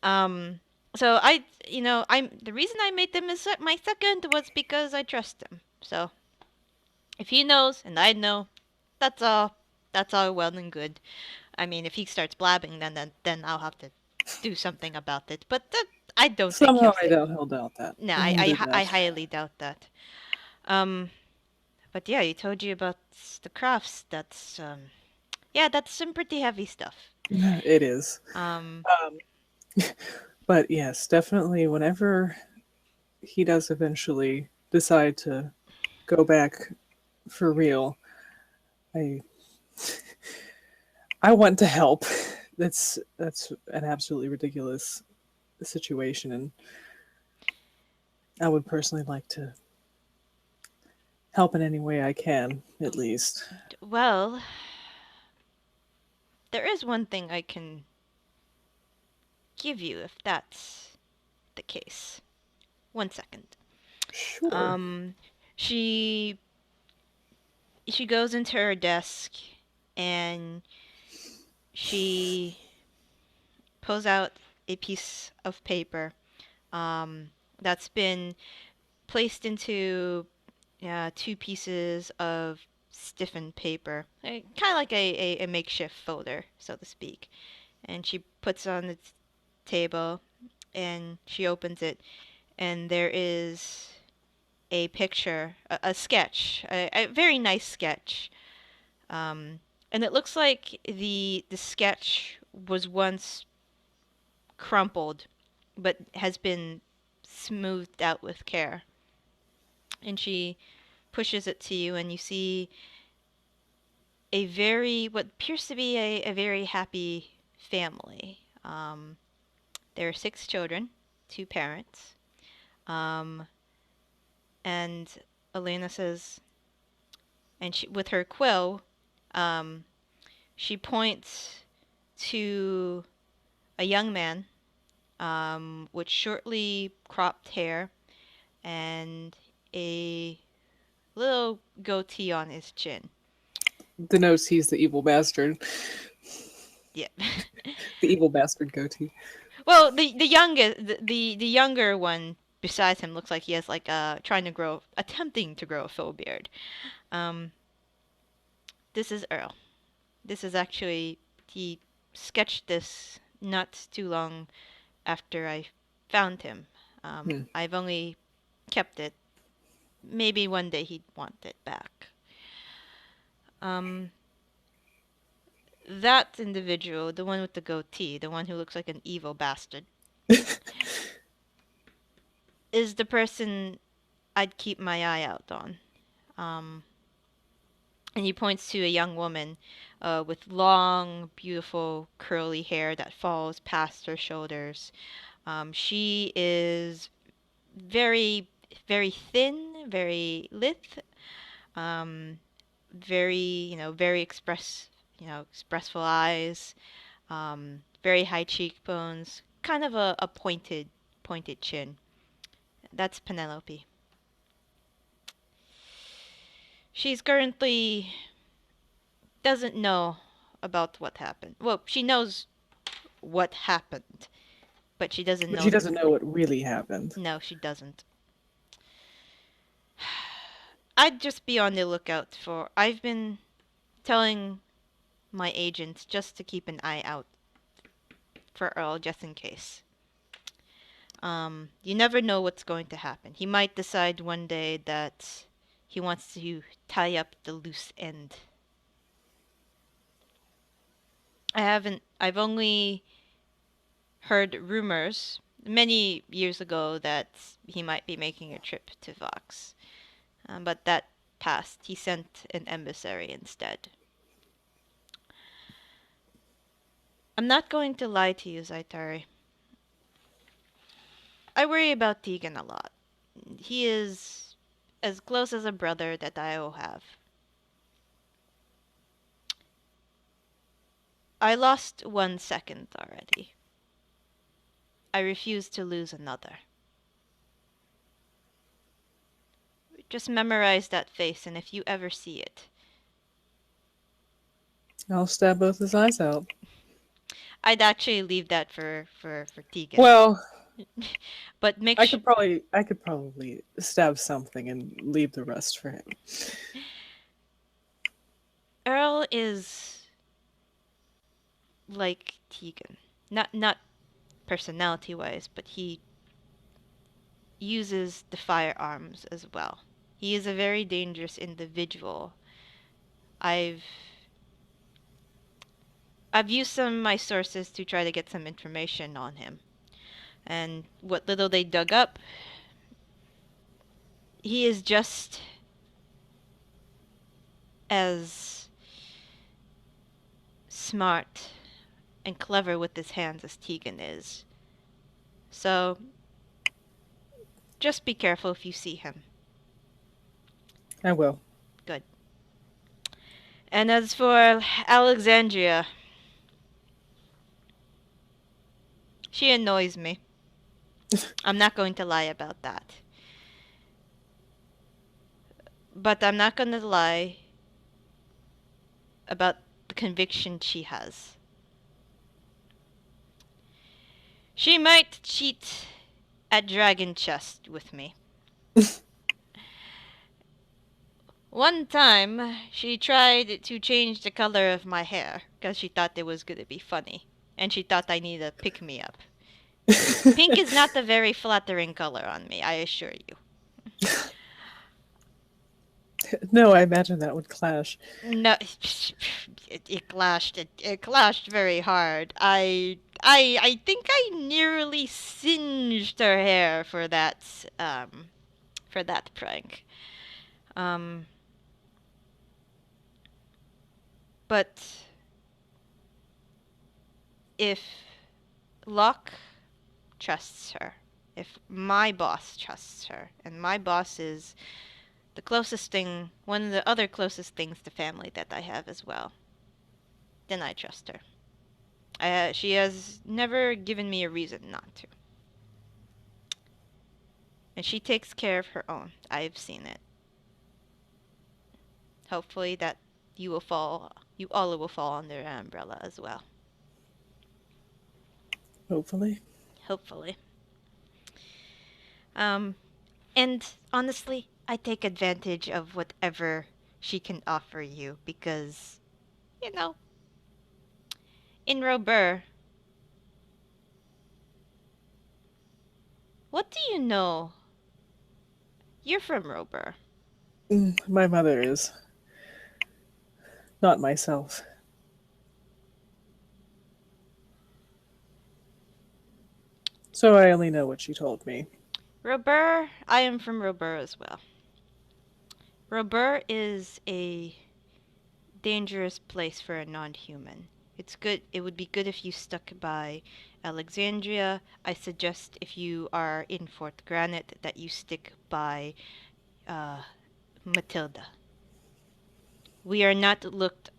Um, so I'm the reason I made him my second was because I trust him. So if he knows and I know, that's all. That's all well and good. I mean, if he starts blabbing, then I'll have to do something about it. But I don't think Somehow he'll I say. don't hold out that. No, I'll do I that. highly doubt that. Um, but yeah, he told you about the crafts. That's yeah, that's some pretty heavy stuff. It is. Um, Um, but yes, definitely whenever he does eventually decide to go back for real, I I want to help. That's an absolutely ridiculous situation, and I would personally like to help in any way I can, at least. well, there is one thing I can give you if that's the case. One second. Sure. Um, she she goes into her desk and she pulls out a piece of paper that's been placed into two pieces of stiffened paper, kind of like a makeshift folder, so to speak. And she puts it on the table and she opens it, and there is a picture, a sketch, a very nice sketch. Um, and it looks like the sketch was once crumpled, but has been smoothed out with care. And she pushes it to you, and you see what appears to be a very happy family. There are six children, two parents. Um, and Alaina says, and she, with her quill, um, she points to a young man with shortly cropped hair and a little goatee on his chin. Denotes he's the evil bastard. Yeah. The evil bastard goatee. Well, the youngest, the younger one besides him looks like he has like attempting to grow a full beard. Um, this is Earl. This is actually he sketched this not too long after I found him. Hmm. I've only kept it. Maybe one day he'd want it back. Um, That individual, the one with the goatee, the one who looks like an evil bastard, is the person I'd keep my eye out on. Um, and he points to a young woman with long, beautiful, curly hair that falls past her shoulders. She is very, very thin, very lithe, um, very, very expressful eyes, very high cheekbones, kind of a pointed chin. That's Penelope. She's currently doesn't know about what happened. Well, she knows what happened, but she doesn't But know she the. doesn't know what really happened. No, she doesn't. I'd just be on the lookout for. I've been telling my agents just to keep an eye out for Earl, just in case. You never know what's going to happen. He might decide one day that he wants to tie up the loose end. I've only heard rumors many years ago that he might be making a trip to Vox. But that passed. He sent an emissary instead. I'm not going to lie to you, Zaitari. I worry about Tegan a lot. He is as close as a brother that I will have. I lost 1 second already. I refuse to lose another. Just memorize that face, and if you ever see it, I'll stab both his eyes out. I'd actually leave that for Tegan. Well, But make I sure. could probably stab something and leave the rest for him. Earl is like Tegan. Not personality wise, but he uses the firearms as well. He is a very dangerous individual. I've I've used some of my sources to try to get some information on him. And what little they dug up, he is just as smart and clever with his hands as Tegan is. So just be careful if you see him. I will. Good. And as for Alexandria, she annoys me. I'm not going to lie about that. But I'm not going to lie about the conviction she has. She might cheat at Dragon Chest with me. One time, she tried to change the color of my hair because she thought it was going to be funny. And she thought I needed a pick-me-up. Pink is not a very flattering color on me, I assure you. No, I imagine that would clash. No, it clashed. It clashed very hard. I think I nearly singed her hair for that prank. Um, but if Locke trusts her, if my boss trusts her, and my boss is the closest thing, one of the other closest things to family that I have as well, then I trust her. She has never given me a reason not to. And she takes care of her own. I've seen it. Hopefully that you all will fall under her umbrella as well. Hopefully. Hopefully. And honestly, I take advantage of whatever she can offer you because, you know, in Robur, what do you know? You're from Robur. My mother is. Not myself. So I only know what she told me. Robur, I am from Robur as well. Robur is a dangerous place for a non-human. It's good. It would be good if you stuck by Alexandria. I suggest if you are in Fort Granite that you stick by uh, Matilda. We are not looked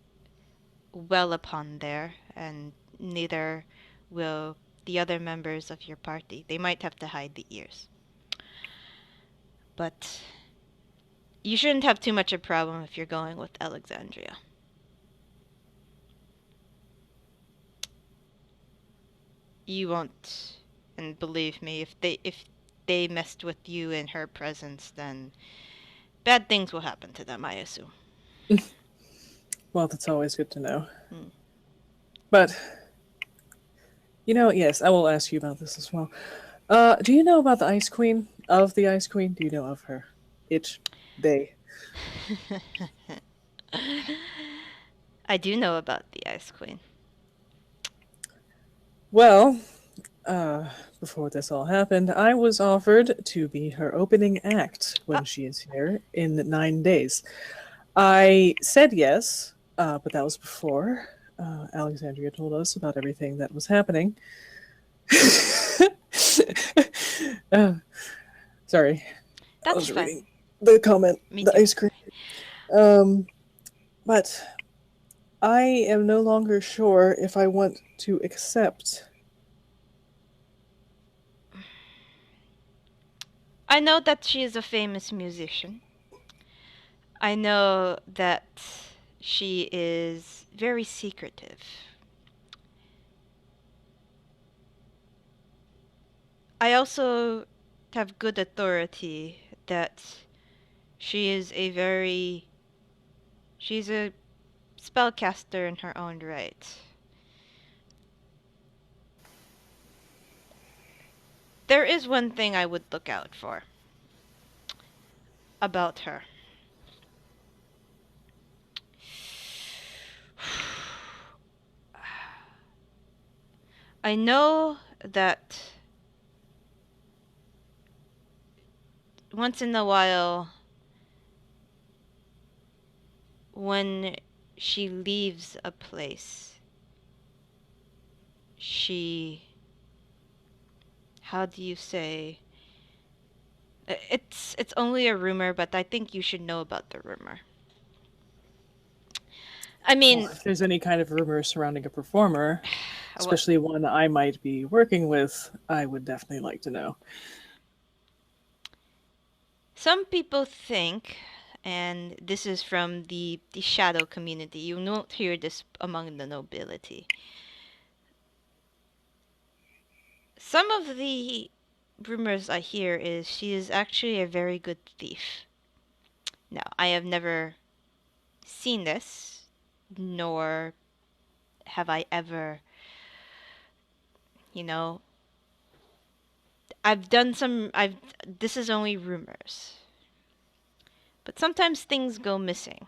well upon there, and neither will the other members of your party. They might have to hide the ears. But you shouldn't have too much of a problem if you're going with Alexandria. You won't. And believe me, if they messed with you in her presence, then bad things will happen to them, I assume. Well, that's always good to know. Hmm. But, yes, I will ask you about this as well. Do you know about the Ice Queen? Of the Ice Queen? Do you know of her? It, they. I do know about the Ice Queen. Well, before this all happened, I was offered to be her opening act when she is here in 9 days. I said yes, but that was before Alexandria told us about everything that was happening. uh, sorry, I That's was fun. reading the comment, Me the too. ice cream. But I am no longer sure if I want to accept. I know that she is a famous musician. I know that she is very secretive. I also have good authority that she is a very she's a spellcaster in her own right. There is one thing I would look out for about her. I know that once in a while, when she leaves a place, she. How do you say? It's only a rumor, but I think you should know about the rumor. I Well, mean, if there's any kind of rumor surrounding a performer, well, especially one I might be working with, I would definitely like to know. some people think, and this is from the shadow community, you won't hear this among the nobility. Some of the rumors I hear is she is actually a very good thief. Now, I have never seen this, nor have I ever, you know, I've this is only rumors. But sometimes things go missing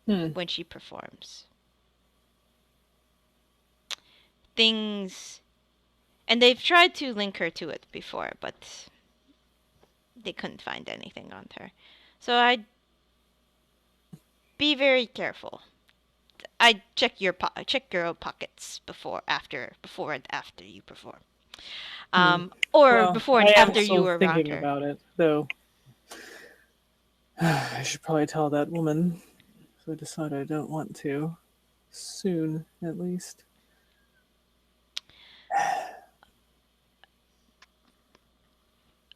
Hmm. when she performs. Things, and they've tried to link her to it before, but they couldn't find anything on her. So I'd be very careful. I'd check your own pockets before and after you perform. Hmm. Or Well, before I and am after you still were around thinking her. about it, though. I should probably tell that woman. So I decided I don't want to. Soon, at least.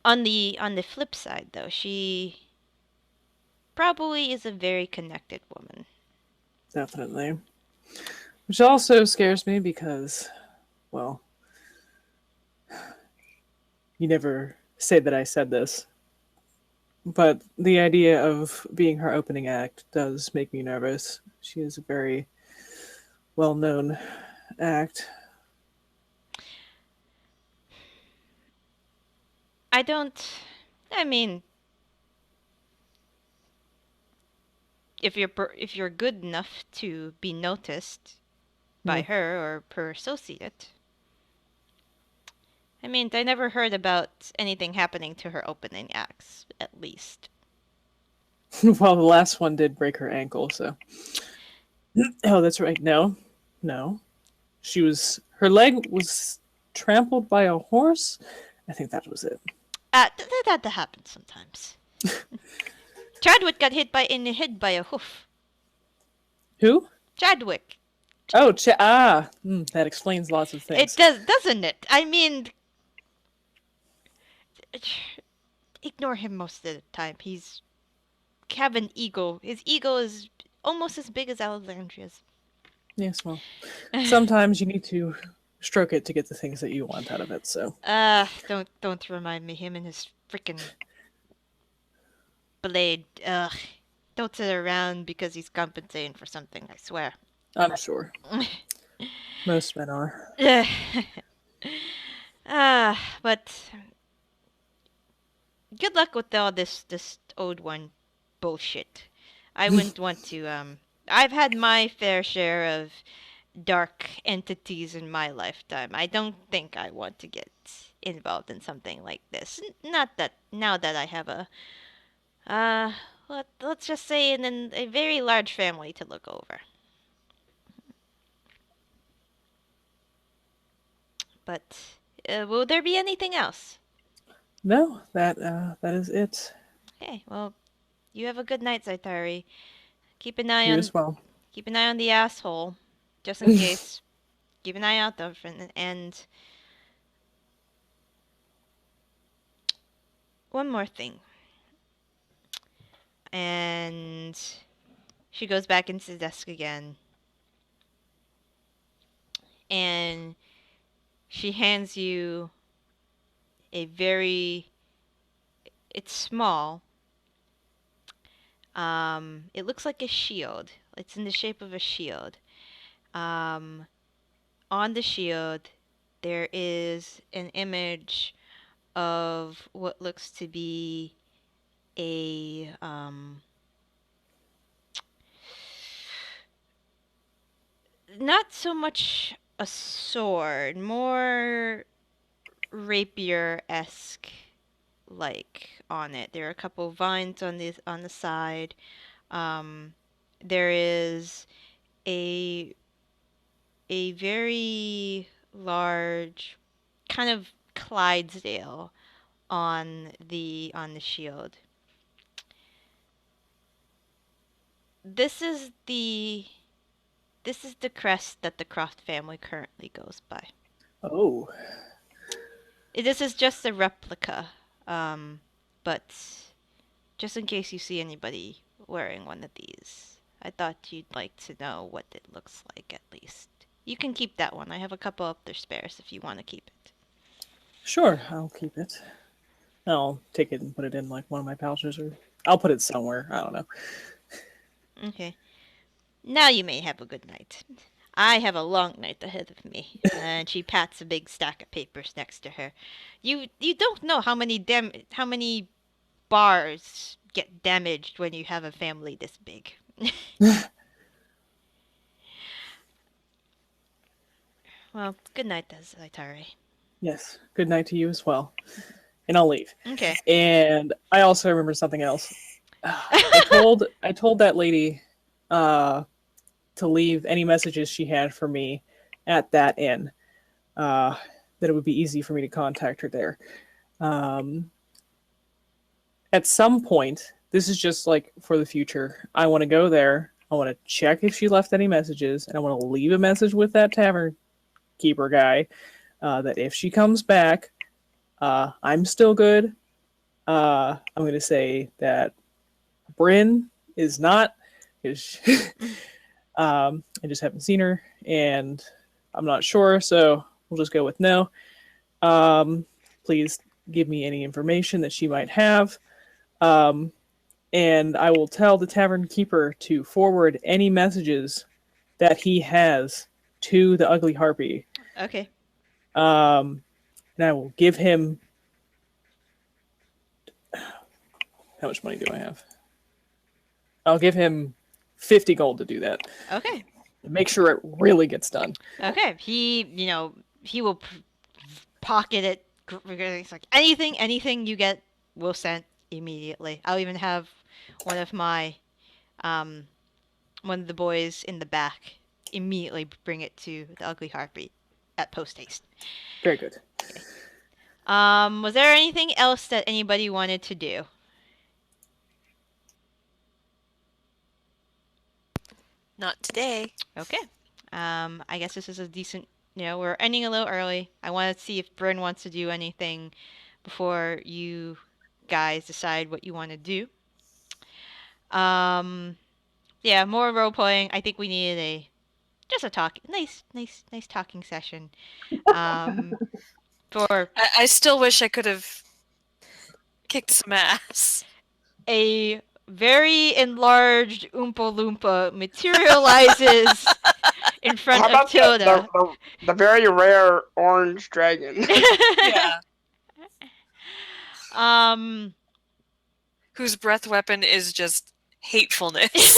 On the flip side, though, she probably is a very connected woman. Definitely. Which also scares me because, well, you never say that I said this, but the idea of being her opening act does make me nervous. She is a very well known act. I don't. I mean, if you're good enough to be noticed Hmm. by her or per associate, I mean, I never heard about anything happening to her opening acts, at least. Well, the last one did break her ankle, so. Oh, that's right. No. No. Her leg was trampled by a horse. I think that was it. That happens sometimes. Chadwick got hit in the head by a hoof. Who? Chadwick. Oh, that explains lots of things. It does, doesn't it? I mean, ignore him most of the time. He's have an ego. His ego is almost as big as Alexandria's. Yes, well, sometimes you need to stroke it to get the things that you want out of it. So. Don't remind me. Him and his freaking blade. Ugh. Don't sit around because he's compensating for something. I swear. I'm sure. Most men are. But good luck with all this old one bullshit. I wouldn't want to. I've had my fair share of dark entities in my lifetime. I don't think I want to get involved in something like this. Not that now that I have a let's just say a very large family to look over. But will there be anything else? No, that is it. Okay, well, you have a good night, Zaitari. Keep an eye You on as well. keep an eye on the asshole, just in case. Keep an eye out though, and one more thing. And she goes back into the desk again, and she hands you a very. It's small. It looks like a shield. It's in the shape of a shield. On the shield, there is an image of what looks to be a not so much a sword, more rapier-esque like on it. There are a couple vines on the side. There is a very large kind of Clydesdale on the shield. This is the crest that the Croft family currently goes by. Oh. This is just a replica, but just in case you see anybody wearing one of these, I thought you'd like to know what it looks like at least. You can keep that one. I have a couple up there spares if you want to keep it. Sure, I'll keep it. I'll take it and put it in like one of my pouches, or I'll put it somewhere. I don't know. Okay. Now you may have a good night. I have a long night ahead of me. And she pats a big stack of papers next to her. You don't know how many bars get damaged when you have a family this big. Well, good night, Zaitari. Yes. Good night to you as well. And I'll leave. Okay. And I also remember something else. I told that lady to leave any messages she had for me at that inn. That it would be easy for me to contact her there. At some point, this is just like for the future, I want to go there. I want to check if she left any messages, and I want to leave a message with that tavern keeper guy that if she comes back, I'm still good. I'm going to say that Bryn is not. I just haven't seen her, and I'm not sure, so we'll just go with no. Please give me any information that she might have. And I will tell the tavern keeper to forward any messages that he has to the ugly harpy. Okay. And I will give him. How much money do I have? I'll give him 50 gold to do that. Okay. Make sure it really gets done. Okay. He will pocket it It's like anything you get, we'll send immediately. I'll even have one of my um one of the boys in the back immediately bring it to the Ugly Heartbeat at post haste. Very good. Okay. Was there anything else that anybody wanted to do? Not today. Okay. I guess this is a decent. We're ending a little early. I want to see if Bryn wants to do anything before you guys decide what you want to do. Yeah, more role playing. I think we needed just a nice talking session. For I still wish I could have kicked some ass. a very enlarged Oompa Loompa materializes in front How of about Tilda. the very rare orange dragon? Yeah. Um. Whose breath weapon is just hatefulness.